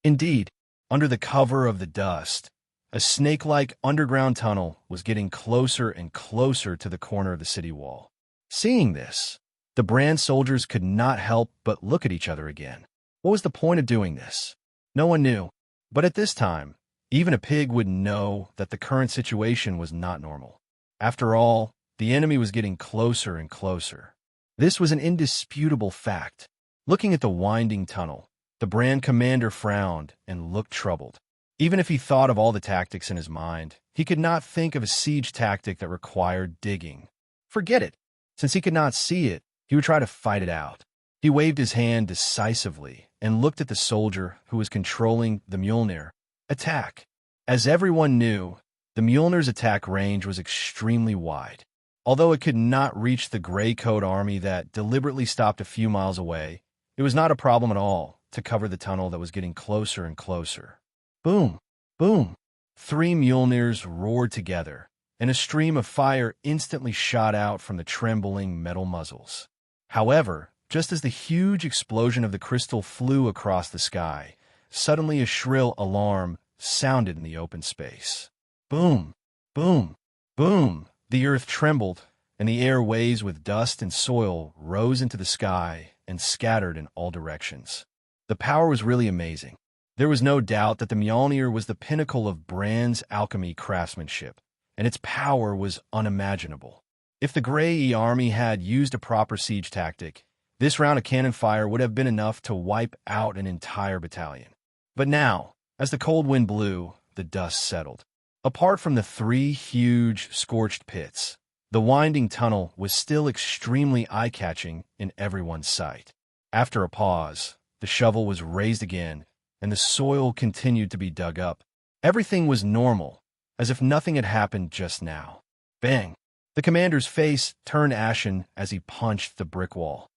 Indeed, under the cover of the dust, a snake-like underground tunnel was getting closer and closer to the corner of the city wall. Seeing this, the brand soldiers could not help but look at each other again. What was the point of doing this? No one knew. But at this time, even a pig would know that the current situation was not normal. After all, the enemy was getting closer and closer. This was an indisputable fact. Looking at the winding tunnel, the brand commander frowned and looked troubled. Even if he thought of all the tactics in his mind, he could not think of a siege tactic that required digging. Forget it. Since he could not see it, he would try to fight it out. He waved his hand decisively and looked at the soldier who was controlling the Mjolnir. Attack. As everyone knew, the Mjolnir's attack range was extremely wide. Although it could not reach the gray coat army that deliberately stopped a few miles away, it was not a problem at all to cover the tunnel that was getting closer and closer. Boom! Boom! 3 Mjolnirs roared together, and a stream of fire instantly shot out from the trembling metal muzzles. However, just as the huge explosion of the crystal flew across the sky, suddenly a shrill alarm sounded in the open space. Boom! Boom! Boom! The earth trembled, and the air waves with dust and soil rose into the sky and scattered in all directions. The power was really amazing. There was no doubt that the Mjolnir was the pinnacle of Brand's alchemy craftsmanship, and its power was unimaginable. If the Grey army had used a proper siege tactic, this round of cannon fire would have been enough to wipe out an entire battalion. But now, as the cold wind blew, the dust settled. Apart from the 3 huge, scorched pits, the winding tunnel was still extremely eye-catching in everyone's sight. After a pause, the shovel was raised again, and the soil continued to be dug up. Everything was normal, as if nothing had happened just now. Bang! The commander's face turned ashen as he punched the brick wall.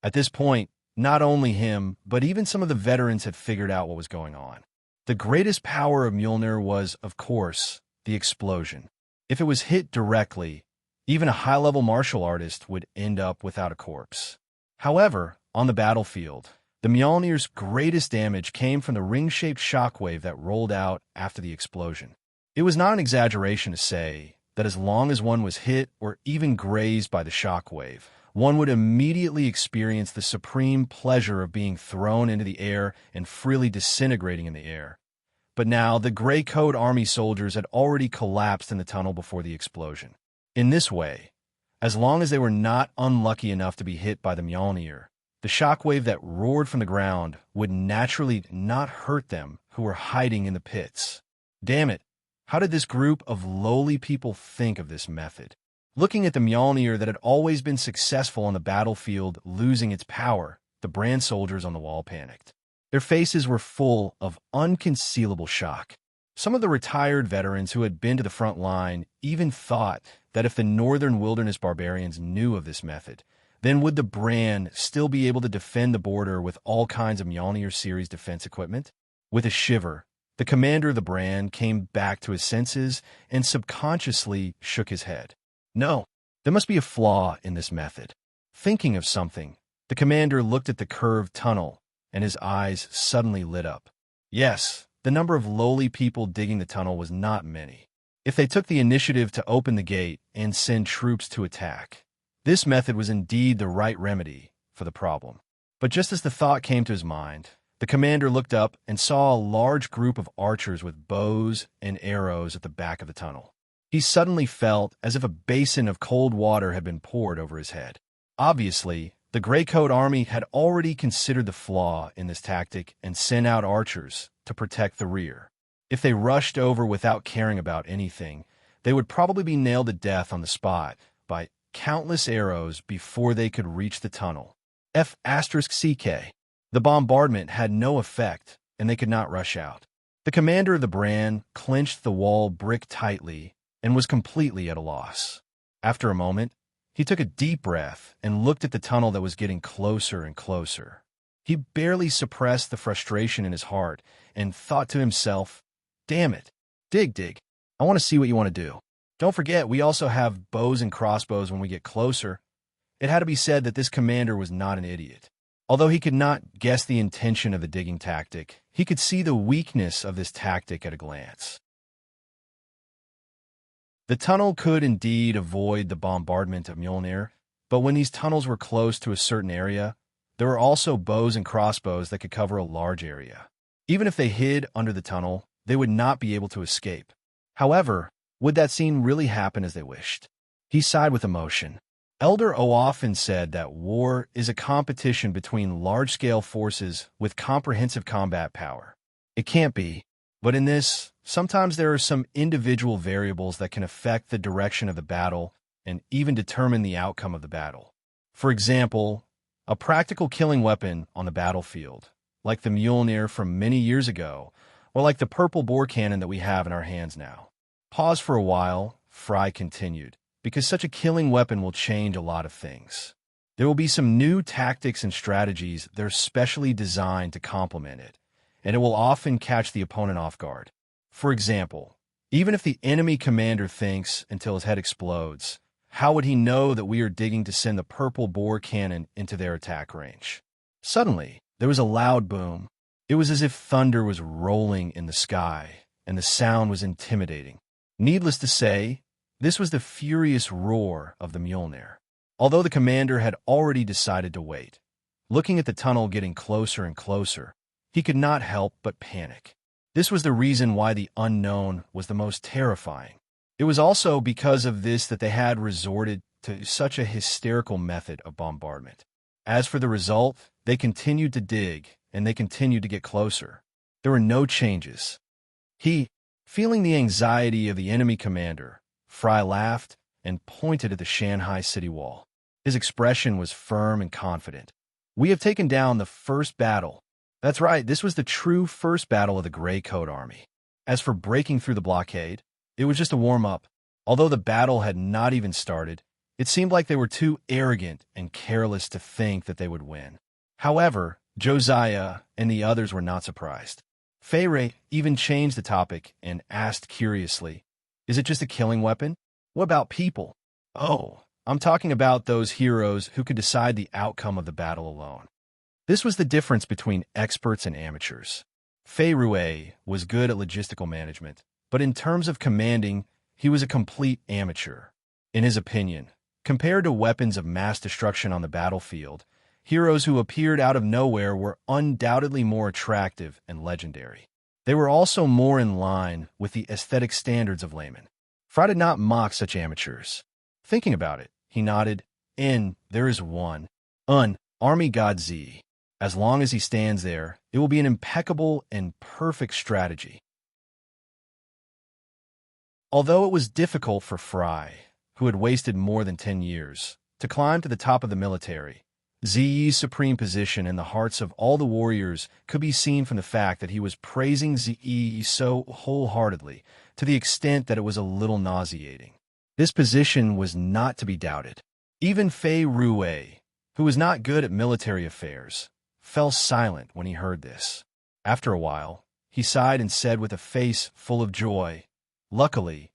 At this point, not only him, but even some of the veterans had figured out what was going on. The greatest power of Mjolnir was, of course, the explosion. If it was hit directly, even a high-level martial artist would end up without a corpse. However, on the battlefield, the Mjolnir's greatest damage came from the ring-shaped shockwave that rolled out after the explosion. It was not an exaggeration to say that as long as one was hit or even grazed by the shockwave, one would immediately experience the supreme pleasure of being thrown into the air and freely disintegrating in the air. But now, the Grey Coat army soldiers had already collapsed in the tunnel before the explosion. In this way, as long as they were not unlucky enough to be hit by the Mjolnir, the shockwave that roared from the ground would naturally not hurt them who were hiding in the pits. Damn it, how did this group of lowly people think of this method? Looking at the Mjolnir that had always been successful on the battlefield losing its power, the Brand soldiers on the wall panicked. Their faces were full of unconcealable shock. Some of the retired veterans who had been to the front line even thought that if the northern wilderness barbarians knew of this method, then would the Brand still be able to defend the border with all kinds of Mjolnir series defense equipment? With a shiver, the commander of the Brand came back to his senses and subconsciously shook his head. No, there must be a flaw in this method. Thinking of something, the commander looked at the curved tunnel, and his eyes suddenly lit up. Yes, the number of lowly people digging the tunnel was not many. If they took the initiative to open the gate and send troops to attack, this method was indeed the right remedy for the problem. But just as the thought came to his mind, the commander looked up and saw a large group of archers with bows and arrows at the back of the tunnel. He suddenly felt as if a basin of cold water had been poured over his head. Obviously, the Grey Coat army had already considered the flaw in this tactic and sent out archers to protect the rear. If they rushed over without caring about anything, they would probably be nailed to death on the spot by countless arrows before they could reach the tunnel. F***CK. The bombardment had no effect, and they could not rush out. The commander of the Brand clenched the wall brick tightly and was completely at a loss. After a moment, he took a deep breath and looked at the tunnel that was getting closer and closer. He barely suppressed the frustration in his heart and thought to himself, "Damn it. Dig. I want to see what you want to do. Don't forget, we also have bows and crossbows when we get closer." It had to be said that this commander was not an idiot. Although he could not guess the intention of the digging tactic, he could see the weakness of this tactic at a glance. The tunnel could indeed avoid the bombardment of Mjolnir, but when these tunnels were close to a certain area, there were also bows and crossbows that could cover a large area. Even if they hid under the tunnel, they would not be able to escape. However, would that scene really happen as they wished? He sighed with emotion. Elder O often said that war is a competition between large-scale forces with comprehensive combat power. It can't be, but in this, sometimes there are some individual variables that can affect the direction of the battle and even determine the outcome of the battle. For example, a practical killing weapon on the battlefield, like the Mjolnir from many years ago, or like the purple bore cannon that we have in our hands now. Pause for a while, Fry continued, because such a killing weapon will change a lot of things. There will be some new tactics and strategies that are specially designed to complement it, and it will often catch the opponent off guard. For example, even if the enemy commander thinks until his head explodes, how would he know that we are digging to send the purple bore cannon into their attack range? Suddenly, there was a loud boom. It was as if thunder was rolling in the sky, and the sound was intimidating. Needless to say, this was the furious roar of the Mjolnir. Although the commander had already decided to wait, looking at the tunnel getting closer and closer, he could not help but panic. This was the reason why the unknown was the most terrifying. It was also because of this that they had resorted to such a hysterical method of bombardment. As for the result, they continued to dig, and they continued to get closer. There were no changes. Feeling the anxiety of the enemy commander, Fry laughed and pointed at the Shanghai city wall. His expression was firm and confident. "We have taken down the first battle." That's right, this was the true first battle of the Gray Coat Army. As for breaking through the blockade, it was just a warm-up. Although the battle had not even started, it seemed like they were too arrogant and careless to think that they would win. However, Josiah and the others were not surprised. Fei even changed the topic and asked curiously, "Is it just a killing weapon? What about people?" "Oh, I'm talking about those heroes who could decide the outcome of the battle alone." This was the difference between experts and amateurs. Fei was good at logistical management, but in terms of commanding, he was a complete amateur. In his opinion, compared to weapons of mass destruction on the battlefield, heroes who appeared out of nowhere were undoubtedly more attractive and legendary. They were also more in line with the aesthetic standards of laymen. Fry did not mock such amateurs. Thinking about it, he nodded. There is one. Army God Z. As long as he stands there, it will be an impeccable and perfect strategy. Although it was difficult for Fry, who had wasted more than 10 years, to climb to the top of the military, Zi's supreme position in the hearts of all the warriors could be seen from the fact that he was praising Zi so wholeheartedly, to the extent that it was a little nauseating. This position was not to be doubted. Even Fei Ruwei, who was not good at military affairs, fell silent when he heard this. After a while, he sighed and said with a face full of joy, Luckily,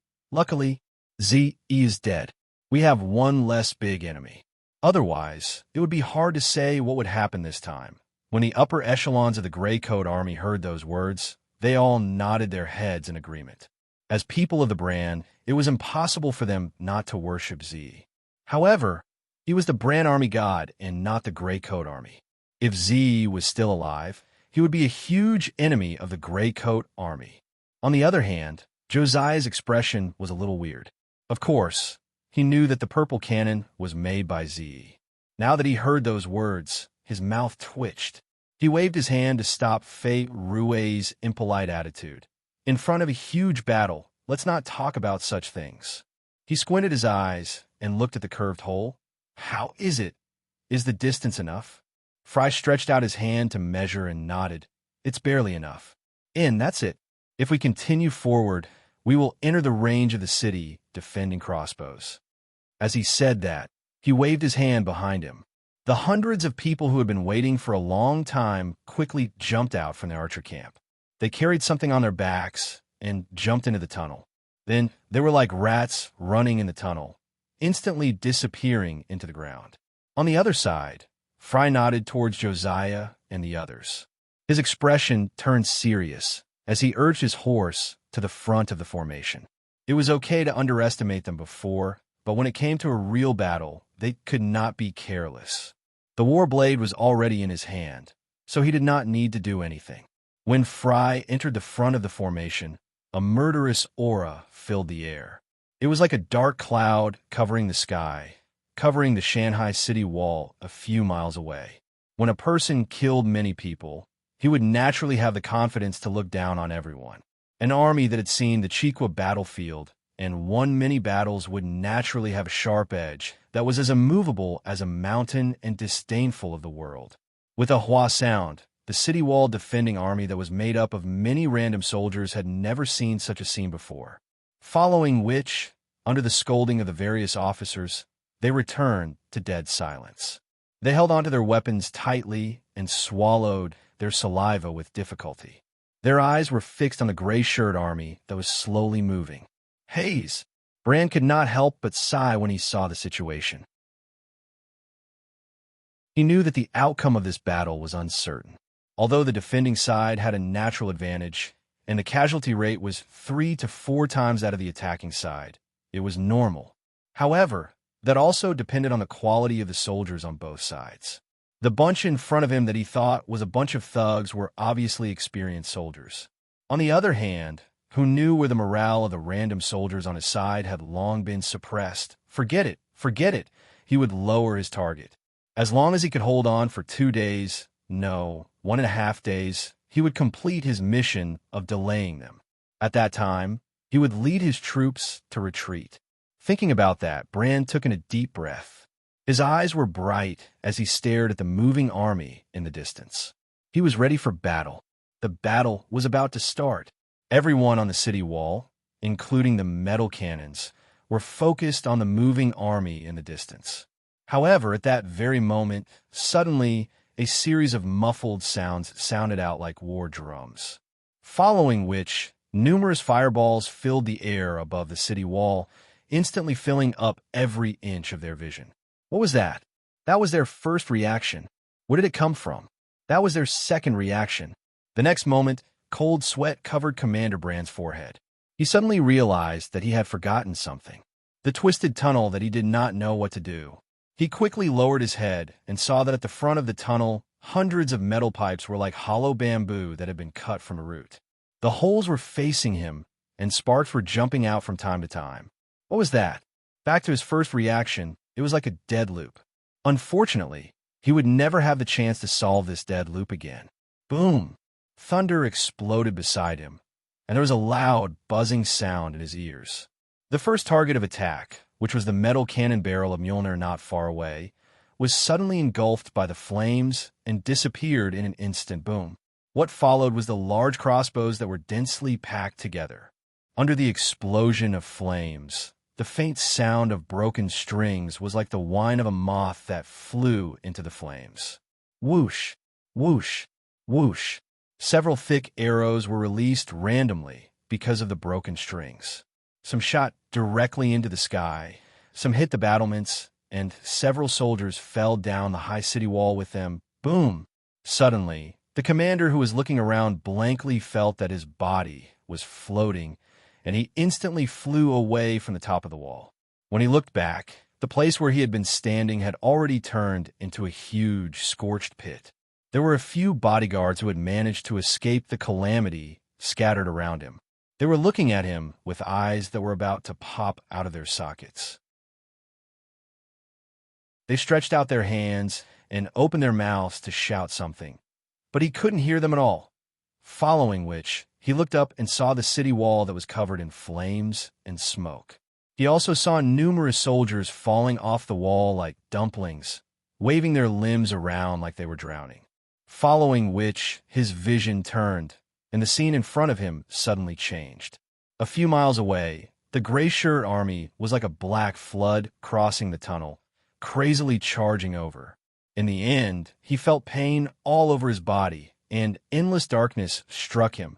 Zi is dead. We have one less big enemy. Otherwise, it would be hard to say what would happen this time." When the upper echelons of the Gray Coat Army heard those words, they all nodded their heads in agreement. As people of the brand, it was impossible for them not to worship Zi. However, he was the brand army god and not the Gray Coat Army. If Zi was still alive, he would be a huge enemy of the Gray Coat Army. On the other hand, Josiah's expression was a little weird. Of course, he knew that the purple cannon was made by Zi. Now that he heard those words, his mouth twitched. He waved his hand to stop Fei Ruwei's impolite attitude. "In front of a huge battle, let's not talk about such things." He squinted his eyes and looked at the curved hole. "How is it? Is the distance enough?" Fry stretched out his hand to measure and nodded. "It's barely enough. That's it. If we continue forward, we will enter the range of the city defending crossbows." As he said that, he waved his hand behind him. The hundreds of people who had been waiting for a long time quickly jumped out from the archer camp. They carried something on their backs and jumped into the tunnel. Then they were like rats running in the tunnel, instantly disappearing into the ground. On the other side, Fry nodded towards Josiah and the others. His expression turned serious as he urged his horse to the front of the formation. It was okay to underestimate them before, but when it came to a real battle, they could not be careless. The war blade was already in his hand, so he did not need to do anything. When Fry entered the front of the formation, a murderous aura filled the air. It was like a dark cloud covering the sky, covering the Shanghai city wall a few miles away. When a person killed many people, he would naturally have the confidence to look down on everyone. An army that had seen the Chiqua battlefield and won many battles would naturally have a sharp edge that was as immovable as a mountain and disdainful of the world. With a hua sound, the city wall defending army that was made up of many random soldiers had never seen such a scene before. Following which, Under the scolding of the various officers, they returned to dead silence. They held onto their weapons tightly and swallowed their saliva with difficulty. Their eyes were fixed on the gray-shirt army that was slowly moving. Haze! Bran could not help but sigh when he saw the situation. He knew that the outcome of this battle was uncertain. Although the defending side had a natural advantage, and the casualty rate was 3 to 4 times that of the attacking side, it was normal. However, that also depended on the quality of the soldiers on both sides. The bunch in front of him that he thought was a bunch of thugs were obviously experienced soldiers. On the other hand, who knew where the morale of the random soldiers on his side had long been suppressed. Forget it, he would lower his target. As long as he could hold on for 2 days, no, 1.5 days, he would complete his mission of delaying them. At that time, he would lead his troops to retreat. Thinking about that, Bran took in a deep breath. His eyes were bright as he stared at the moving army in the distance. He was ready for battle. The battle was about to start. Everyone on the city wall, including the metal cannons, were focused on the moving army in the distance. However, at that very moment, suddenly, a series of muffled sounds sounded out like war drums, following which numerous fireballs filled the air above the city wall, instantly filling up every inch of their vision. What was that? That was their first reaction. Where did it come from? That was their second reaction. The next moment, cold sweat covered Commander Bran's forehead. He suddenly realized that he had forgotten something. The twisted tunnel that he did not know what to do. He quickly lowered his head and saw that at the front of the tunnel, hundreds of metal pipes were like hollow bamboo that had been cut from a root. The holes were facing him, and sparks were jumping out from time to time. What was that? Back to his first reaction, it was like a dead loop. Unfortunately, he would never have the chance to solve this dead loop again. Boom! Thunder exploded beside him, and there was a loud, buzzing sound in his ears. The first target of attack, which was the metal cannon barrel of Mjolnir not far away, was suddenly engulfed by the flames and disappeared in an instant. Boom. What followed was the large crossbows that were densely packed together. Under the explosion of flames, the faint sound of broken strings was like the whine of a moth that flew into the flames. Whoosh, whoosh, whoosh. Several thick arrows were released randomly because of the broken strings. Some shot directly into the sky, some hit the battlements, and several soldiers fell down the high city wall with them. Boom! Suddenly, the commander who was looking around blankly felt that his body was floating, and he instantly flew away from the top of the wall. When he looked back, the place where he had been standing had already turned into a huge, scorched pit. There were a few bodyguards who had managed to escape the calamity scattered around him. They were looking at him with eyes that were about to pop out of their sockets. They stretched out their hands and opened their mouths to shout something, but he couldn't hear them at all. Following which, he looked up and saw the city wall that was covered in flames and smoke. He also saw numerous soldiers falling off the wall like dumplings, waving their limbs around like they were drowning. Following which, his vision turned, and the scene in front of him suddenly changed. A few miles away, the gray-shirt army was like a black flood crossing the tunnel, crazily charging over. In the end, he felt pain all over his body, and endless darkness struck him.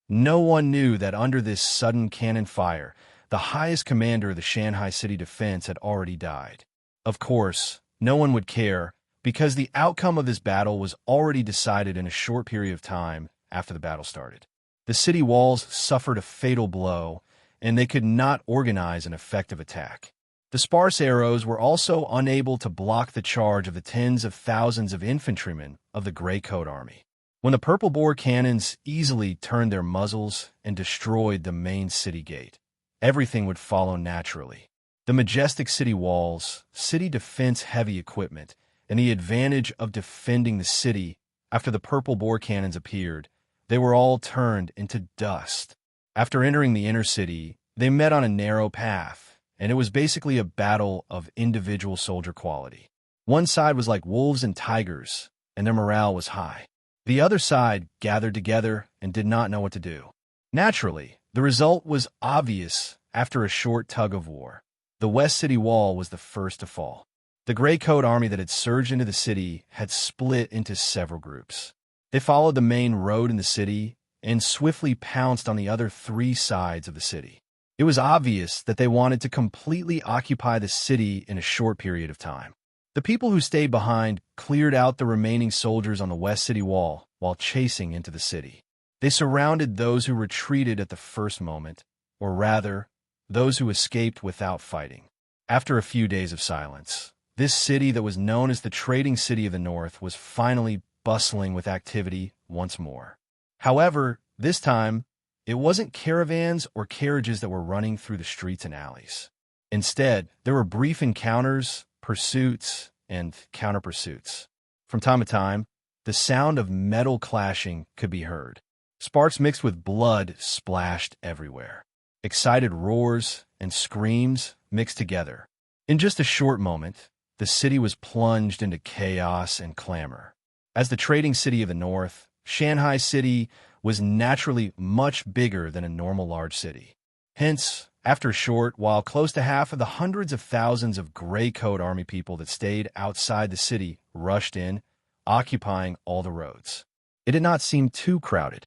No one knew that under this sudden cannon fire, the highest commander of the Shanghai City Defense had already died. Of course, no one would care, because the outcome of this battle was already decided in a short period of time after the battle started. The city walls suffered a fatal blow, and they could not organize an effective attack. The sparse arrows were also unable to block the charge of the tens of thousands of infantrymen of the Grey Coat Army. When the purple bore cannons easily turned their muzzles and destroyed the main city gate, everything would follow naturally. The majestic city walls, city defense heavy equipment, and the advantage of defending the city after the purple bore cannons appeared, they were all turned into dust. After entering the inner city, they met on a narrow path, and it was basically a battle of individual soldier quality. One side was like wolves and tigers, and their morale was high. The other side gathered together and did not know what to do. Naturally, the result was obvious after a short tug of war. The West City Wall was the first to fall. The Gray Coat Army that had surged into the city had split into several groups. They followed the main road in the city and swiftly pounced on the other three sides of the city. It was obvious that they wanted to completely occupy the city in a short period of time. The people who stayed behind cleared out the remaining soldiers on the West City Wall while chasing into the city. They surrounded those who retreated at the first moment, or rather, those who escaped without fighting. After a few days of silence, this city that was known as the Trading City of the North was finally bustling with activity once more. However, this time, it wasn't caravans or carriages that were running through the streets and alleys. Instead, there were brief encounters, pursuits, and counter-pursuits. From time to time, the sound of metal clashing could be heard. Sparks mixed with blood splashed everywhere. Excited roars and screams mixed together. In just a short moment, the city was plunged into chaos and clamor. As the Trading City of the North, Shanghai City was naturally much bigger than a normal large city. Hence, after a short while, close to half of the hundreds of thousands of Gray Coat Army people that stayed outside the city rushed in, occupying all the roads. It did not seem too crowded.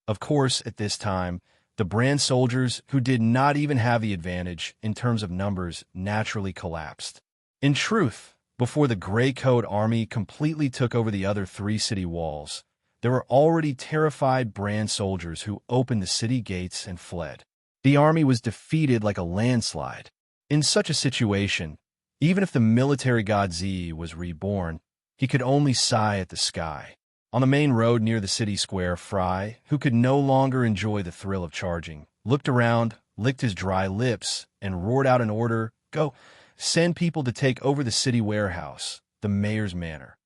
Of course, at this time, the brand soldiers, who did not even have the advantage in terms of numbers, naturally collapsed. In truth, before the Gray Coat Army completely took over the other three city walls, there were already terrified brand soldiers who opened the city gates and fled. The army was defeated like a landslide. In such a situation, even if the military god Z was reborn, he could only sigh at the sky. On the main road near the city square, Fry, who could no longer enjoy the thrill of charging, looked around, licked his dry lips, and roared out an order, "Go! Send people to take over the city warehouse, the mayor's manor."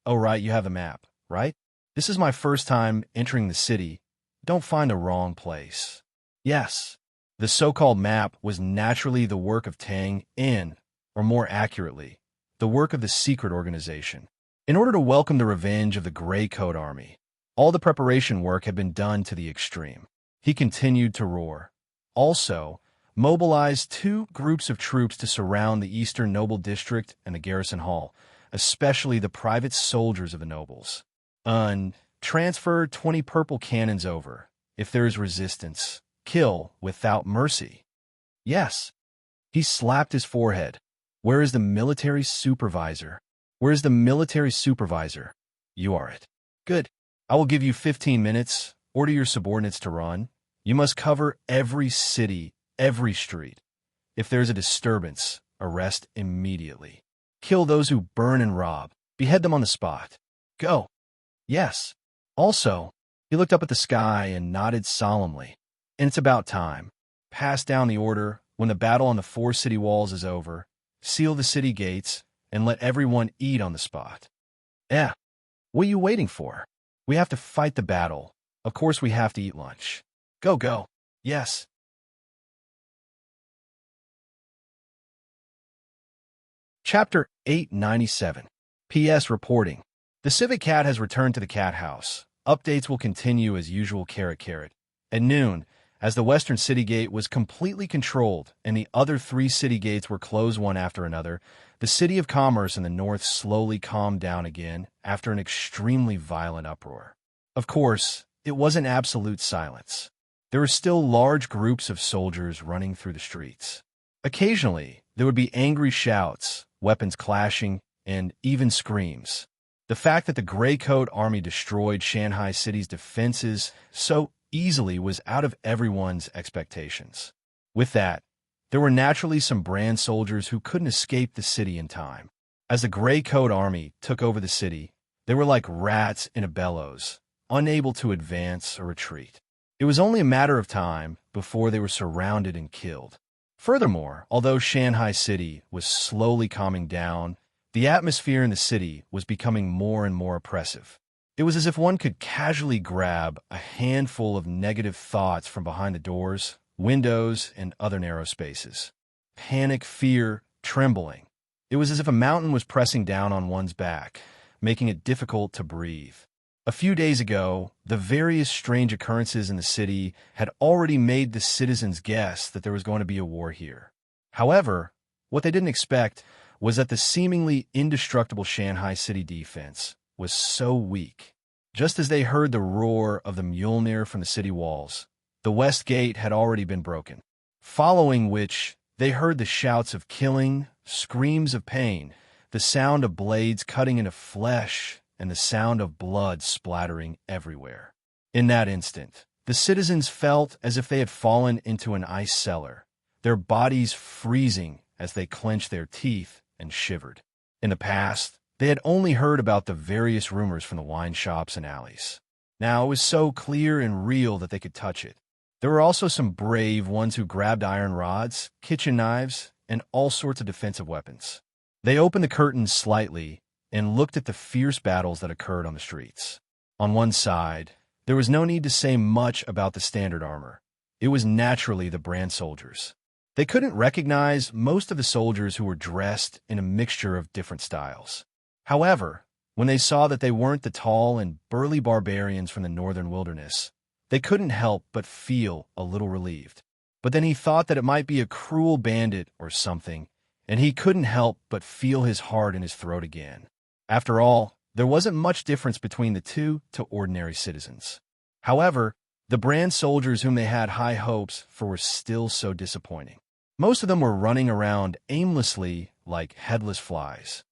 "Oh, right, you have a map, right? This is my first time entering the city. Don't find the wrong place." Yes, the so-called map was naturally the work of Tang In, or more accurately, the work of the secret organization. In order to welcome the revenge of the Gray Coat Army, all the preparation work had been done to the extreme. He continued to roar. Also, mobilized two groups of troops to surround the Eastern Noble District and the Garrison Hall, especially the private soldiers of the nobles. Transfer 20 purple cannons over. If there is resistance, kill without mercy. Yes. He slapped his forehead. Where is the military supervisor? Where is the military supervisor? You are it. Good. I will give you 15 minutes. Order your subordinates to run. You must cover every city, every street. If there is a disturbance, arrest immediately. Kill those who burn and rob. Behead them on the spot. Go. Yes. Also, he looked up at the sky and nodded solemnly. And it's about time. Pass down the order. When the battle on the 4 city walls is over, seal the city gates and let everyone eat on the spot. What are you waiting for? We have to fight the battle. Of course we have to eat lunch. Go, go. Yes. Chapter 897. P.S. Reporting. The Civic Cat has returned to the cat house. Updates will continue as usual. At noon, as the western city gate was completely controlled and the other 3 city gates were closed one after another, the city of commerce in the north slowly calmed down again after an extremely violent uproar. Of course, it wasn't absolute silence. There were still large groups of soldiers running through the streets. Occasionally, there would be angry shouts, weapons clashing, and even screams. The fact that the Gray Coat Army destroyed Shanghai City's defenses so easily was out of everyone's expectations. With that, there were naturally some brand soldiers who couldn't escape the city in time. As the Gray Coat Army took over the city, they were like rats in a bellows, unable to advance or retreat. It was only a matter of time before they were surrounded and killed. Furthermore, although Shanghai City was slowly calming down, the atmosphere in the city was becoming more and more oppressive. It was as if one could casually grab a handful of negative thoughts from behind the doors, windows, and other narrow spaces. Panic, fear, trembling. It was as if a mountain was pressing down on one's back, making it difficult to breathe. A few days ago, the various strange occurrences in the city had already made the citizens guess that there was going to be a war here. However, what they didn't expect was that the seemingly indestructible Shanghai city defense was so weak. Just as they heard the roar of the Mjolnir from the city walls, the west gate had already been broken, following which they heard the shouts of killing, screams of pain, the sound of blades cutting into flesh, and the sound of blood splattering everywhere. In that instant, the citizens felt as if they had fallen into an ice cellar, their bodies freezing as they clenched their teeth and shivered. In the past, they had only heard about the various rumors from the wine shops and alleys. Now it was so clear and real that they could touch it. There were also some brave ones who grabbed iron rods, kitchen knives, and all sorts of defensive weapons. They opened the curtains slightly and looked at the fierce battles that occurred on the streets. On one side, there was no need to say much about the standard armor. It was naturally the brand soldiers. They couldn't recognize most of the soldiers who were dressed in a mixture of different styles. However, when they saw that they weren't the tall and burly barbarians from the northern wilderness, they couldn't help but feel a little relieved. But then he thought that it might be a cruel bandit or something, and he couldn't help but feel his heart in his throat again. After all, there wasn't much difference between the two to ordinary citizens. However, the brand soldiers whom they had high hopes for were still so disappointing. Most of them were running around aimlessly like headless flies.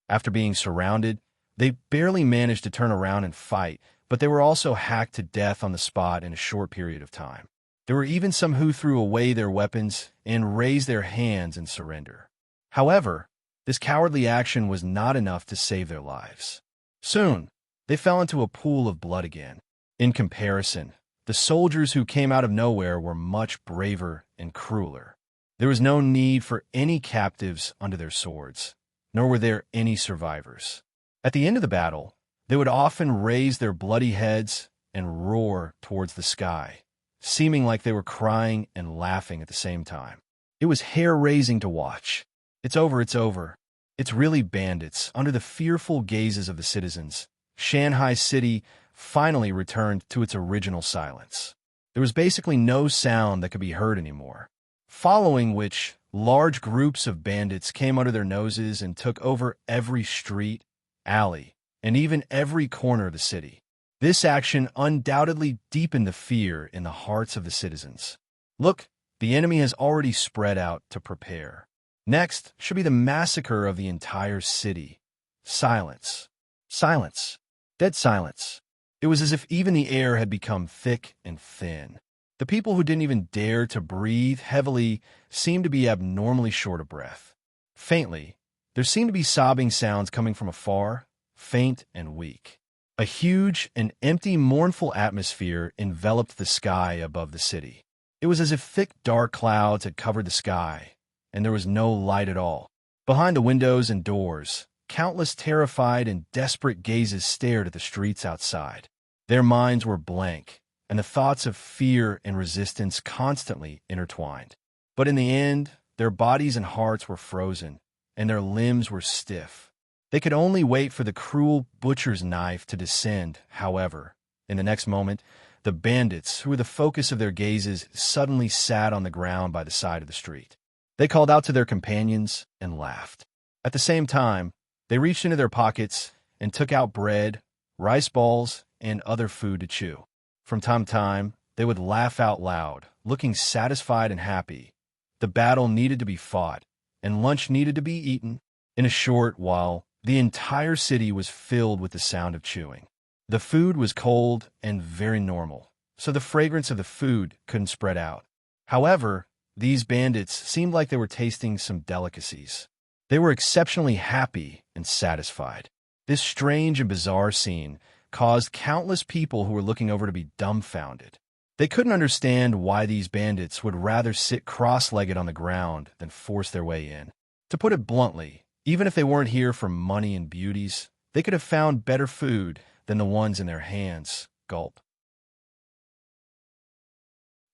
After being surrounded, they barely managed to turn around and fight, but they were also hacked to death on the spot in a short period of time. There were even some who threw away their weapons and raised their hands in surrender. However, this cowardly action was not enough to save their lives. Soon, they fell into a pool of blood again. In comparison, the soldiers who came out of nowhere were much braver and crueler. There was no need for any captives under their swords, nor were there any survivors. At the end of the battle, they would often raise their bloody heads and roar towards the sky, seeming like they were crying and laughing at the same time. It was hair-raising to watch. It's over, it's over. It's really bandits. Under the fearful gazes of the citizens, Shanghai City finally returned to its original silence. There was basically no sound that could be heard anymore, following which large groups of bandits came under their noses and took over every street, alley, and even every corner of the city. This action undoubtedly deepened the fear in the hearts of the citizens. Look, the enemy has already spread out to prepare. Next should be the massacre of the entire city. Silence. Silence. Dead silence. It was as if even the air had become thick and thin. The people who didn't even dare to breathe heavily seemed to be abnormally short of breath. Faintly, there seemed to be sobbing sounds coming from afar, faint and weak. A huge and empty, mournful atmosphere enveloped the sky above the city. It was as if thick, dark clouds had covered the sky, and there was no light at all. Behind the windows and doors, countless terrified and desperate gazes stared at the streets outside. Their minds were blank, and the thoughts of fear and resistance constantly intertwined. But in the end, their bodies and hearts were frozen, and their limbs were stiff. They could only wait for the cruel butcher's knife to descend. However, in the next moment, the bandits, who were the focus of their gazes, suddenly sat on the ground by the side of the street. They called out to their companions and laughed. At the same time, they reached into their pockets and took out bread, rice balls, and other food to chew. From time to time, they would laugh out loud, looking satisfied and happy. The battle needed to be fought, and lunch needed to be eaten. In a short while, the entire city was filled with the sound of chewing. The food was cold and very normal, so the fragrance of the food couldn't spread out. However, these bandits seemed like they were tasting some delicacies. They were exceptionally happy and satisfied. This strange and bizarre scene caused countless people who were looking over to be dumbfounded. They couldn't understand why these bandits would rather sit cross-legged on the ground than force their way in. To put it bluntly, even if they weren't here for money and beauties, they could have found better food than the ones in their hands. Gulp.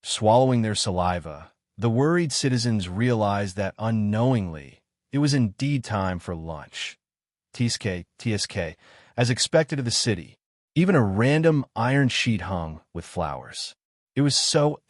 Swallowing their saliva, the worried citizens realized that unknowingly, it was indeed time for lunch. TSK, as expected of the city. Even a random iron sheet hung with flowers. It was so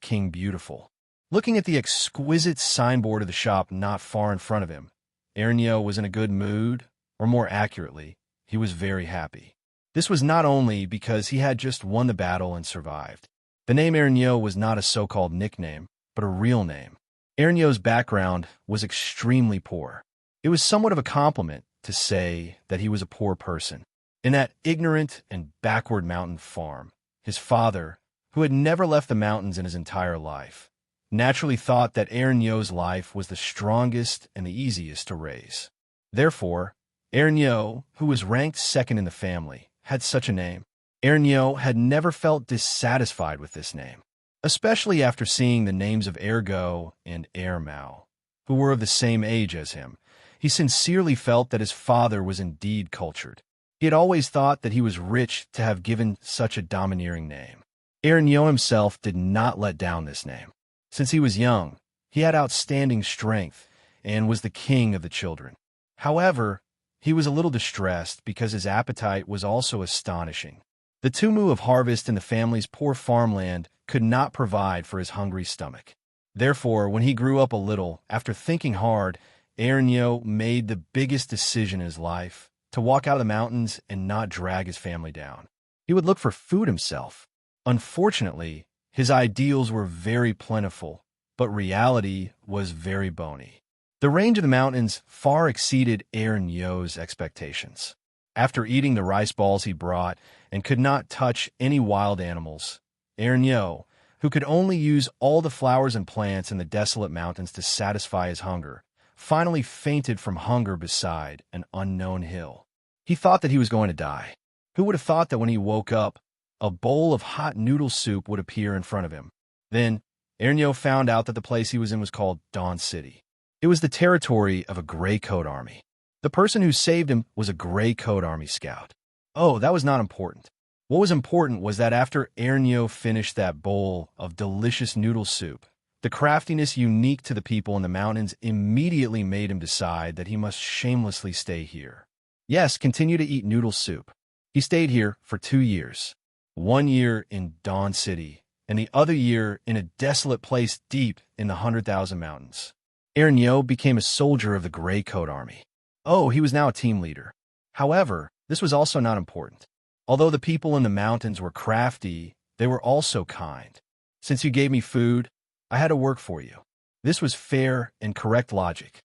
King beautiful. Looking at the exquisite signboard of the shop not far in front of him, Ernio was in a good mood, or more accurately, he was very happy. This was not only because he had just won the battle and survived. The name Ernio was not a so-called nickname, but a real name. Ernio's background was extremely poor. It was somewhat of a compliment to say that he was a poor person. In that ignorant and backward mountain farm, his father, who had never left the mountains in his entire life, naturally thought that Ernio's life was the strongest and the easiest to raise. Therefore, Ernio, who was ranked second in the family, had such a name. Ernio had never felt dissatisfied with this name, especially after seeing the names of Ergo and Ermau, who were of the same age as him. He sincerely felt that his father was indeed cultured. He had always thought that he was rich to have given such a domineering name. Ernio himself did not let down this name. Since he was young, he had outstanding strength and was the king of the children. However, he was a little distressed because his appetite was also astonishing. The tumu of harvest in the family's poor farmland could not provide for his hungry stomach. Therefore, when he grew up a little, after thinking hard, Ernio made the biggest decision in his life, to walk out of the mountains and not drag his family down. He would look for food himself. Unfortunately, his ideals were very plentiful, but reality was very bony. The range of the mountains far exceeded Ernio's expectations. After eating the rice balls he brought and could not touch any wild animals, Ernio, who could only use all the flowers and plants in the desolate mountains to satisfy his hunger, finally fainted from hunger beside an unknown hill. He thought that he was going to die. Who would have thought that when he woke up, a bowl of hot noodle soup would appear in front of him? Then, Ernio found out that the place he was in was called Dawn City. It was the territory of a gray coat army. The person who saved him was a gray coat army scout. Oh, that was not important. What was important was that after Ernio finished that bowl of delicious noodle soup, the craftiness unique to the people in the mountains immediately made him decide that he must shamelessly stay here. Yes, continue to eat noodle soup. He stayed here for 2 years. 1 year in Dawn City, and the other year in a desolate place deep in the 100,000 mountains. Ernio became a soldier of the Gray Coat Army. Oh, he was now a team leader. However, this was also not important. Although the people in the mountains were crafty, they were also kind. Since you gave me food, I had to work for you. This was fair and correct logic.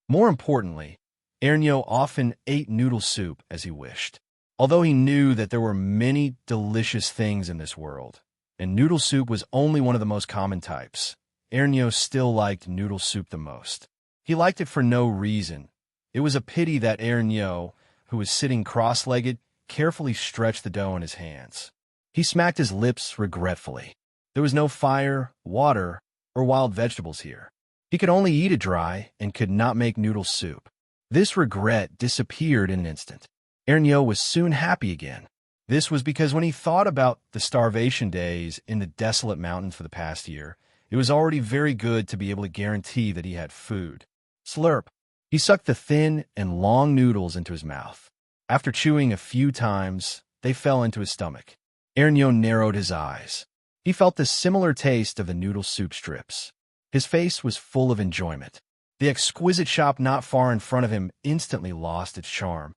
More importantly, Ernio often ate noodle soup as he wished. Although he knew that there were many delicious things in this world, and noodle soup was only one of the most common types, Ernio still liked noodle soup the most. He liked it for no reason. It was a pity that Ernio, who was sitting cross-legged, carefully stretched the dough in his hands. He smacked his lips regretfully. There was no fire, water, or wild vegetables here. He could only eat it dry and could not make noodle soup. This regret disappeared in an instant. Ernio was soon happy again. This was because when he thought about the starvation days in the desolate mountains for the past year, it was already very good to be able to guarantee that he had food. Slurp. He sucked the thin and long noodles into his mouth. After chewing a few times, they fell into his stomach. Ernio narrowed his eyes. He felt the similar taste of the noodle soup strips. His face was full of enjoyment. The exquisite shop not far in front of him instantly lost its charm.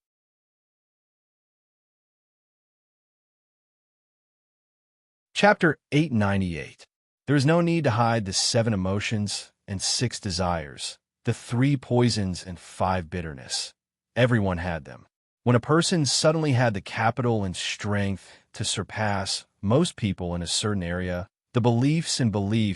Chapter 898. There is no need to hide the 7 emotions and 6 desires, the 3 poisons and 5 bitterness. Everyone had them. When a person suddenly had the capital and strength to surpass most people in a certain area, the beliefs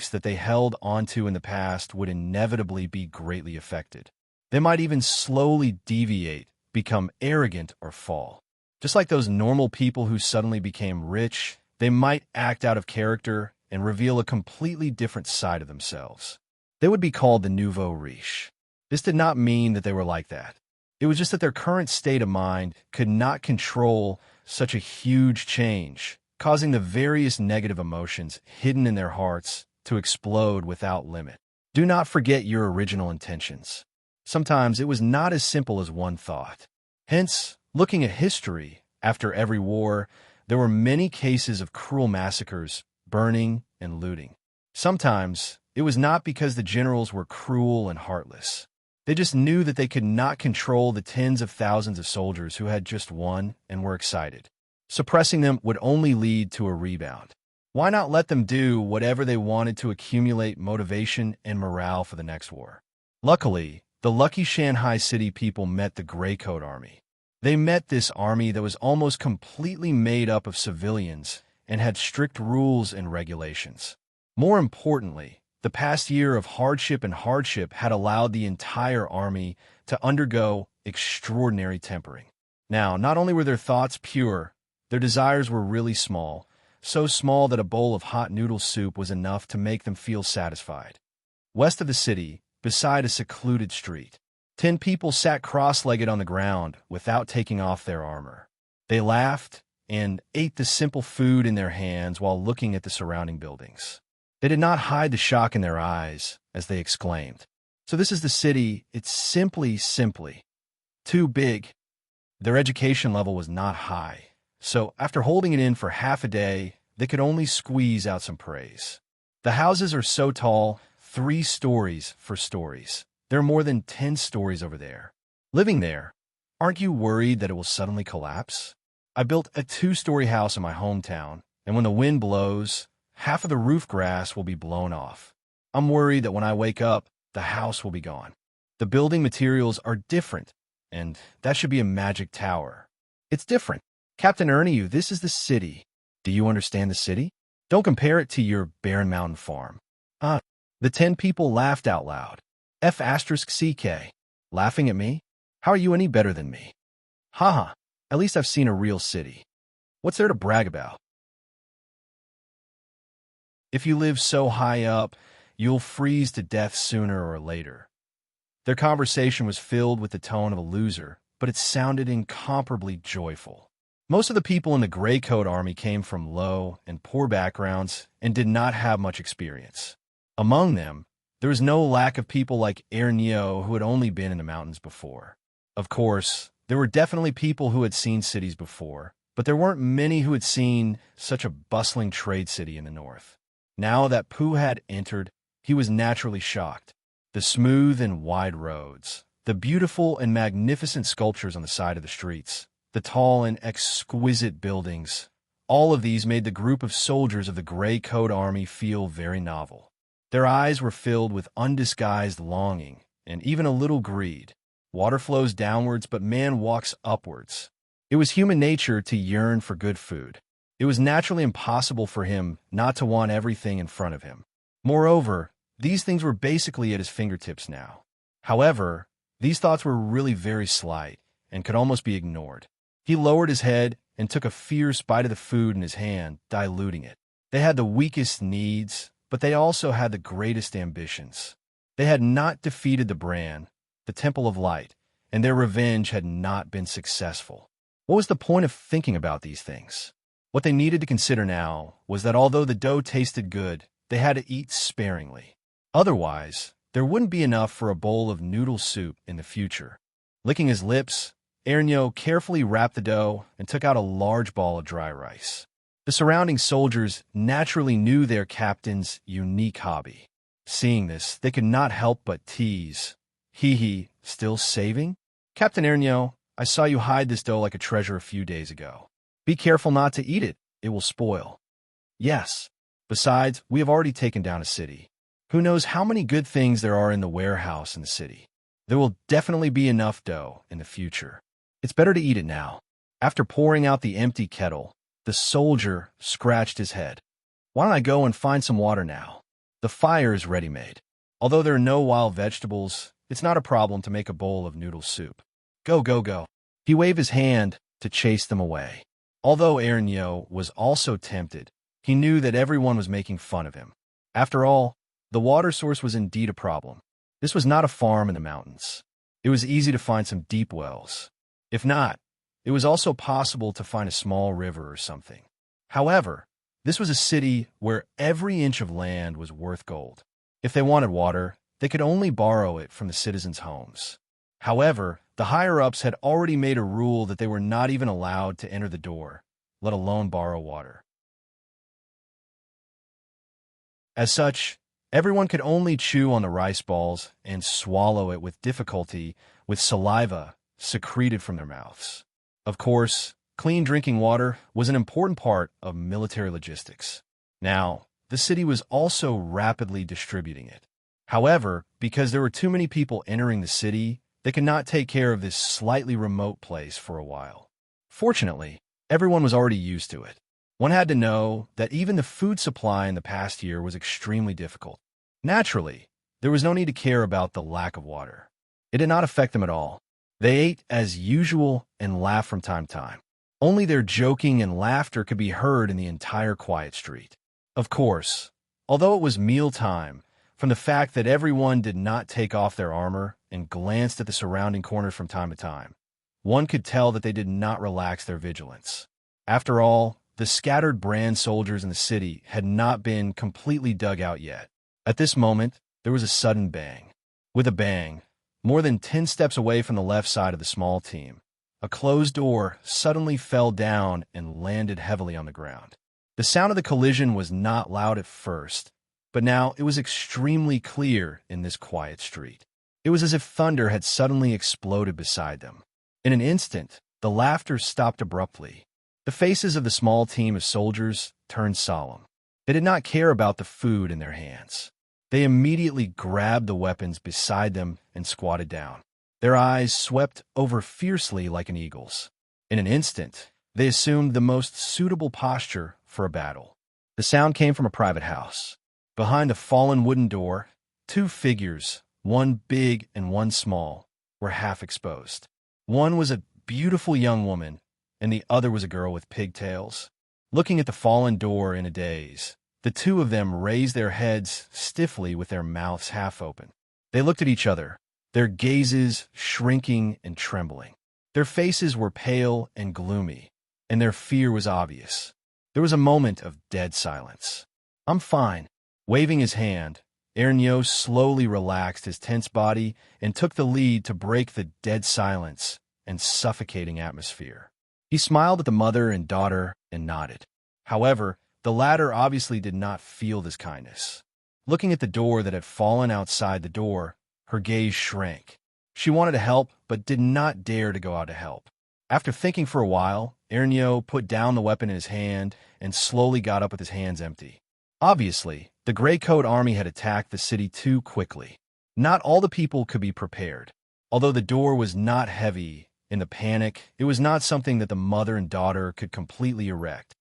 that they held onto in the past would inevitably be greatly affected. They might even slowly deviate, become arrogant, or fall. Just like those normal people who suddenly became rich, they might act out of character and reveal a completely different side of themselves. They would be called the nouveau riche. This did not mean that they were like that. It was just that their current state of mind could not control such a huge change, causing the various negative emotions hidden in their hearts to explode without limit. Do not forget your original intentions. Sometimes it was not as simple as one thought. Hence, looking at history, after every war, there were many cases of cruel massacres, burning, and looting. Sometimes, it was not because the generals were cruel and heartless. They just knew that they could not control the tens of thousands of soldiers who had just won and were excited. Suppressing them would only lead to a rebound. Why not let them do whatever they wanted to accumulate motivation and morale for the next war? Luckily, the lucky Shanghai City people met the Gray Coat Army. They met this army that was almost completely made up of civilians and had strict rules and regulations. More importantly, the past year of hardship had allowed the entire army to undergo extraordinary tempering. Now, not only were their thoughts pure, their desires were really small, so small that a bowl of hot noodle soup was enough to make them feel satisfied. West of the city, beside a secluded street, 10 people sat cross-legged on the ground without taking off their armor. They laughed and ate the simple food in their hands while looking at the surrounding buildings. They did not hide the shock in their eyes as they exclaimed, "So this is the city, it's simply too big." Their education level was not high, so after holding it in for half a day, they could only squeeze out some praise. The houses are so tall, 3 stories for stories. There are more than 10 stories over there. Living there, aren't you worried that it will suddenly collapse? I built a 2-story house in my hometown, and when the wind blows, half of the roof grass will be blown off. I'm worried that when I wake up, the house will be gone. The building materials are different, and that should be a magic tower. It's different. Captain Ernie, this is the city. Do you understand the city? Don't compare it to your barren mountain farm. The 10 people laughed out loud. F*CK. Laughing at me? How are you any better than me? Haha, at least I've seen a real city. What's there to brag about? If you live so high up, you'll freeze to death sooner or later. Their conversation was filled with the tone of a loser, but it sounded incomparably joyful. Most of the people in the Gray Coat Army came from low and poor backgrounds and did not have much experience. Among them, there was no lack of people like Ernio who had only been in the mountains before. Of course, there were definitely people who had seen cities before, but there weren't many who had seen such a bustling trade city in the north. Now that Pooh had entered, he was naturally shocked. The smooth and wide roads, the beautiful and magnificent sculptures on the side of the streets, the tall and exquisite buildings, all of these made the group of soldiers of the Gray Coat Army feel very novel. Their eyes were filled with undisguised longing and even a little greed. Water flows downwards, but man walks upwards. It was human nature to yearn for good food. It was naturally impossible for him not to want everything in front of him. Moreover, these things were basically at his fingertips now. However, these thoughts were really very slight and could almost be ignored. He lowered his head and took a fierce bite of the food in his hand, diluting it. They had the weakest needs, but they also had the greatest ambitions. They had not defeated the brand, the Temple of Light, and their revenge had not been successful. What was the point of thinking about these things? What they needed to consider now was that although the dough tasted good, they had to eat sparingly. Otherwise, there wouldn't be enough for a bowl of noodle soup in the future. Licking his lips, Ernio carefully wrapped the dough and took out a large ball of dry rice. The surrounding soldiers naturally knew their captain's unique hobby. Seeing this, they could not help but tease. Hee, still saving? Captain Ernio, I saw you hide this dough like a treasure a few days ago. Be careful not to eat it, it will spoil. Yes. Besides, we have already taken down a city. Who knows how many good things there are in the warehouse in the city. There will definitely be enough dough in the future. It's better to eat it now. After pouring out the empty kettle, the soldier scratched his head. Why don't I go and find some water now? The fire is ready-made. Although there are no wild vegetables, it's not a problem to make a bowl of noodle soup. Go. He waved his hand to chase them away. Although Ernio was also tempted, he knew that everyone was making fun of him. After all, the water source was indeed a problem. This was not a farm in the mountains. It was easy to find some deep wells. If not, it was also possible to find a small river or something. However, this was a city where every inch of land was worth gold. If they wanted water, they could only borrow it from the citizens' homes. However, the higher-ups had already made a rule that they were not even allowed to enter the door, let alone borrow water. As such, everyone could only chew on the rice balls and swallow it with difficulty, with saliva secreted from their mouths. Of course, clean drinking water was an important part of military logistics. Now, the city was also rapidly distributing it. However, because there were too many people entering the city, they could not take care of this slightly remote place for a while. Fortunately, everyone was already used to it. One had to know that even the food supply in the past year was extremely difficult. Naturally, there was no need to care about the lack of water. It did not affect them at all. They ate as usual and laughed from time to time. Only their joking and laughter could be heard in the entire quiet street. Of course, although it was mealtime, from the fact that everyone did not take off their armor and glanced at the surrounding corners from time to time, one could tell that they did not relax their vigilance. After all, the scattered brand soldiers in the city had not been completely dug out yet. At this moment, there was a sudden bang. With a bang, more than 10 steps away from the left side of the small team, a closed door suddenly fell down and landed heavily on the ground. The sound of the collision was not loud at first, but now it was extremely clear in this quiet street. It was as if thunder had suddenly exploded beside them. In an instant, the laughter stopped abruptly. The faces of the small team of soldiers turned solemn. They did not care about the food in their hands. They immediately grabbed the weapons beside them and squatted down. Their eyes swept over fiercely like an eagle's. In an instant, they assumed the most suitable posture for a battle. The sound came from a private house. Behind a fallen wooden door, two figures, one big and one small, were half exposed. One was a beautiful young woman, and the other was a girl with pigtails. Looking at the fallen door in a daze, the two of them raised their heads stiffly with their mouths half open. They looked at each other, their gazes shrinking and trembling. Their faces were pale and gloomy, and their fear was obvious. There was a moment of dead silence. "I'm fine." Waving his hand, Ernio slowly relaxed his tense body and took the lead to break the dead silence and suffocating atmosphere. He smiled at the mother and daughter and nodded. However, the latter obviously did not feel this kindness. Looking at the door that had fallen outside the door, her gaze shrank. She wanted to help, but did not dare to go out to help. After thinking for a while, Ernio put down the weapon in his hand and slowly got up with his hands empty. Obviously, the Gray Coat Army had attacked the city too quickly. Not all the people could be prepared. Although the door was not heavy, in the panic, it was not something that the mother and daughter could completely erect.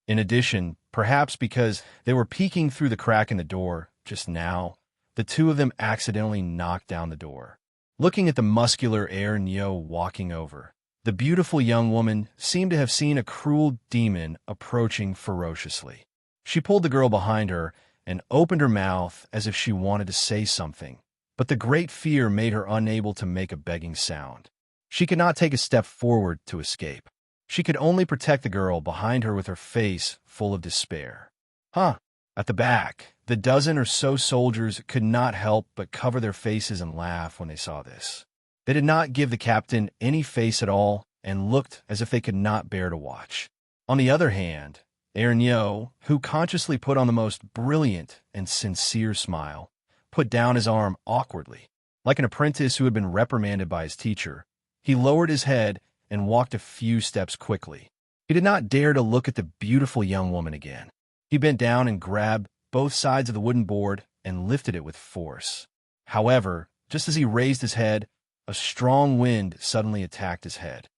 In addition, perhaps because they were peeking through the crack in the door just now, the two of them accidentally knocked down the door. Looking at the muscular Ernio walking over, the beautiful young woman seemed to have seen a cruel demon approaching ferociously. She pulled the girl behind her and opened her mouth as if she wanted to say something, but the great fear made her unable to make a begging sound. She could not take a step forward to escape. She could only protect the girl behind her with her face full of despair. At the back, the dozen or so soldiers could not help but cover their faces and laugh when they saw this. They did not give the captain any face at all and looked as if they could not bear to watch. On the other hand, Ernio, who consciously put on the most brilliant and sincere smile, put down his arm awkwardly. Like an apprentice who had been reprimanded by his teacher, he lowered his head and walked a few steps quickly. He did not dare to look at the beautiful young woman again. He bent down and grabbed both sides of the wooden board and lifted it with force. However, just as he raised his head, a strong wind suddenly attacked his head.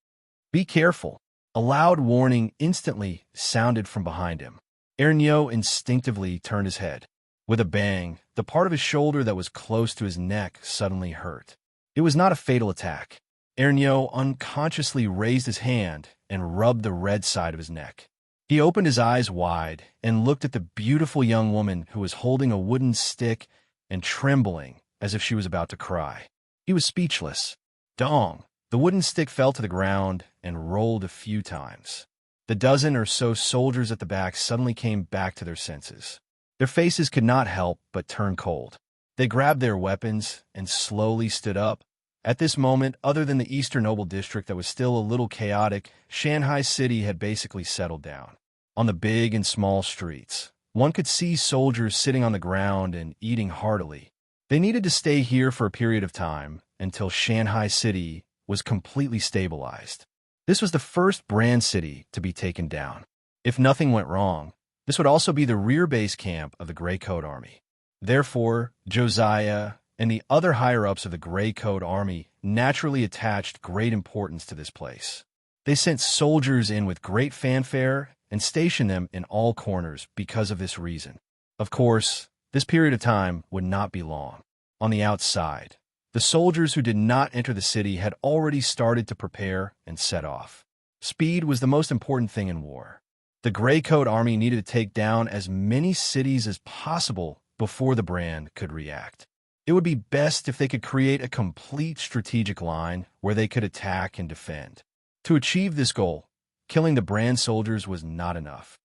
"Be careful!" A loud warning instantly sounded from behind him. Ernio instinctively turned his head. With a bang, the part of his shoulder that was close to his neck suddenly hurt. It was not a fatal attack. Ernio unconsciously raised his hand and rubbed the red side of his neck. He opened his eyes wide and looked at the beautiful young woman who was holding a wooden stick and trembling as if she was about to cry. He was speechless. Dong! The wooden stick fell to the ground and rolled a few times. The dozen or so soldiers at the back suddenly came back to their senses. Their faces could not help but turn cold. They grabbed their weapons and slowly stood up. At this moment, other than the Eastern Noble District that was still a little chaotic, Shanghai City had basically settled down. On the big and small streets, one could see soldiers sitting on the ground and eating heartily. They needed to stay here for a period of time until Shanghai City was completely stabilized. This was the first brand city to be taken down. If nothing went wrong, this would also be the rear base camp of the Gray Coat Army. Therefore, Josiah and the other higher-ups of the Gray Coat Army naturally attached great importance to this place. They sent soldiers in with great fanfare and stationed them in all corners because of this reason. Of course, this period of time would not be long. On the outside, the soldiers who did not enter the city had already started to prepare and set off. Speed was the most important thing in war. The Gray Coat Army needed to take down as many cities as possible before the brand could react. It would be best if they could create a complete strategic line where they could attack and defend. To achieve this goal, killing the brand soldiers was not enough.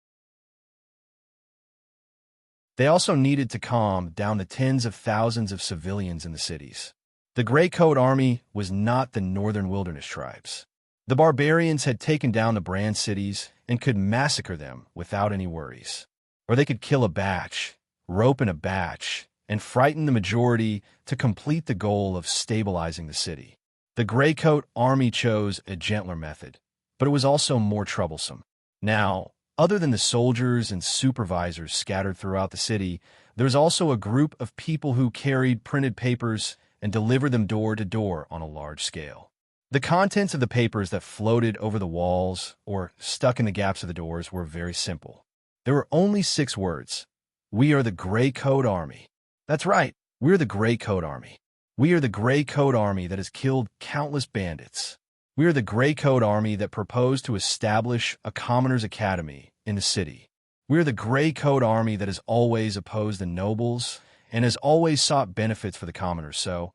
They also needed to calm down the tens of thousands of civilians in the cities. The Gray Coat Army was not the northern wilderness tribes. The barbarians had taken down the brand cities and could massacre them without any worries. Or they could kill a batch, rope in a batch, and frighten the majority to complete the goal of stabilizing the city. The Gray Coat Army chose a gentler method, but it was also more troublesome. Now, other than the soldiers and supervisors scattered throughout the city, there was also a group of people who carried printed papers and delivered them door to door on a large scale. The contents of the papers that floated over the walls or stuck in the gaps of the doors were very simple. There were only 6 words. We are the Gray Coat Army. That's right, we're the Gray Coat Army. We are the Gray Coat Army that has killed countless bandits. We are the Gray Coat Army that proposed to establish a commoners' academy in the city. We are the Gray Coat Army that has always opposed the nobles and has always sought benefits for the commoners, so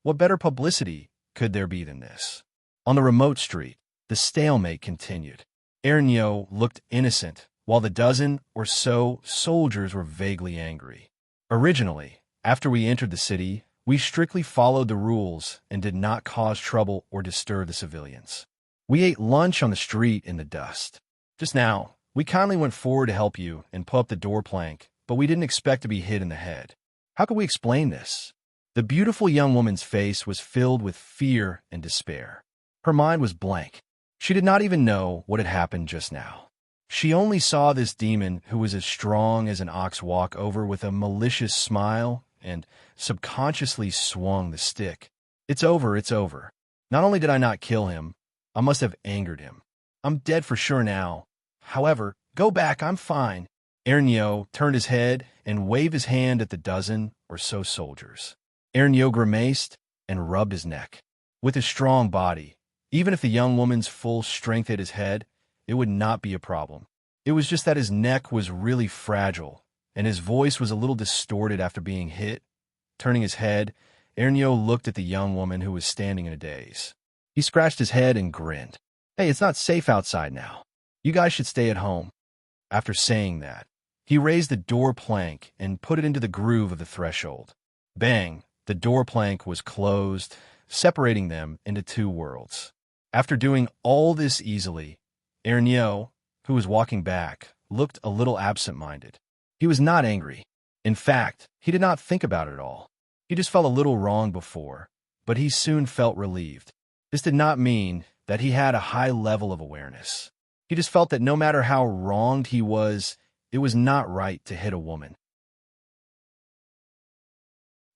what better publicity could there be than this? On the remote street, the stalemate continued. Ernyo looked innocent, while the dozen or so soldiers were vaguely angry. Originally, after we entered the city, we strictly followed the rules and did not cause trouble or disturb the civilians. We ate lunch on the street in the dust. Just now, we kindly went forward to help you and pull up the door plank, but we didn't expect to be hit in the head. How could we explain this? The beautiful young woman's face was filled with fear and despair. Her mind was blank. She did not even know what had happened just now. She only saw this demon who was as strong as an ox walk over with a malicious smile and subconsciously swung the stick. It's over, it's over. Not only did I not kill him, I must have angered him. I'm dead for sure now. However, go back, I'm fine. Ernyo turned his head and waved his hand at the dozen or so soldiers. Ernyo grimaced and rubbed his neck. With his strong body, even if the young woman's full strength hit his head, it would not be a problem. It was just that his neck was really fragile, and his voice was a little distorted after being hit. Turning his head, Ernyo looked at the young woman who was standing in a daze. He scratched his head and grinned. Hey, it's not safe outside now. You guys should stay at home. After saying that, he raised the door plank and put it into the groove of the threshold. Bang! The door plank was closed, separating them into 2 worlds. After doing all this easily, Ernyo, who was walking back, looked a little absent-minded. He was not angry. In fact, he did not think about it at all. He just felt a little wrong before, but he soon felt relieved. This did not mean that he had a high level of awareness. He just felt that no matter how wronged he was, it was not right to hit a woman.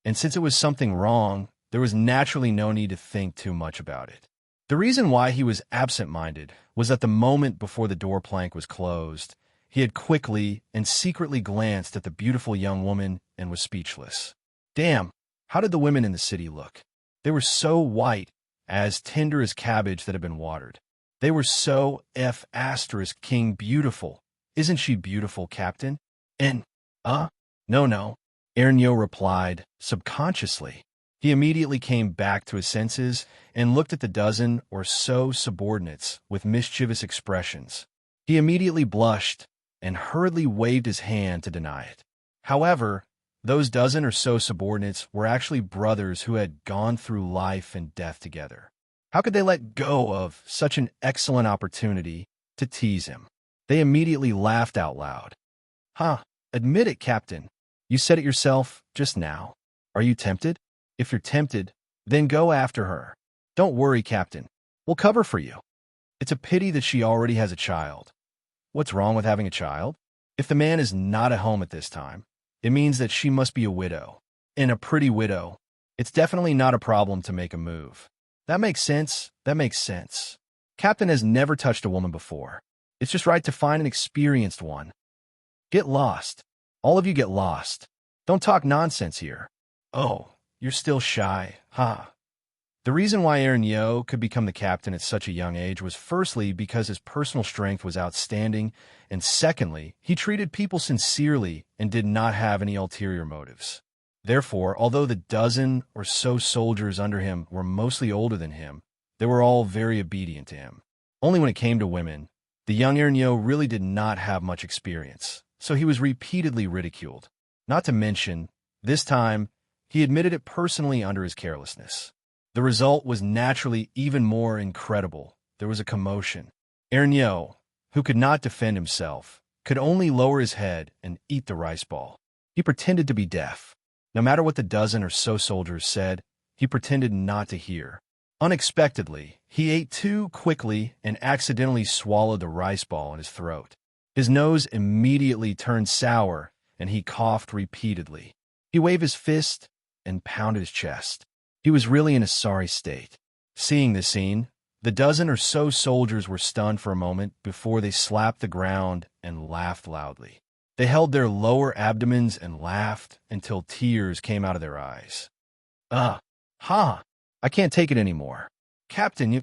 And since it was something wrong, there was naturally no need to think too much about it. The reason why he was absent-minded was that the moment before the door plank was closed, he had quickly and secretly glanced at the beautiful young woman and was speechless. Damn, how did the women in the city look? They were so white, as tender as cabbage that had been watered. They were so king beautiful. Isn't she beautiful, Captain? And, no. Ernyo replied, subconsciously. He immediately came back to his senses and looked at the dozen or so subordinates with mischievous expressions. He immediately blushed and hurriedly waved his hand to deny it. However, those dozen or so subordinates were actually brothers who had gone through life and death together. How could they let go of such an excellent opportunity to tease him? They immediately laughed out loud. Huh, admit it, Captain. You said it yourself just now. Are you tempted? If you're tempted, then go after her. Don't worry, Captain. We'll cover for you. It's a pity that she already has a child. What's wrong with having a child? If the man is not at home at this time, it means that she must be a widow. And a pretty widow. It's definitely not a problem to make a move. That makes sense. That makes sense. Captain has never touched a woman before. It's just right to find an experienced one. Get lost. All of you get lost. Don't talk nonsense here. Oh, you're still shy, huh? The reason why Aaron Yo could become the captain at such a young age was firstly because his personal strength was outstanding, and secondly, he treated people sincerely and did not have any ulterior motives. Therefore, although the dozen or so soldiers under him were mostly older than him, they were all very obedient to him. Only when it came to women, the young Aaron Yo really did not have much experience, so he was repeatedly ridiculed. Not to mention, this time, he admitted it personally under his carelessness. The result was naturally even more incredible. There was a commotion. Aaron Yo, who could not defend himself, could only lower his head and eat the rice ball. He pretended to be deaf. No matter what the dozen or so soldiers said, he pretended not to hear. Unexpectedly, he ate too quickly and accidentally swallowed the rice ball in his throat. His nose immediately turned sour, and he coughed repeatedly. He waved his fist and pounded his chest. He was really in a sorry state. Seeing this scene, the dozen or so soldiers were stunned for a moment before they slapped the ground and laughed loudly. They held their lower abdomens and laughed until tears came out of their eyes. I can't take it anymore. Captain,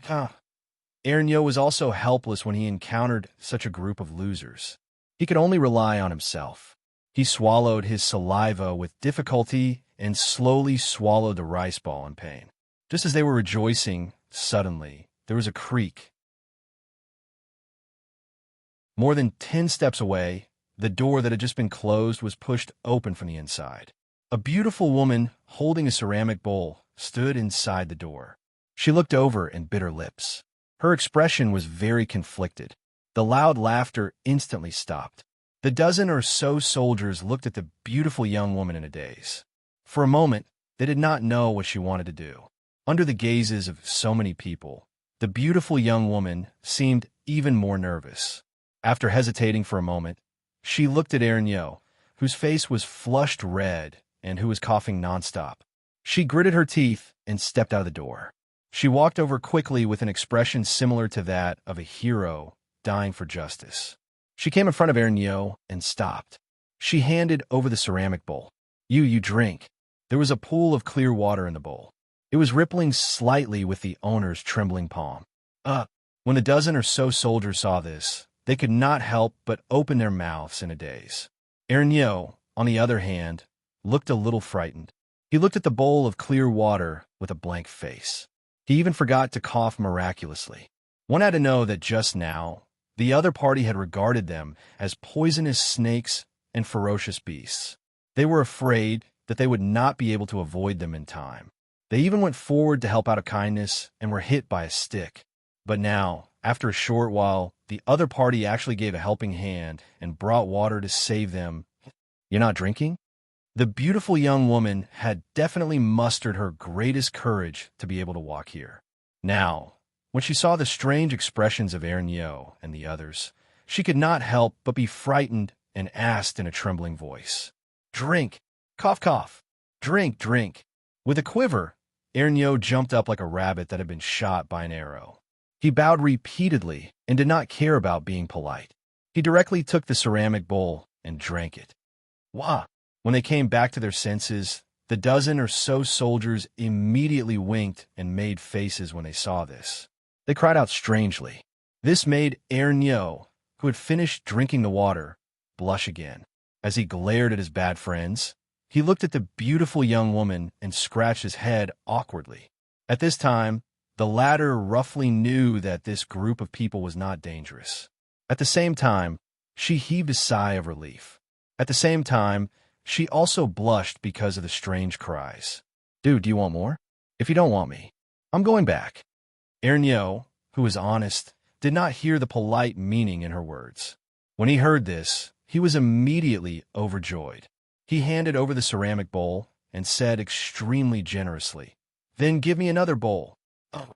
Aaron Yo was also helpless when he encountered such a group of losers. He could only rely on himself. He swallowed his saliva with difficulty and slowly swallowed the rice ball in pain. Just as they were rejoicing, suddenly, there was a creak. More than 10 steps away, the door that had just been closed was pushed open from the inside. A beautiful woman, holding a ceramic bowl, stood inside the door. She looked over and bit her lips. Her expression was very conflicted. The loud laughter instantly stopped. The dozen or so soldiers looked at the beautiful young woman in a daze. For a moment, they did not know what she wanted to do. Under the gazes of so many people, the beautiful young woman seemed even more nervous. After hesitating for a moment, she looked at Aaron Yo, whose face was flushed red and who was coughing nonstop. She gritted her teeth and stepped out of the door. She walked over quickly with an expression similar to that of a hero dying for justice. She came in front of Aaron Yo and stopped. She handed over the ceramic bowl. You drink. There was a pool of clear water in the bowl. It was rippling slightly with the owner's trembling palm. When the dozen or so soldiers saw this, they could not help but open their mouths in a daze. Aaron Yo, on the other hand, looked a little frightened. He looked at the bowl of clear water with a blank face. He even forgot to cough miraculously. One had to know that just now, the other party had regarded them as poisonous snakes and ferocious beasts. They were afraid that they would not be able to avoid them in time. They even went forward to help out of kindness and were hit by a stick. But now, after a short while, the other party actually gave a helping hand and brought water to save them. You're not drinking? The beautiful young woman had definitely mustered her greatest courage to be able to walk here. Now, when she saw the strange expressions of Aaron Yo and the others, she could not help but be frightened and asked in a trembling voice, "Drink! Cough, cough! Drink, drink!" With a quiver, Aaron Yo jumped up like a rabbit that had been shot by an arrow. He bowed repeatedly and did not care about being polite. He directly took the ceramic bowl and drank it. Wah! When they came back to their senses, the dozen or so soldiers immediately winked and made faces when they saw this. They cried out strangely. This made Aaron Yo, who had finished drinking the water, blush again. As he glared at his bad friends, he looked at the beautiful young woman and scratched his head awkwardly. At this time, the latter roughly knew that this group of people was not dangerous. At the same time, she heaved a sigh of relief. At the same time, She also blushed because of the strange cries. Dude, do you want more? If you don't want me, I'm going back. Ernyo, who was honest, did not hear the polite meaning in her words. When he heard this, he was immediately overjoyed. He handed over the ceramic bowl and said extremely generously, "Then give me another bowl." Oh.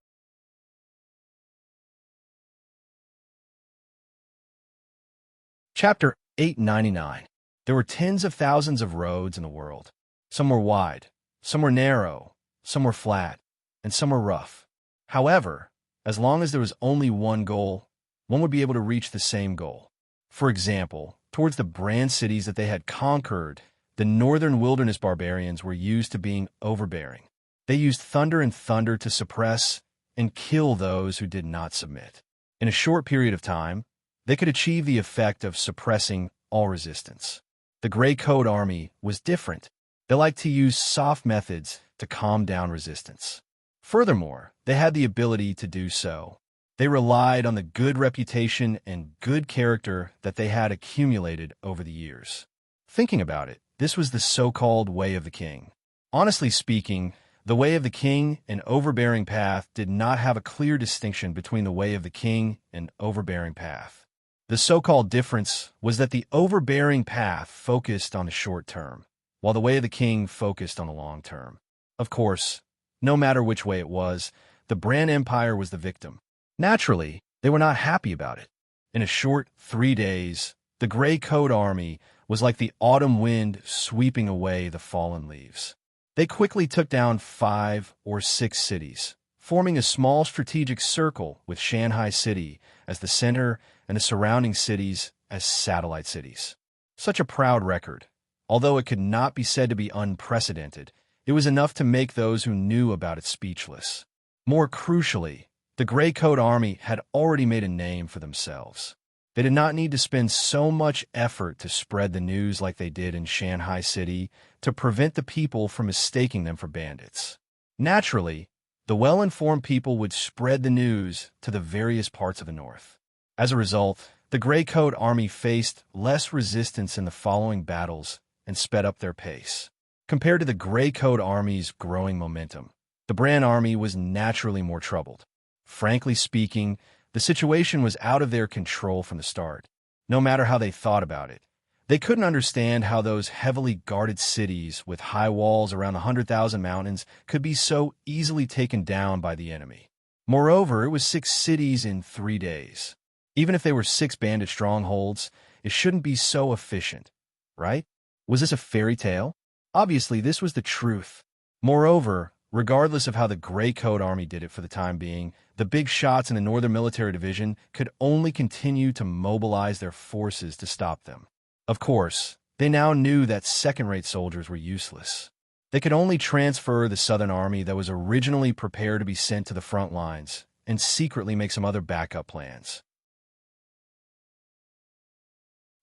Chapter 899. There were tens of thousands of roads in the world. Some were wide, some were narrow, some were flat, and some were rough. However, as long as there was only one goal, one would be able to reach the same goal. For example, towards the brand cities that they had conquered, the northern wilderness barbarians were used to being overbearing. They used thunder and thunder to suppress and kill those who did not submit. In a short period of time, they could achieve the effect of suppressing all resistance. The Gray Coat Army was different. They liked to use soft methods to calm down resistance. Furthermore, they had the ability to do so. They relied on the good reputation and good character that they had accumulated over the years. Thinking about it, this was the so-called way of the king. Honestly speaking, the way of the king and overbearing path did not have a clear distinction between the way of the king and overbearing path. The so-called difference was that the overbearing path focused on the short term, while the way of the king focused on the long term. Of course, no matter which way it was, the Bran Empire was the victim. Naturally, they were not happy about it. In a short 3 days, the Gray Coat Army was like the autumn wind sweeping away the fallen leaves. They quickly took down 5 or 6 cities, forming a small strategic circle with Shanghai City as the center and the surrounding cities as satellite cities. Such a proud record. Although it could not be said to be unprecedented, it was enough to make those who knew about it speechless. More crucially, the Gray Coat Army had already made a name for themselves. They did not need to spend so much effort to spread the news like they did in Shanghai City to prevent the people from mistaking them for bandits. Naturally, the well-informed people would spread the news to the various parts of the north. As a result, the Gray Coat Army faced less resistance in the following battles and sped up their pace. Compared to the Gray Coat Army's growing momentum, the Bran Army was naturally more troubled. Frankly speaking, the situation was out of their control from the start. No matter how they thought about it, they couldn't understand how those heavily guarded cities with high walls around 100,000 mountains could be so easily taken down by the enemy. Moreover, it was 6 cities in 3 days. Even if they were 6 bandit strongholds, it shouldn't be so efficient, right? Was this a fairy tale? Obviously, this was the truth. Moreover, regardless of how the Gray Coat Army did it for the time being, the big shots in the Northern Military Division could only continue to mobilize their forces to stop them. Of course, they now knew that second-rate soldiers were useless. They could only transfer the Southern Army that was originally prepared to be sent to the front lines and secretly make some other backup plans.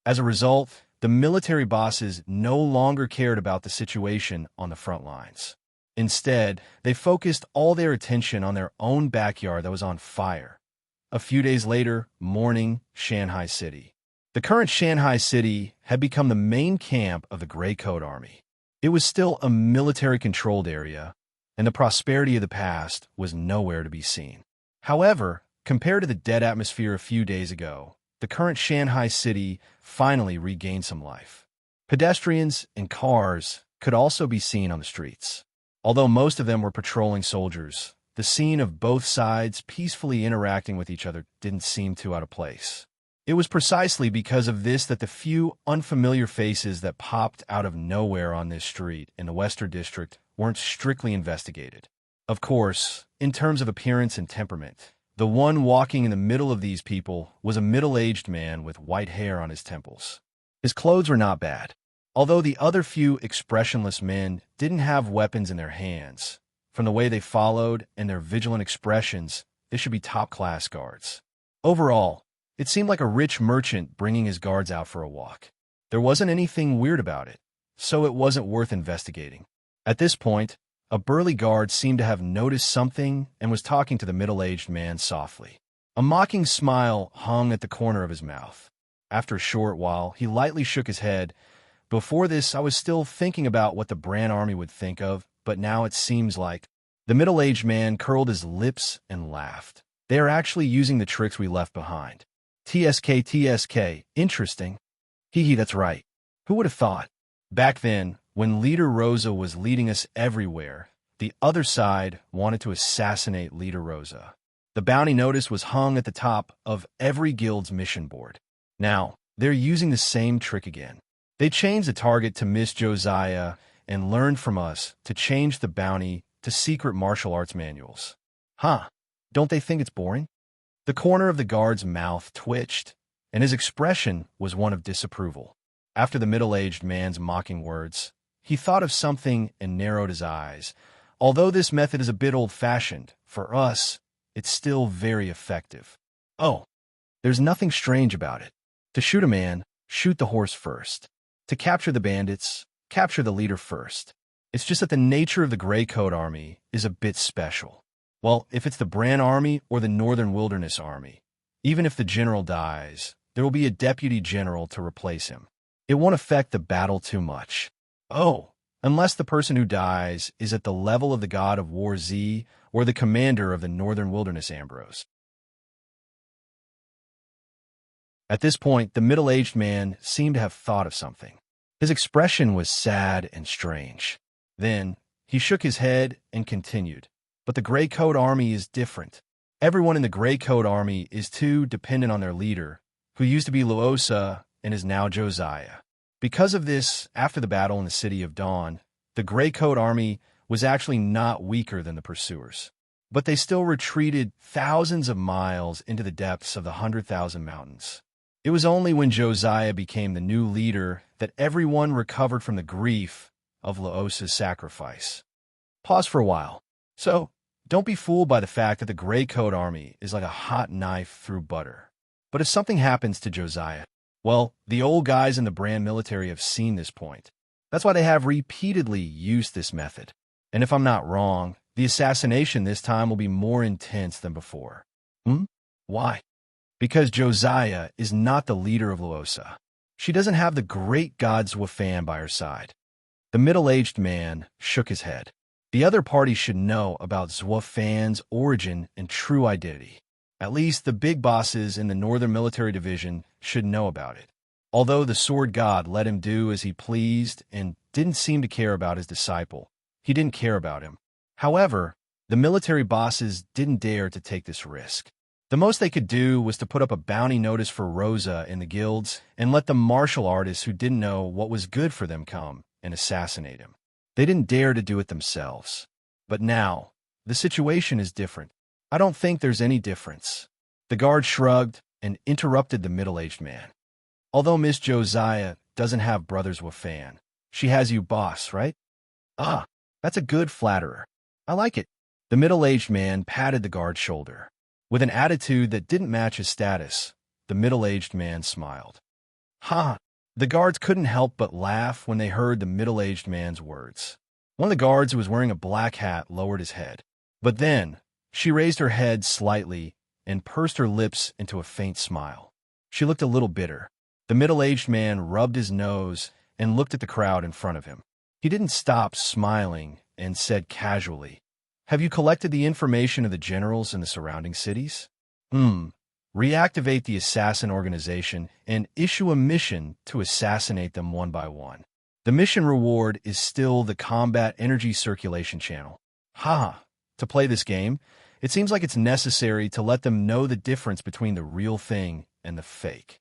As a result, the military bosses no longer cared about the situation on the front lines. Instead, they focused all their attention on their own backyard that was on fire. A few days later, morning, Shanghai City. The current Shanghai City had become the main camp of the Gray Coat Army. It was still a military-controlled area, and the prosperity of the past was nowhere to be seen. However, compared to the dead atmosphere a few days ago, the current Shanghai City finally regained some life. Pedestrians and cars could also be seen on the streets. Although most of them were patrolling soldiers, the scene of both sides peacefully interacting with each other didn't seem too out of place. It was precisely because of this that the few unfamiliar faces that popped out of nowhere on this street in the Western District weren't strictly investigated. Of course, in terms of appearance and temperament, the one walking in the middle of these people was a middle-aged man with white hair on his temples. His clothes were not bad. Although the other few expressionless men didn't have weapons in their hands, from the way they followed and their vigilant expressions, they should be top-class guards. Overall, it seemed like a rich merchant bringing his guards out for a walk. There wasn't anything weird about it, so it wasn't worth investigating. At this point, a burly guard seemed to have noticed something and was talking to the middle-aged man softly. A mocking smile hung at the corner of his mouth. After a short while, he lightly shook his head, Before this, I was still thinking about what the Bran army would think of, but now it seems like the middle-aged man curled his lips and laughed. They are actually using the tricks we left behind. TSK, TSK, interesting. Hee hee, that's right. Who would have thought? Back then, when Leader Rosa was leading us everywhere, the other side wanted to assassinate Leader Rosa. The bounty notice was hung at the top of every guild's mission board. Now, they're using the same trick again. They changed the target to Miss Josiah and learned from us to change the bounty to secret martial arts manuals. Huh, don't they think it's boring? The corner of the guard's mouth twitched, and his expression was one of disapproval. After the middle-aged man's mocking words, he thought of something and narrowed his eyes. Although this method is a bit old-fashioned, for us, it's still very effective. Oh, there's nothing strange about it. To shoot a man, shoot the horse first. To capture the bandits, capture the leader first. It's just that the nature of the Grey Coat Army is a bit special. Well, if it's the Bran Army or the Northern Wilderness Army, even if the general dies, there will be a deputy general to replace him. It won't affect the battle too much. Oh, unless the person who dies is at the level of the god of war Z or the commander of the Northern Wilderness Ambrose. At this point, the middle-aged man seemed to have thought of something. His expression was sad and strange. Then, he shook his head and continued. But the Grey Coat Army is different. Everyone in the Grey Coat Army is too dependent on their leader, who used to be Luosa and is now Josiah. Because of this, after the battle in the City of Dawn, the Grey Coat Army was actually not weaker than the pursuers. But they still retreated thousands of miles into the depths of the 100,000 mountains. It was only when Josiah became the new leader that everyone recovered from the grief of Luosa's sacrifice. Pause for a while. So, don't be fooled by the fact that the Grey Coat Army is like a hot knife through butter. But if something happens to Josiah, well, the old guys in the Bran military have seen this point. That's why they have repeatedly used this method. And if I'm not wrong, the assassination this time will be more intense than before. Why? Because Josiah is not the leader of Luosa. She doesn't have the great god Zwafan by her side. The middle-aged man shook his head. The other party should know about Zwafan's origin and true identity. At least the big bosses in the Northern Military Division should know about it. Although the sword god let him do as he pleased and didn't seem to care about his disciple, he didn't care about him. However, the military bosses didn't dare to take this risk. The most they could do was to put up a bounty notice for Rosa in the guilds and let the martial artists who didn't know what was good for them come and assassinate him. They didn't dare to do it themselves. But now, the situation is different. I don't think there's any difference. The guard shrugged and interrupted the middle-aged man. Although Miss Josiah doesn't have brothers Zwafan, she has you boss, right? Ah, that's a good flatterer. I like it. The middle-aged man patted the guard's shoulder. With an attitude that didn't match his status, the middle-aged man smiled. Ha! The guards couldn't help but laugh when they heard the middle-aged man's words. One of the guards who was wearing a black hat lowered his head. But then, she raised her head slightly and pursed her lips into a faint smile. She looked a little bitter. The middle-aged man rubbed his nose and looked at the crowd in front of him. He didn't stop smiling and said casually, "Have you collected the information of the generals in the surrounding cities? Reactivate the assassin organization and issue a mission to assassinate them one by one. The mission reward is still the combat energy circulation channel." To play this game, it seems like it's necessary to let them know the difference between the real thing and the fake.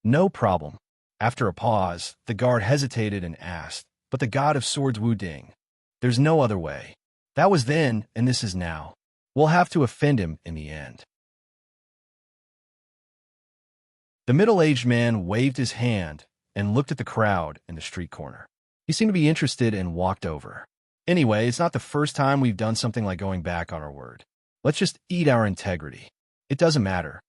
No problem. After a pause, the guard hesitated and asked, "But the god of swords Wu Ding? There's no other way. That was then, and this is now. We'll have to offend him in the end." The middle-aged man waved his hand and looked at the crowd in the street corner. He seemed to be interested and walked over. Anyway, it's not the first time we've done something like going back on our word. Let's just eat our integrity. It doesn't matter.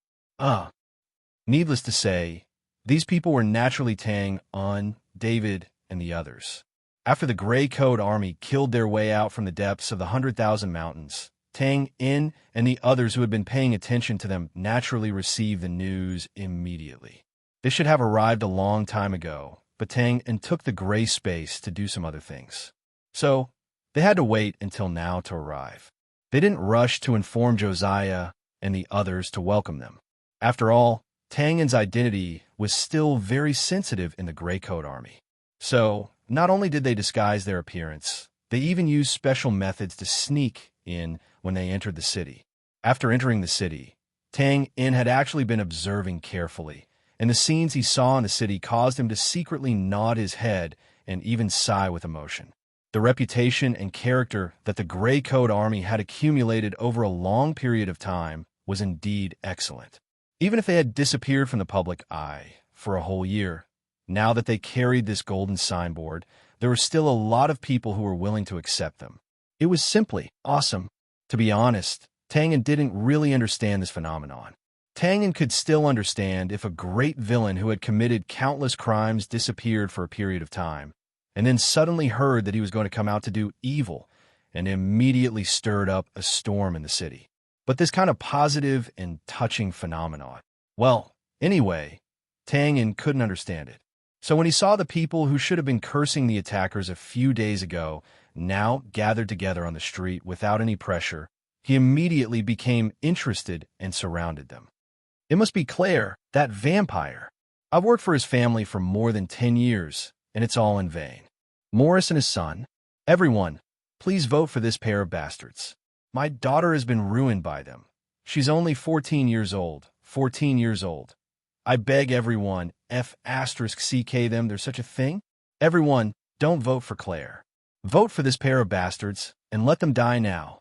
Needless to say, these people were naturally Tang, Un, David, and the others. After the Grey Coat Army killed their way out from the depths of the 100,000 mountains, Tang, In, and the others who had been paying attention to them naturally received the news immediately. They should have arrived a long time ago, but Tang and took the gray space to do some other things. So, they had to wait until now to arrive. They didn't rush to inform Josiah and the others to welcome them. After all, Tangen's identity was still very sensitive in the Gray Coat Army. So, not only did they disguise their appearance, they even used special methods to sneak in when they entered the city. After entering the city, Tang In had actually been observing carefully, and the scenes he saw in the city caused him to secretly nod his head and even sigh with emotion. The reputation and character that the Gray Coat Army had accumulated over a long period of time was indeed excellent. Even if they had disappeared from the public eye for a whole year, now that they carried this golden signboard, there were still a lot of people who were willing to accept them. It was simply awesome. To be honest, Tangen didn't really understand this phenomenon. Tangen could still understand if a great villain who had committed countless crimes disappeared for a period of time, and then suddenly heard that he was going to come out to do evil, and immediately stirred up a storm in the city. But this kind of positive and touching phenomenon, well, anyway, Tangen couldn't understand it. So when he saw the people who should have been cursing the attackers a few days ago now gathered together on the street without any pressure, he immediately became interested and surrounded them. It must be Claire, that vampire. I've worked for his family for more than 10 years, and it's all in vain. Morris and his son, everyone, please vote for this pair of bastards. My daughter has been ruined by them. She's only 14 years old. 14 years old. I beg everyone, F***ck them, there's such a thing? Everyone, don't vote for Claire. Vote for this pair of bastards, and let them die now.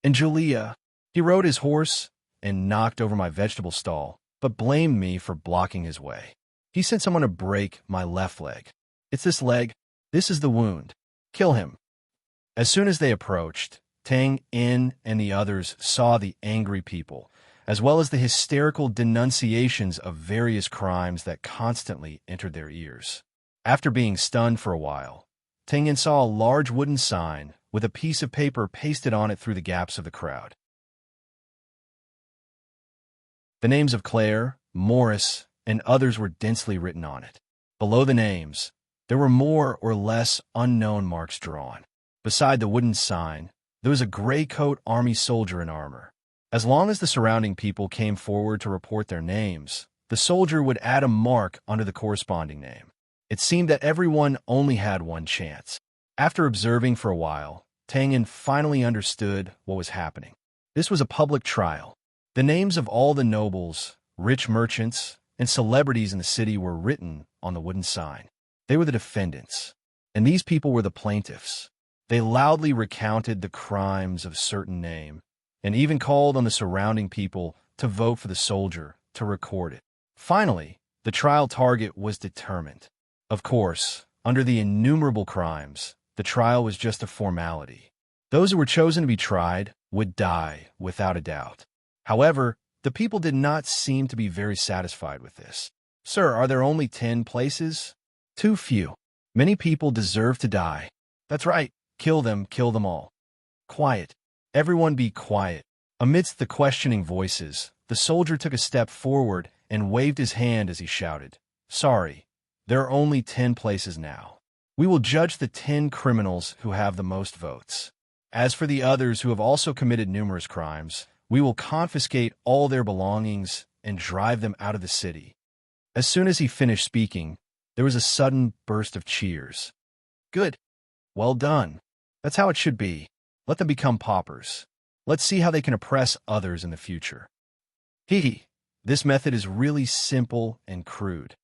And Julia, he rode his horse and knocked over my vegetable stall, but blamed me for blocking his way. He sent someone to break my left leg. It's this leg. This is the wound. Kill him. As soon as they approached, Tang In and the others saw the angry people, as well as the hysterical denunciations of various crimes that constantly entered their ears. After being stunned for a while, Tang In saw a large wooden sign with a piece of paper pasted on it through the gaps of the crowd. The names of Claire, Morris, and others were densely written on it. Below the names, there were more or less unknown marks drawn. Beside the wooden sign, there was a Gray Coat Army soldier in armor. As long as the surrounding people came forward to report their names, the soldier would add a mark under the corresponding name. It seemed that everyone only had one chance. After observing for a while, Tangen finally understood what was happening. This was a public trial. The names of all the nobles, rich merchants, and celebrities in the city were written on the wooden sign. They were the defendants, and these people were the plaintiffs. They loudly recounted the crimes of a certain name, and even called on the surrounding people to vote for the soldier to record it. Finally, the trial target was determined. Of course, under the innumerable crimes, the trial was just a formality. Those who were chosen to be tried would die without a doubt. However, the people did not seem to be very satisfied with this. Sir, are there only 10 places? Too few. Many people deserve to die. That's right. Kill them all. Quiet. Everyone be quiet. Amidst the questioning voices, the soldier took a step forward and waved his hand as he shouted, "Sorry, there are only 10 places now. We will judge the 10 criminals who have the most votes. As for the others who have also committed numerous crimes, we will confiscate all their belongings and drive them out of the city." As soon as he finished speaking, there was a sudden burst of cheers. Good. Well done. That's how it should be. Let them become paupers. Let's see how they can oppress others in the future. This method is really simple and crude.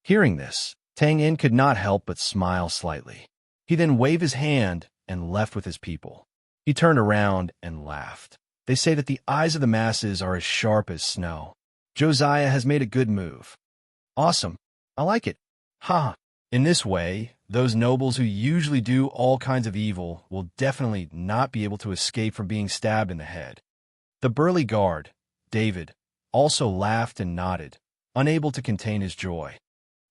Hearing this, Tang In could not help but smile slightly. He then waved his hand and left with his people. He turned around and laughed. They say that the eyes of the masses are as sharp as snow. Josiah has made a good move. Awesome. I like it. Ha! In this way, those nobles who usually do all kinds of evil will definitely not be able to escape from being stabbed in the head. The burly guard, David, also laughed and nodded, unable to contain his joy.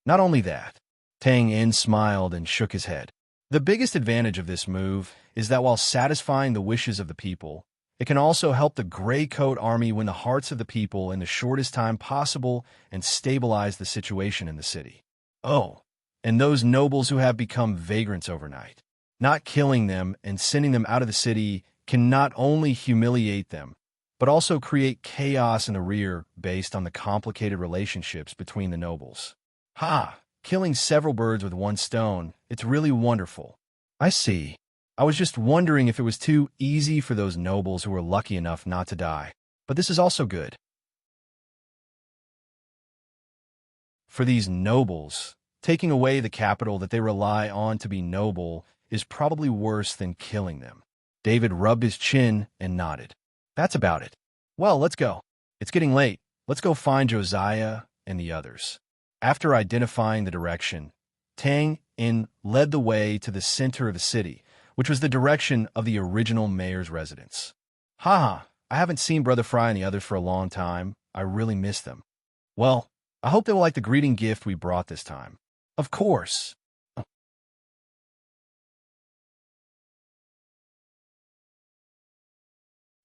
Not only that, Tang In smiled and shook his head. The biggest advantage of this move is that while satisfying the wishes of the people, it can also help the Gray Coat Army win the hearts of the people in the shortest time possible and stabilize the situation in the city. Oh, and those nobles who have become vagrants overnight. Not killing them and sending them out of the city can not only humiliate them, but also create chaos in the rear based on the complicated relationships between the nobles. Ha! Killing several birds with one stone, it's really wonderful. I see. I was just wondering if it was too easy for those nobles who were lucky enough not to die. But this is also good. For these nobles, taking away the capital that they rely on to be noble is probably worse than killing them. David rubbed his chin and nodded. That's about it. Well, let's go. It's getting late. Let's go find Josiah and the others. After identifying the direction, Tang In led the way to the center of the city, which was the direction of the original mayor's residence. Haha, I haven't seen Brother Fry and the others for a long time. I really miss them. Well, I hope they will like the greeting gift we brought this time. Of course.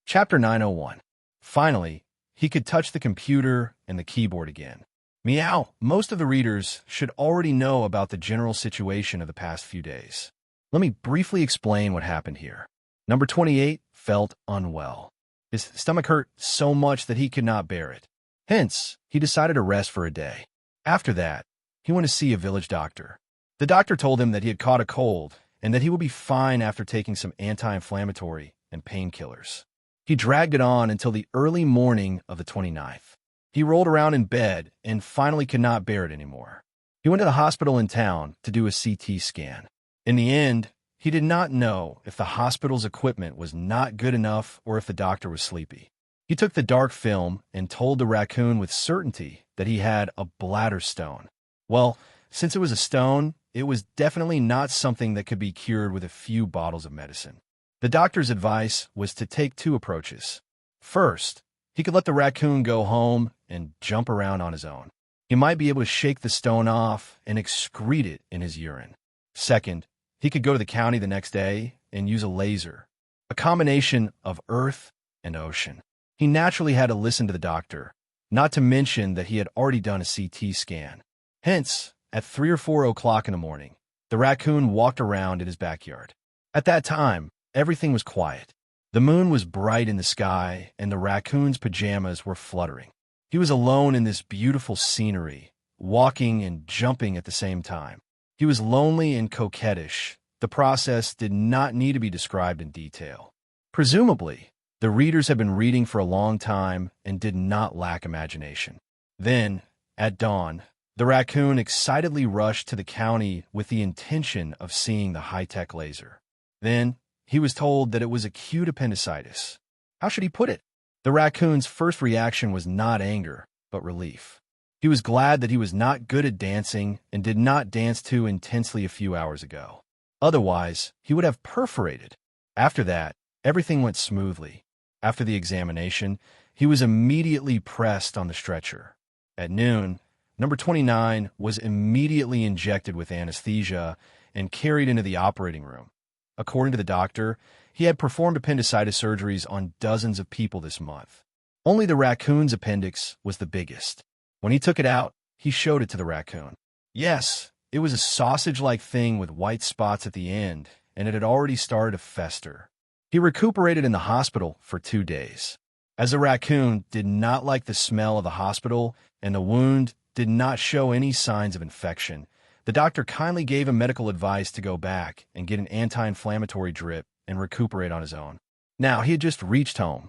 Chapter 901. Finally, he could touch the computer and the keyboard again. Meow, most of the readers should already know about the general situation of the past few days. Let me briefly explain what happened here. Number 28 felt unwell. His stomach hurt so much that he could not bear it. Hence, he decided to rest for a day. After that, he went to see a village doctor. The doctor told him that he had caught a cold and that he would be fine after taking some anti-inflammatory and painkillers. He dragged it on until the early morning of the 29th. He rolled around in bed and finally could not bear it anymore. He went to the hospital in town to do a CT scan. In the end, he did not know if the hospital's equipment was not good enough or if the doctor was sleepy. He took the dark film and told the raccoon with certainty that he had a bladder stone. Well, since it was a stone, it was definitely not something that could be cured with a few bottles of medicine. The doctor's advice was to take two approaches. First, he could let the raccoon go home and jump around on his own. He might be able to shake the stone off and excrete it in his urine. Second, he could go to the county the next day and use a laser, a combination of earth and ocean. He naturally had to listen to the doctor, not to mention that he had already done a CT scan. Hence, at 3 or 4 o'clock in the morning, the raccoon walked around in his backyard. At that time, everything was quiet. The moon was bright in the sky, and the raccoon's pajamas were fluttering. He was alone in this beautiful scenery, walking and jumping at the same time. He was lonely and coquettish. The process did not need to be described in detail. Presumably, the readers had been reading for a long time and did not lack imagination. Then, at dawn, the raccoon excitedly rushed to the county with the intention of seeing the high-tech laser. Then, he was told that it was acute appendicitis. How should he put it? The raccoon's first reaction was not anger, but relief. He was glad that he was not good at dancing and did not dance too intensely a few hours ago. Otherwise, he would have perforated. After that, everything went smoothly. After the examination, he was immediately pressed on the stretcher. At noon, number 29 was immediately injected with anesthesia and carried into the operating room. According to the doctor, he had performed appendicitis surgeries on dozens of people this month. Only the raccoon's appendix was the biggest. When he took it out, he showed it to the raccoon. Yes, it was a sausage-like thing with white spots at the end, and it had already started to fester. He recuperated in the hospital for 2 days. As the raccoon did not like the smell of the hospital and the wound did not show any signs of infection, the doctor kindly gave him medical advice to go back and get an anti-inflammatory drip and recuperate on his own. Now, he had just reached home.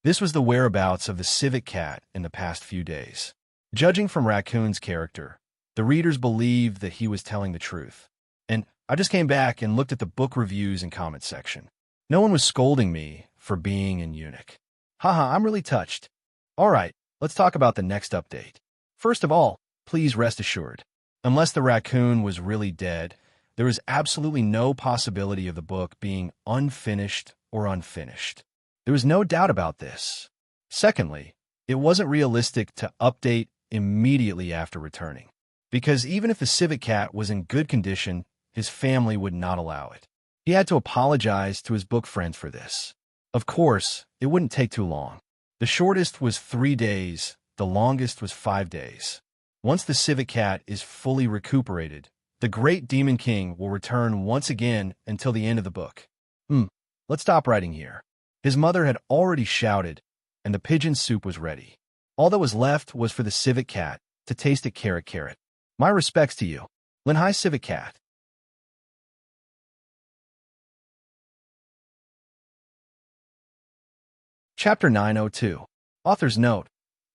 This was the whereabouts of the civet cat in the past few days. Judging from Raccoon's character, the readers believed that he was telling the truth. And I just came back and looked at the book reviews and comment section. No one was scolding me for being an eunuch. Haha, I'm really touched. All right, let's talk about the next update. First of all, please rest assured, unless the raccoon was really dead, there was absolutely no possibility of the book being unfinished or unfinished. There was no doubt about this. Secondly, it wasn't realistic to update immediately after returning, because even if the civet cat was in good condition, his family would not allow it. He had to apologize to his book friends for this. Of course, it wouldn't take too long. The shortest was 3 days, the longest was 5 days. Once the civet cat is fully recuperated, the great demon king will return once again until the end of the book. Let's stop writing here. His mother had already shouted, and the pigeon soup was ready. All that was left was for the civet cat to taste it carrot. My respects to you. Hi, civet cat. Chapter 902. Author's note.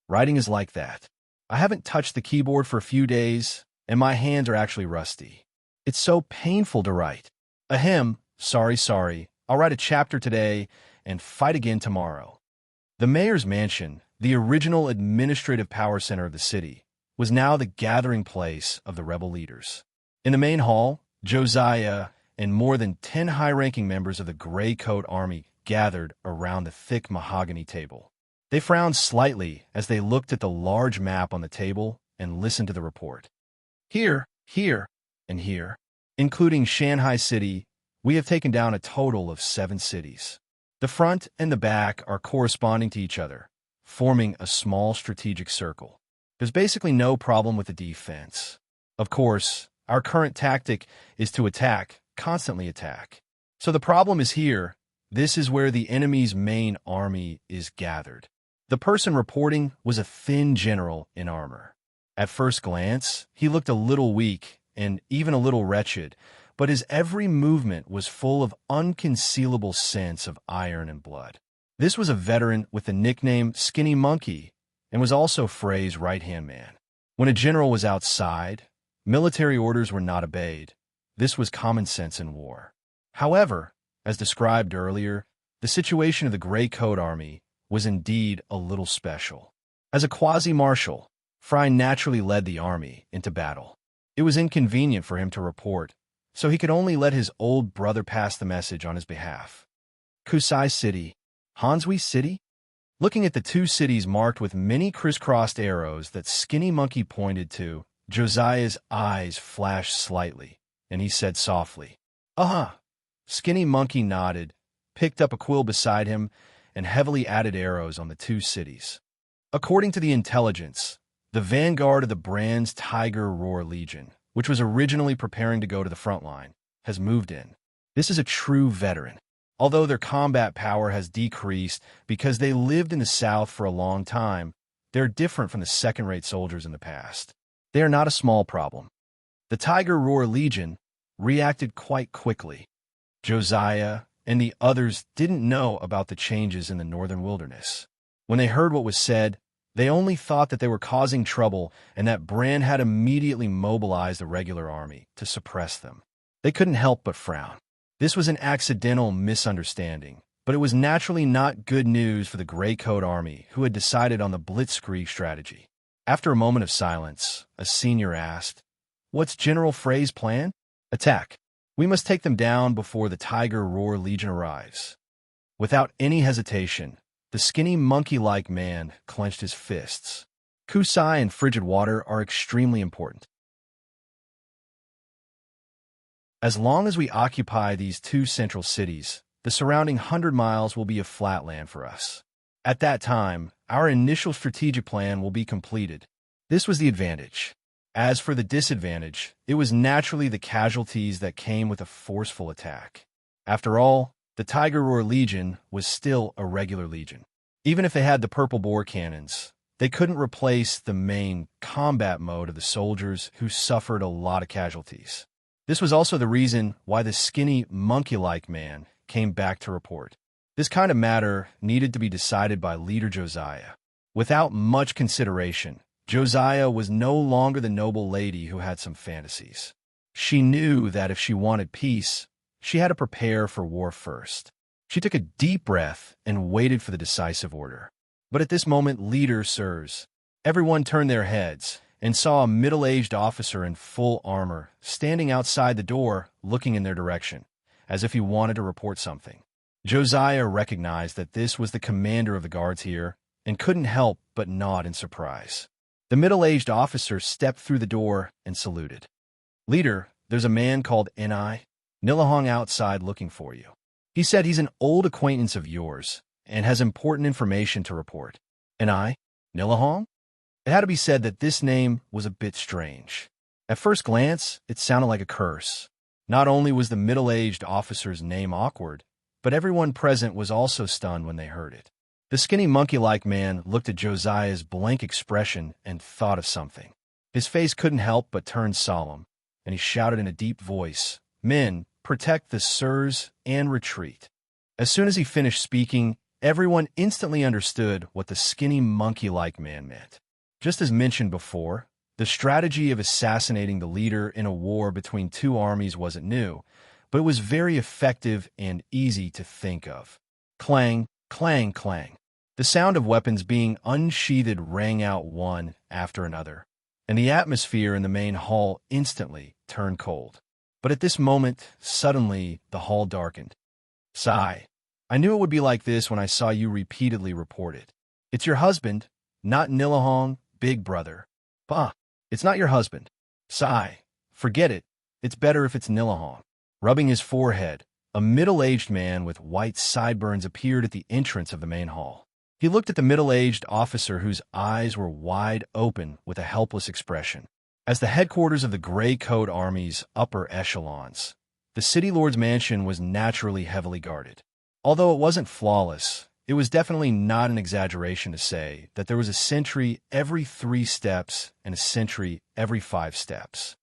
Writing is like that. I haven't touched the keyboard for a few days, and my hands are actually rusty. It's so painful to write. Ahem, sorry. I'll write a chapter today and fight again tomorrow. The mayor's mansion, the original administrative power center of the city, was now the gathering place of the rebel leaders. In the main hall, Josiah and more than 10 high-ranking members of the Gray Coat Army gathered around the thick mahogany table. They frowned slightly as they looked at the large map on the table and listened to the report. Here, and here, including Shanghai City, we have taken down a total of 7 cities. The front and the back are corresponding to each other, forming a small strategic circle. There's basically no problem with the defense. Of course, our current tactic is to attack, constantly attack. So the problem is here. This is where the enemy's main army is gathered. The person reporting was a thin general in armor. At first glance, he looked a little weak and even a little wretched, but his every movement was full of unconcealable sense of iron and blood. This was a veteran with the nickname Skinny Monkey and was also Frey's right-hand man. When a general was outside, military orders were not obeyed. This was common sense in war. However, as described earlier, the situation of the Gray Coat Army was indeed a little special. As a quasi-marshal, Frey naturally led the army into battle. It was inconvenient for him to report, so he could only let his old brother pass the message on his behalf. Kusai City, Hansui City? Looking at the 2 cities marked with many crisscrossed arrows that Skinny Monkey pointed to, Josiah's eyes flashed slightly, and he said softly, "Uh-huh." Skinny Monkey nodded, picked up a quill beside him, and heavily added arrows on the 2 cities. According to the intelligence, the vanguard of the Brand's Tiger Roar Legion, which was originally preparing to go to the front line, has moved in. This is a true veteran. Although their combat power has decreased because they lived in the South for a long time, they're different from the second-rate soldiers in the past. They are not a small problem. The Tiger Roar Legion reacted quite quickly. Josiah and the others didn't know about the changes in the northern wilderness. When they heard what was said, they only thought that they were causing trouble and that Brand had immediately mobilized the regular army to suppress them. They couldn't help but frown. This was an accidental misunderstanding, but it was naturally not good news for the Gray Coat Army, who had decided on the blitzkrieg strategy. After a moment of silence, a senior asked, "What's General Frey's plan?" "Attack. We must take them down before the Tiger Roar Legion arrives." Without any hesitation, the skinny monkey-like man clenched his fists. Kusai and frigid water are extremely important. As long as we occupy these 2 central cities, the surrounding 100 miles will be a flat land for us. At that time, our initial strategic plan will be completed. This was the advantage. As for the disadvantage, it was naturally the casualties that came with a forceful attack. After all, the Tiger Roar Legion was still a regular legion. Even if they had the purple bore cannons, they couldn't replace the main combat mode of the soldiers who suffered a lot of casualties. This was also the reason why the skinny, monkey-like man came back to report. This kind of matter needed to be decided by leader Josiah. Without much consideration, Josiah was no longer the noble lady who had some fantasies. She knew that if she wanted peace, she had to prepare for war first. She took a deep breath and waited for the decisive order. But at this moment, leader sirs, everyone turned their heads and saw a middle-aged officer in full armor standing outside the door looking in their direction, as if he wanted to report something. Josiah recognized that this was the commander of the guards here and couldn't help but nod in surprise. The middle-aged officer stepped through the door and saluted. "Leader, there's a man called Ni Nilahong outside looking for you. He said he's an old acquaintance of yours and has important information to report." "Ni Nilahong?" It had to be said that this name was a bit strange. At first glance, it sounded like a curse. Not only was the middle-aged officer's name awkward, but everyone present was also stunned when they heard it. The skinny monkey-like man looked at Josiah's blank expression and thought of something. His face couldn't help but turn solemn, and he shouted in a deep voice, "Men, protect the sirs and retreat." As soon as he finished speaking, everyone instantly understood what the skinny monkey-like man meant. Just as mentioned before, the strategy of assassinating the leader in a war between two armies wasn't new, but it was very effective and easy to think of. Clang, clang, clang. The sound of weapons being unsheathed rang out one after another, and the atmosphere in the main hall instantly turned cold. But at this moment, suddenly, the hall darkened. Sigh. I knew it would be like this when I saw you repeatedly report it. It's your husband, not Nilahong, big brother. Bah, it's not your husband. Sigh. Forget it. It's better if it's Nilahong. Rubbing his forehead, a middle-aged man with white sideburns appeared at the entrance of the main hall. He looked at the middle-aged officer whose eyes were wide open with a helpless expression. As the headquarters of the Gray Coat Army's upper echelons, the City Lord's mansion was naturally heavily guarded. Although it wasn't flawless, it was definitely not an exaggeration to say that there was a sentry every 3 steps and a sentry every 5 steps.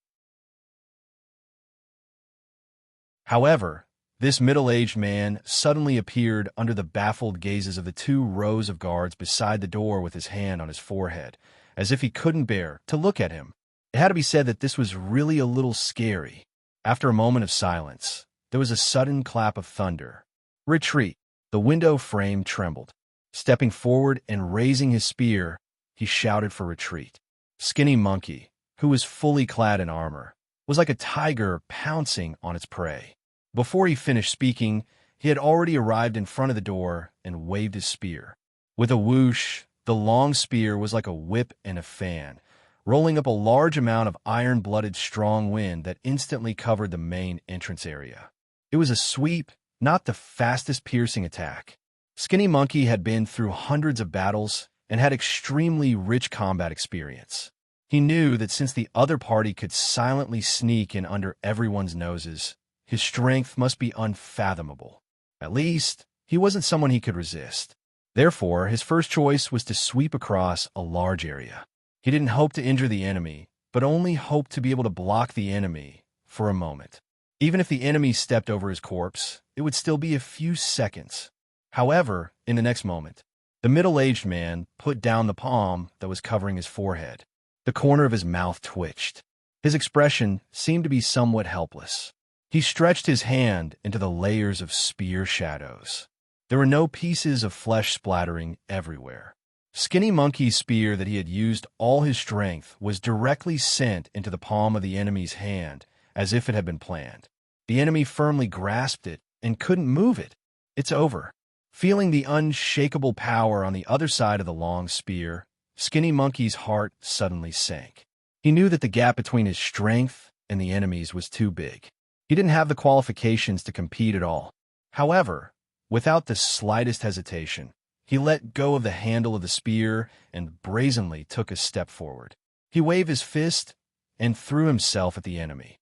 However, this middle-aged man suddenly appeared under the baffled gazes of the 2 rows of guards beside the door with his hand on his forehead, as if he couldn't bear to look at him. It had to be said that this was really a little scary. After a moment of silence, there was a sudden clap of thunder. Retreat. The window frame trembled. Stepping forward and raising his spear, he shouted for retreat. Skinny Monkey, who was fully clad in armor, was like a tiger pouncing on its prey. Before he finished speaking, he had already arrived in front of the door and waved his spear. With a whoosh, the long spear was like a whip and a fan, rolling up a large amount of iron-blooded strong wind that instantly covered the main entrance area. It was a sweep, not the fastest piercing attack. Skinny Monkey had been through hundreds of battles and had extremely rich combat experience. He knew that since the other party could silently sneak in under everyone's noses, his strength must be unfathomable. At least, he wasn't someone he could resist. Therefore, his first choice was to sweep across a large area. He didn't hope to injure the enemy, but only hoped to be able to block the enemy for a moment. Even if the enemy stepped over his corpse, it would still be a few seconds. However, in the next moment, the middle-aged man put down the palm that was covering his forehead. The corner of his mouth twitched. His expression seemed to be somewhat helpless. He stretched his hand into the layers of spear shadows. There were no pieces of flesh splattering everywhere. Skinny Monkey's spear that he had used all his strength was directly sent into the palm of the enemy's hand, as if it had been planned. The enemy firmly grasped it and couldn't move it. It's over. Feeling the unshakable power on the other side of the long spear, Skinny Monkey's heart suddenly sank. He knew that the gap between his strength and the enemy's was too big. He didn't have the qualifications to compete at all. However, without the slightest hesitation, he let go of the handle of the spear and brazenly took a step forward. He waved his fist and threw himself at the enemy.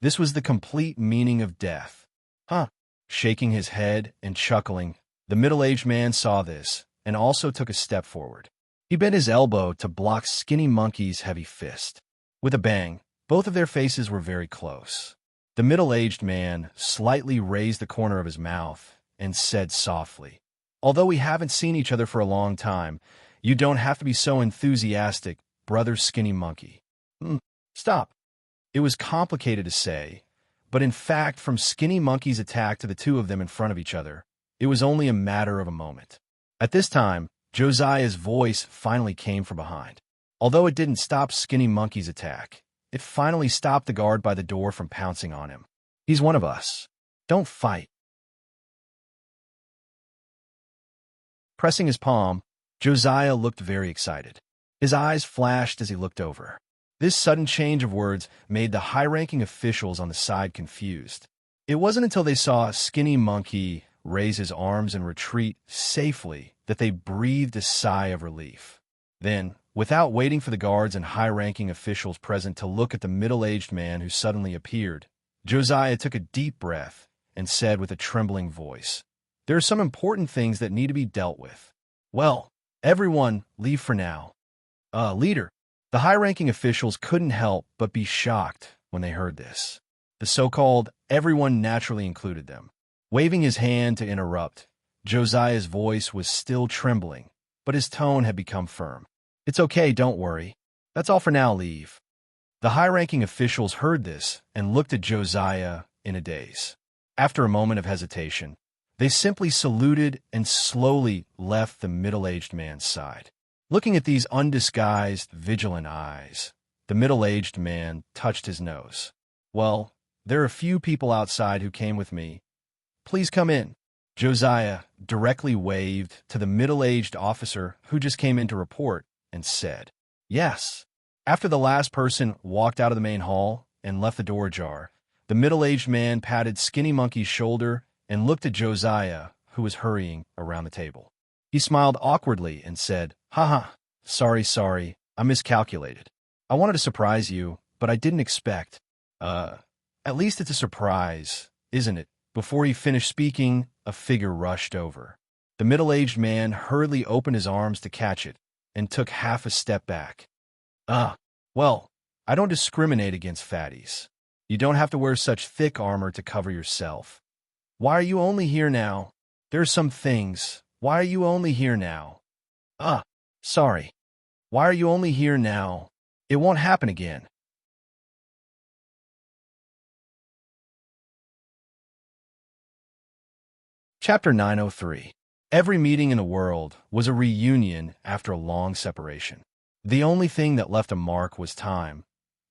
This was the complete meaning of death. Huh? Shaking his head and chuckling, the middle-aged man saw this and also took a step forward. He bent his elbow to block Skinny Monkey's heavy fist. With a bang, both of their faces were very close. The middle-aged man slightly raised the corner of his mouth and said softly, "Although we haven't seen each other for a long time, you don't have to be so enthusiastic, brother Skinny Monkey." Stop. It was complicated to say, but in fact, from Skinny Monkey's attack to the 2 of them in front of each other, it was only a matter of a moment. At this time, Josiah's voice finally came from behind. Although it didn't stop Skinny Monkey's attack, it finally stopped the guard by the door from pouncing on him. He's one of us. Don't fight. Pressing his palm, Josiah looked very excited. His eyes flashed as he looked over. This sudden change of words made the high-ranking officials on the side confused. It wasn't until they saw Skinny Monkey raise his arms and retreat safely that they breathed a sigh of relief. Then, Without waiting for the guards and high-ranking officials present to look at the middle-aged man who suddenly appeared, Josiah took a deep breath and said with a trembling voice, "There are some important things that need to be dealt with. Well, everyone, leave for now." Leader. The high-ranking officials couldn't help but be shocked when they heard this. The so-called everyone naturally included them. Waving his hand to interrupt, Josiah's voice was still trembling, but his tone had become firm. "It's okay, don't worry. That's all for now, leave." The high-ranking officials heard this and looked at Josiah in a daze. After a moment of hesitation, they simply saluted and slowly left the middle-aged man's side. Looking at these undisguised, vigilant eyes, the middle-aged man touched his nose. "Well, there are a few people outside who came with me. Please come in." Josiah directly waved to the middle-aged officer who just came in to report and said, "Yes." After the last person walked out of the main hall and left the door ajar, the middle-aged man patted Skinny Monkey's shoulder and looked at Josiah, who was hurrying around the table. He smiled awkwardly and said, "Haha, sorry, I miscalculated. I wanted to surprise you, but I didn't expect. At least it's a surprise, isn't it?" Before he finished speaking, a figure rushed over. The middle-aged man hurriedly opened his arms to catch it and took half a step back. Well, I don't discriminate against fatties. You don't have to wear such thick armor to cover yourself. Why are you only here now? There are some things. Why are you only here now? Sorry. Why are you only here now? It won't happen again. Chapter 903. Every meeting in the world was a reunion after a long separation. The only thing that left a mark was time.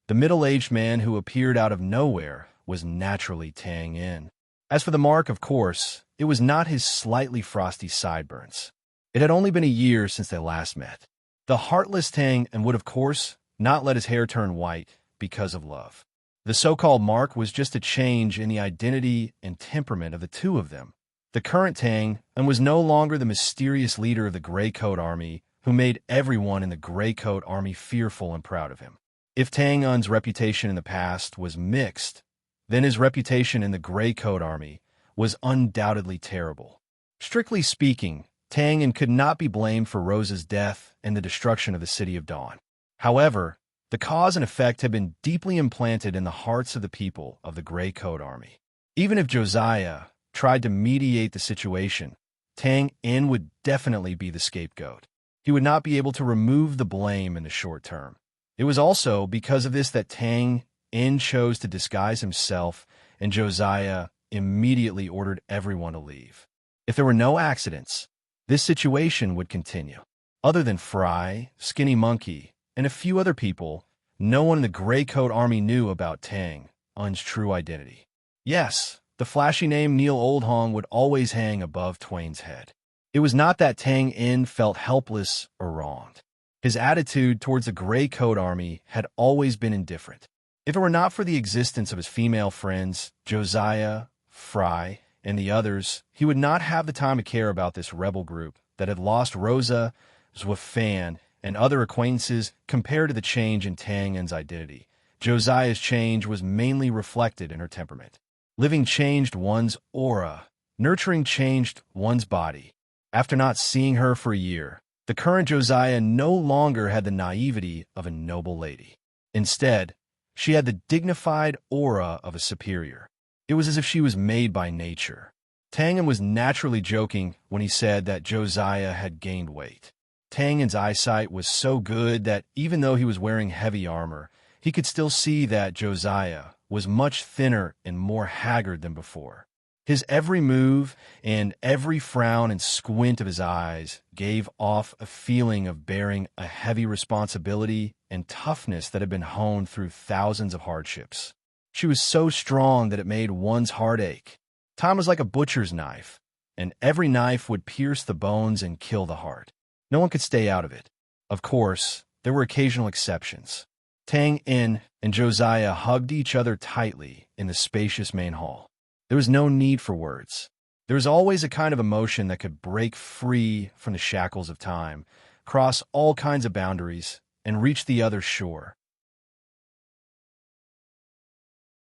The middle-aged man who appeared out of nowhere was naturally Tang In. As for the mark, of course, it was not his slightly frosty sideburns. It had only been a year since they last met. The heartless Tang In would, of course, not let his hair turn white because of love. The so-called mark was just a change in the identity and temperament of the two of them. The current Tang In was no longer the mysterious leader of the Gray Coat Army who made everyone in the Gray Coat Army fearful and proud of him. If Tang In's reputation in the past was mixed, then his reputation in the Gray Coat Army was undoubtedly terrible. Strictly speaking, Tang In could not be blamed for Rose's death and the destruction of the City of Dawn. However, the cause and effect had been deeply implanted in the hearts of the people of the Gray Coat Army. Even if Josiah tried to mediate the situation, Tang In would definitely be the scapegoat. He would not be able to remove the blame in the short term. It was also because of this that Tang In chose to disguise himself, and Josiah immediately ordered everyone to leave. If there were no accidents, this situation would continue. Other than Fry, Skinny Monkey, and a few other people, no one in the Gray Coat Army knew about Tang In's true identity. Yes, the flashy name Neil Oldhong would always hang above Twain's head. It was not that Tang In felt helpless or wronged. His attitude towards the Gray Coat Army had always been indifferent. If it were not for the existence of his female friends, Josiah, Fry, and the others, he would not have the time to care about this rebel group that had lost Rosa, Zwafan, and other acquaintances compared to the change in Tang In's identity. Josiah's change was mainly reflected in her temperament. Living changed one's aura. Nurturing changed one's body. After not seeing her for a year, the current Josiah no longer had the naivety of a noble lady. Instead, she had the dignified aura of a superior. It was as if she was made by nature. Tang In was naturally joking when he said that Josiah had gained weight. Tang In's eyesight was so good that even though he was wearing heavy armor, he could still see that Josiah was much thinner and more haggard than before. His every move and every frown and squint of his eyes gave off a feeling of bearing a heavy responsibility and toughness that had been honed through thousands of hardships. She was so strong that it made one's heart ache. Time was like a butcher's knife, and every knife would pierce the bones and kill the heart. No one could stay out of it. Of course, there were occasional exceptions. Tang In and Josiah hugged each other tightly in the spacious main hall. There was no need for words. There was always a kind of emotion that could break free from the shackles of time, cross all kinds of boundaries, and reach the other shore.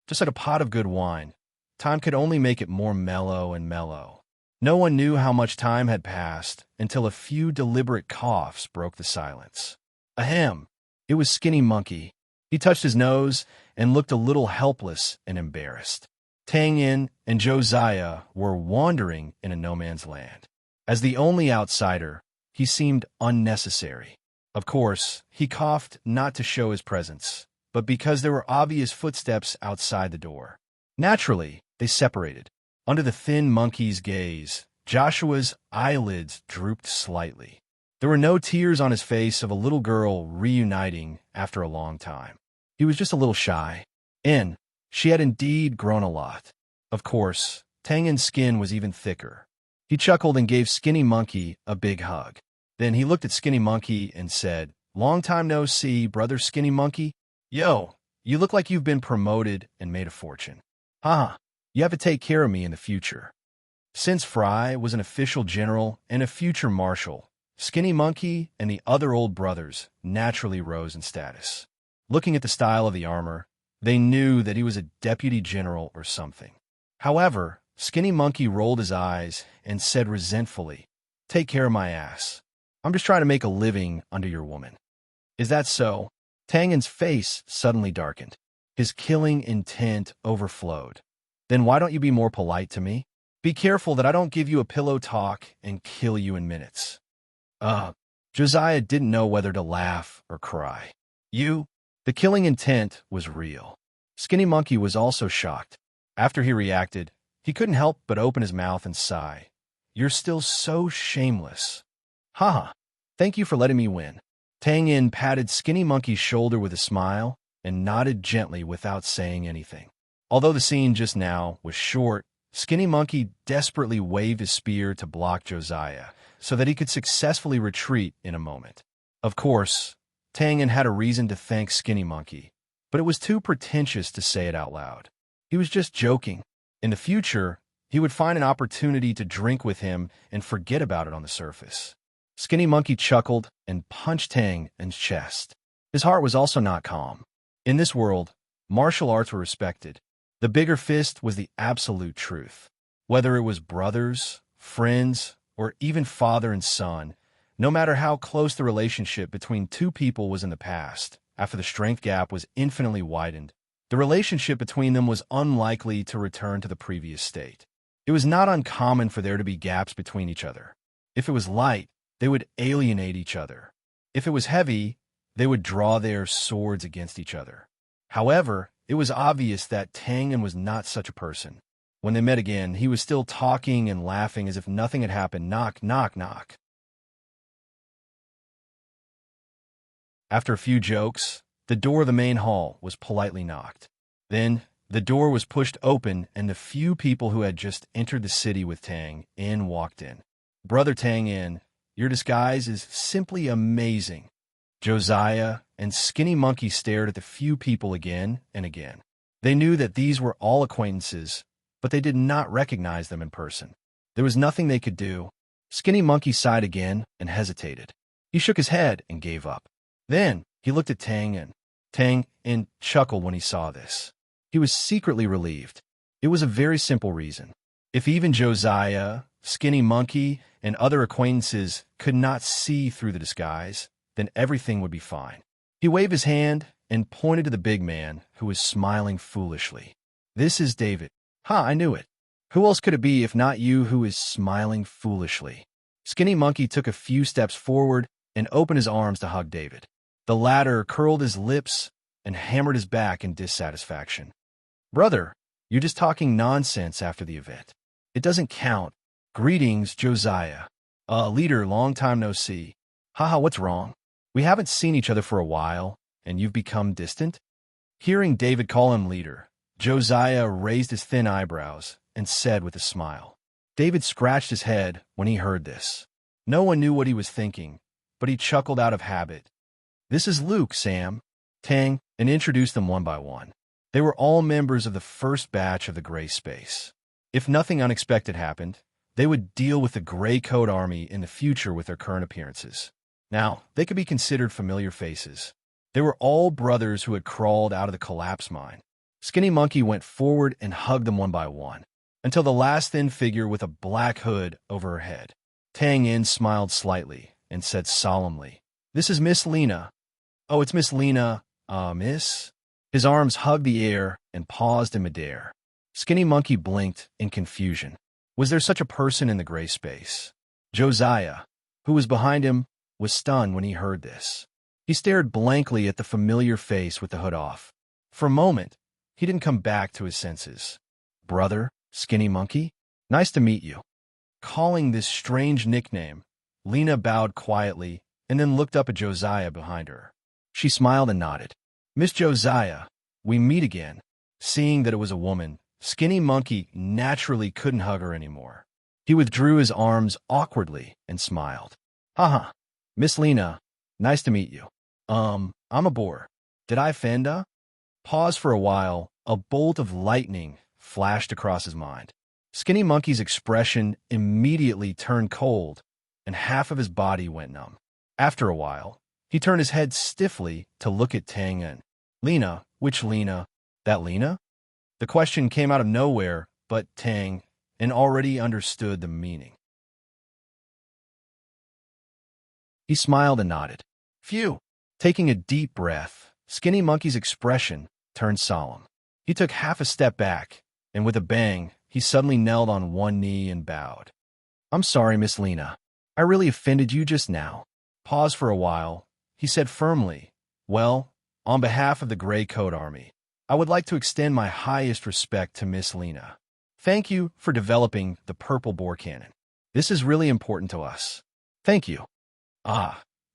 Just like a pot of good wine, time could only make it more mellow and mellow. No one knew how much time had passed until a few deliberate coughs broke the silence. Ahem! It was Skinny Monkey. He touched his nose and looked a little helpless and embarrassed. Tang Yin and Josiah were wandering in a no-man's land. As the only outsider, he seemed unnecessary. Of course, he coughed not to show his presence, but because there were obvious footsteps outside the door. Naturally, they separated. Under the thin monkey's gaze, Joshua's eyelids drooped slightly. There were no tears on his face of a little girl reuniting after a long time. He was just a little shy. And she had indeed grown a lot. Of course, Tang Yin's skin was even thicker. He chuckled and gave Skinny Monkey a big hug. Then he looked at Skinny Monkey and said, "Long time no see, brother Skinny Monkey. Yo, you look like you've been promoted and made a fortune. Haha, you have to take care of me in the future." Since Fry was an official general and a future marshal, Skinny Monkey and the other old brothers naturally rose in status. Looking at the style of the armor, they knew that he was a deputy general or something. However, Skinny Monkey rolled his eyes and said resentfully, "Take care of my ass. I'm just trying to make a living under your woman." "Is that so?" Tang Yin's face suddenly darkened. His killing intent overflowed. "Then why don't you be more polite to me? Be careful that I don't give you a pillow talk and kill you in minutes." Josiah didn't know whether to laugh or cry. The killing intent was real. Skinny Monkey was also shocked. After he reacted, he couldn't help but open his mouth and sigh. "You're still so shameless." "Haha, thank you for letting me win." Tang Yin patted Skinny Monkey's shoulder with a smile and nodded gently without saying anything. Although the scene just now was short, Skinny Monkey desperately waved his spear to block Josiah so that he could successfully retreat in a moment. Of course, Tang Yin had a reason to thank Skinny Monkey, but it was too pretentious to say it out loud. He was just joking. In the future, he would find an opportunity to drink with him and forget about it on the surface. Skinny Monkey chuckled and punched Tang Yin's chest. His heart was also not calm. In this world, martial arts were respected. The bigger fist was the absolute truth. Whether it was brothers, friends, or even father and son, no matter how close the relationship between two people was in the past, after the strength gap was infinitely widened, the relationship between them was unlikely to return to the previous state. It was not uncommon for there to be gaps between each other. If it was light, they would alienate each other. If it was heavy, they would draw their swords against each other. However, it was obvious that Tang Yin was not such a person. When they met again, he was still talking and laughing as if nothing had happened. Knock, knock, knock. After a few jokes, the door of the main hall was politely knocked. Then, the door was pushed open and the few people who had just entered the city with Tang Yin walked in. "Brother Tang Yin, your disguise is simply amazing." Josiah and Skinny Monkey stared at the few people again and again. They knew that these were all acquaintances, but they did not recognize them in person. There was nothing they could do. Skinny Monkey sighed again and hesitated. He shook his head and gave up. Then he looked at Tang Yin. Tang Yin chuckled when he saw this. He was secretly relieved. It was a very simple reason. If even Josiah, Skinny Monkey, and other acquaintances could not see through the disguise, then everything would be fine. He waved his hand and pointed to the big man, who was smiling foolishly. "This is David." "Ha, I knew it. Who else could it be if not you who is smiling foolishly?" Skinny Monkey took a few steps forward and opened his arms to hug David. The latter curled his lips and hammered his back in dissatisfaction. "Brother, you're just talking nonsense after the event. It doesn't count. Greetings, Josiah. Leader, long time no see. Haha, what's wrong? We haven't seen each other for a while, and you've become distant?" Hearing David call him leader, Josiah raised his thin eyebrows and said with a smile. David scratched his head when he heard this. No one knew what he was thinking, but he chuckled out of habit. "This is Luke, Sam, Tang," and introduced them one by one. They were all members of the first batch of the Gray Space. If nothing unexpected happened, they would deal with the Gray Coat Army in the future with their current appearances. Now, they could be considered familiar faces. They were all brothers who had crawled out of the collapse mine. Skinny Monkey went forward and hugged them one by one, until the last thin figure with a black hood over her head. Tang Yin smiled slightly and said solemnly, "This is Miss Lena." "Oh, it's Miss Lena, miss?" His arms hugged the air and paused in midair. Skinny Monkey blinked in confusion. Was there such a person in the gray space? Josiah, who was behind him, was stunned when he heard this. He stared blankly at the familiar face with the hood off. For a moment, he didn't come back to his senses. "Brother, Skinny Monkey? Nice to meet you." Calling this strange nickname, Lena bowed quietly and then looked up at Josiah behind her. She smiled and nodded. "Miss Josiah, we meet again." Seeing that it was a woman, Skinny Monkey naturally couldn't hug her anymore. He withdrew his arms awkwardly and smiled. "Haha, Miss Lena, nice to meet you. I'm a bore. Did I offend, Pause for a while. A bolt of lightning flashed across his mind. Skinny Monkey's expression immediately turned cold, and half of his body went numb. After a while, he turned his head stiffly to look at Tang Yin. "Lena? Which Lena? That Lena?" The question came out of nowhere, but Tang Yin already understood the meaning. He smiled and nodded. "Phew." Taking a deep breath, Skinny Monkey's expression turned solemn. He took half a step back, and with a bang, he suddenly knelt on one knee and bowed. "I'm sorry, Miss Lena. I really offended you just now." Pause for a while. He said firmly, "Well, on behalf of the Gray Coat Army, I would like to extend my highest respect to Miss Lena. Thank you for developing the purple bore cannon. This is really important to us. Thank you."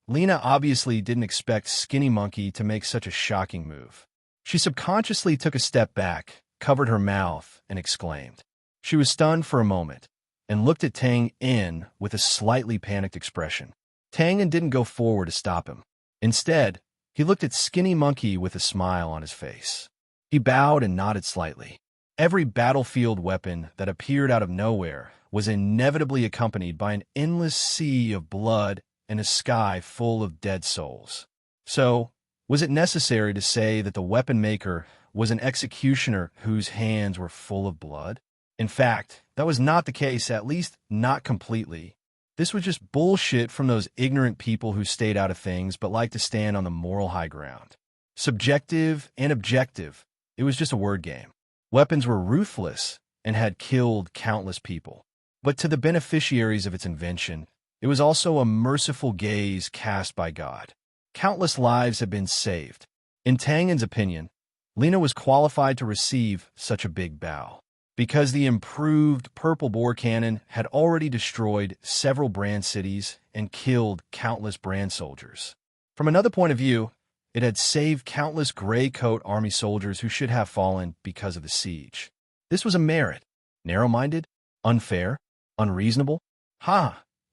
Lena obviously didn't expect Skinny Monkey to make such a shocking move. She subconsciously took a step back, covered her mouth, and exclaimed. She was stunned for a moment and looked at Tang Yin with a slightly panicked expression. Tang Yin didn't go forward to stop him. Instead, he looked at Skinny Monkey with a smile on his face. He bowed and nodded slightly. Every battlefield weapon that appeared out of nowhere was inevitably accompanied by an endless sea of blood and a sky full of dead souls. So, was it necessary to say that the weapon maker was an executioner whose hands were full of blood? In fact, that was not the case, at least not completely. This was just bullshit from those ignorant people who stayed out of things but like to stand on the moral high ground. Subjective and objective, it was just a word game. Weapons were ruthless and had killed countless people. But to the beneficiaries of its invention, it was also a merciful gaze cast by God. Countless lives had been saved. In Tang Yin's opinion, Lena was qualified to receive such a big bow, because the improved purple bore cannon had already destroyed several brand cities and killed countless brand soldiers. From another point of view, it had saved countless gray coat army soldiers who should have fallen because of the siege. This was a merit. Narrow-minded? Unfair? Unreasonable?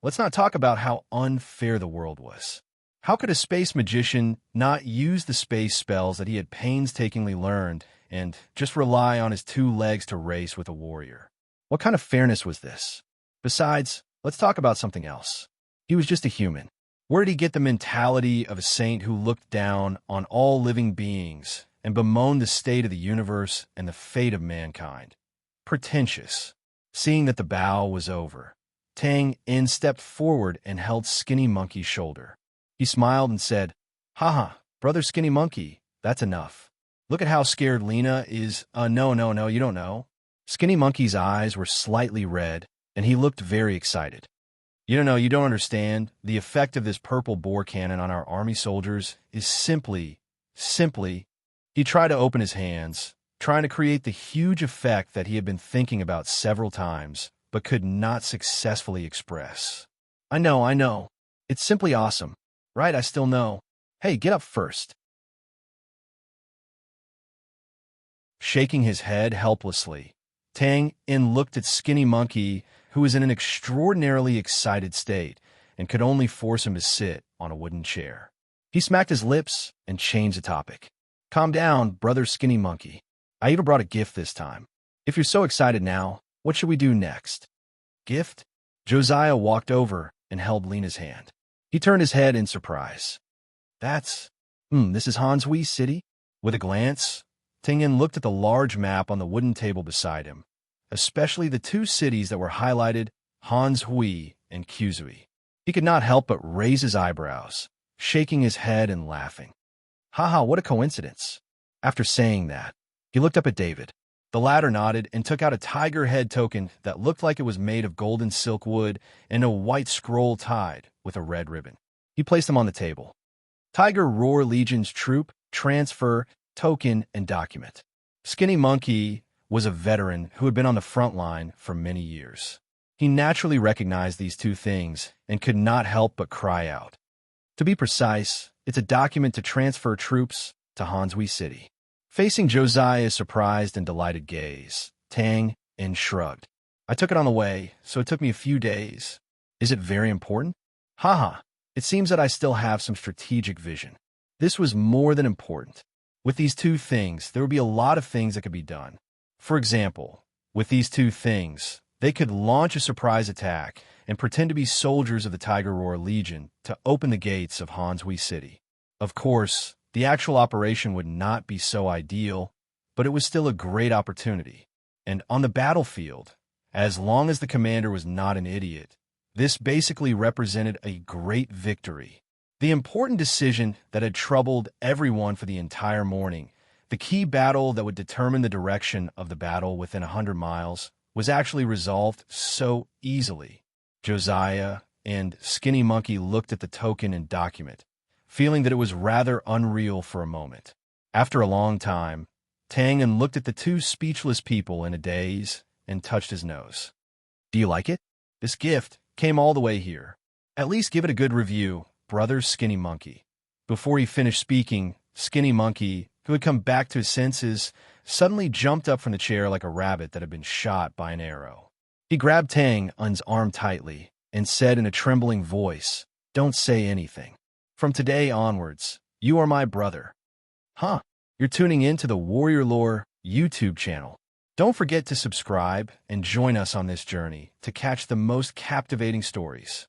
Let's not talk about how unfair the world was. How could a space magician not use the space spells that he had painstakingly learned and just rely on his 2 legs to race with a warrior? What kind of fairness was this? Besides, let's talk about something else. He was just a human. Where did he get the mentality of a saint who looked down on all living beings and bemoaned the state of the universe and the fate of mankind? Pretentious. Seeing that the bow was over, Tang Yin stepped forward and held Skinny Monkey's shoulder. He smiled and said, Brother Skinny Monkey, that's enough. Look at how scared Lena is. No, you don't know. Skinny Monkey's eyes were slightly red, and he looked very excited. You don't understand. The effect of this purple bore cannon on our army soldiers is simply. He tried to open his hands, trying to create the huge effect that he had been thinking about several times, but could not successfully express. I know. It's simply awesome. Right, I still know. Hey, get up first. Shaking his head helplessly, Tang Yin looked at Skinny Monkey, who was in an extraordinarily excited state and could only force him to sit on a wooden chair. He smacked his lips and changed the topic. Calm down, Brother Skinny Monkey. I even brought a gift this time. If you're so excited now, what should we do next? Gift? Josiah walked over and held Lena's hand. He turned his head in surprise. This is Hanshui City? With a glance, Tingen looked at the large map on the wooden table beside him, especially the two cities that were highlighted, Hanshui and Kyusui. He could not help but raise his eyebrows, shaking his head and laughing. Haha, what a coincidence. After saying that, he looked up at David. The latter nodded and took out a tiger head token that looked like it was made of golden silk wood and a white scroll tied with a red ribbon. He placed them on the table. Tiger Roar Legion's troop, transfer, token, and document. Skinny Monkey was a veteran who had been on the front line for many years. He naturally recognized these two things and could not help but cry out. To be precise, it's a document to transfer troops to Hanshui City. Facing Josiah's surprised and delighted gaze, Tang shrugged. I took it on the way, so it took me a few days. Is it very important? Haha, it seems that I still have some strategic vision. This was more than important. With these two things, there would be a lot of things that could be done. For example, with these two things, they could launch a surprise attack and pretend to be soldiers of the Tiger Roar Legion to open the gates of Hanshui City. Of course, the actual operation would not be so ideal, but it was still a great opportunity. And on the battlefield, as long as the commander was not an idiot, this basically represented a great victory. The important decision that had troubled everyone for the entire morning, the key battle that would determine the direction of the battle within 100 miles, was actually resolved so easily. Josiah and Skinny Monkey looked at the token and document, feeling that it was rather unreal for a moment. After a long time, Tang looked at the two speechless people in a daze and touched his nose. Do you like it? This gift came all the way here. At least give it a good review, brother Skinny Monkey. Before he finished speaking, Skinny Monkey, who had come back to his senses, suddenly jumped up from the chair like a rabbit that had been shot by an arrow. He grabbed Tang's arm tightly and said in a trembling voice, "Don't say anything. From today onwards, you are my brother." Huh, you're tuning in to the Warrior Lore YouTube channel. Don't forget to subscribe and join us on this journey to catch the most captivating stories.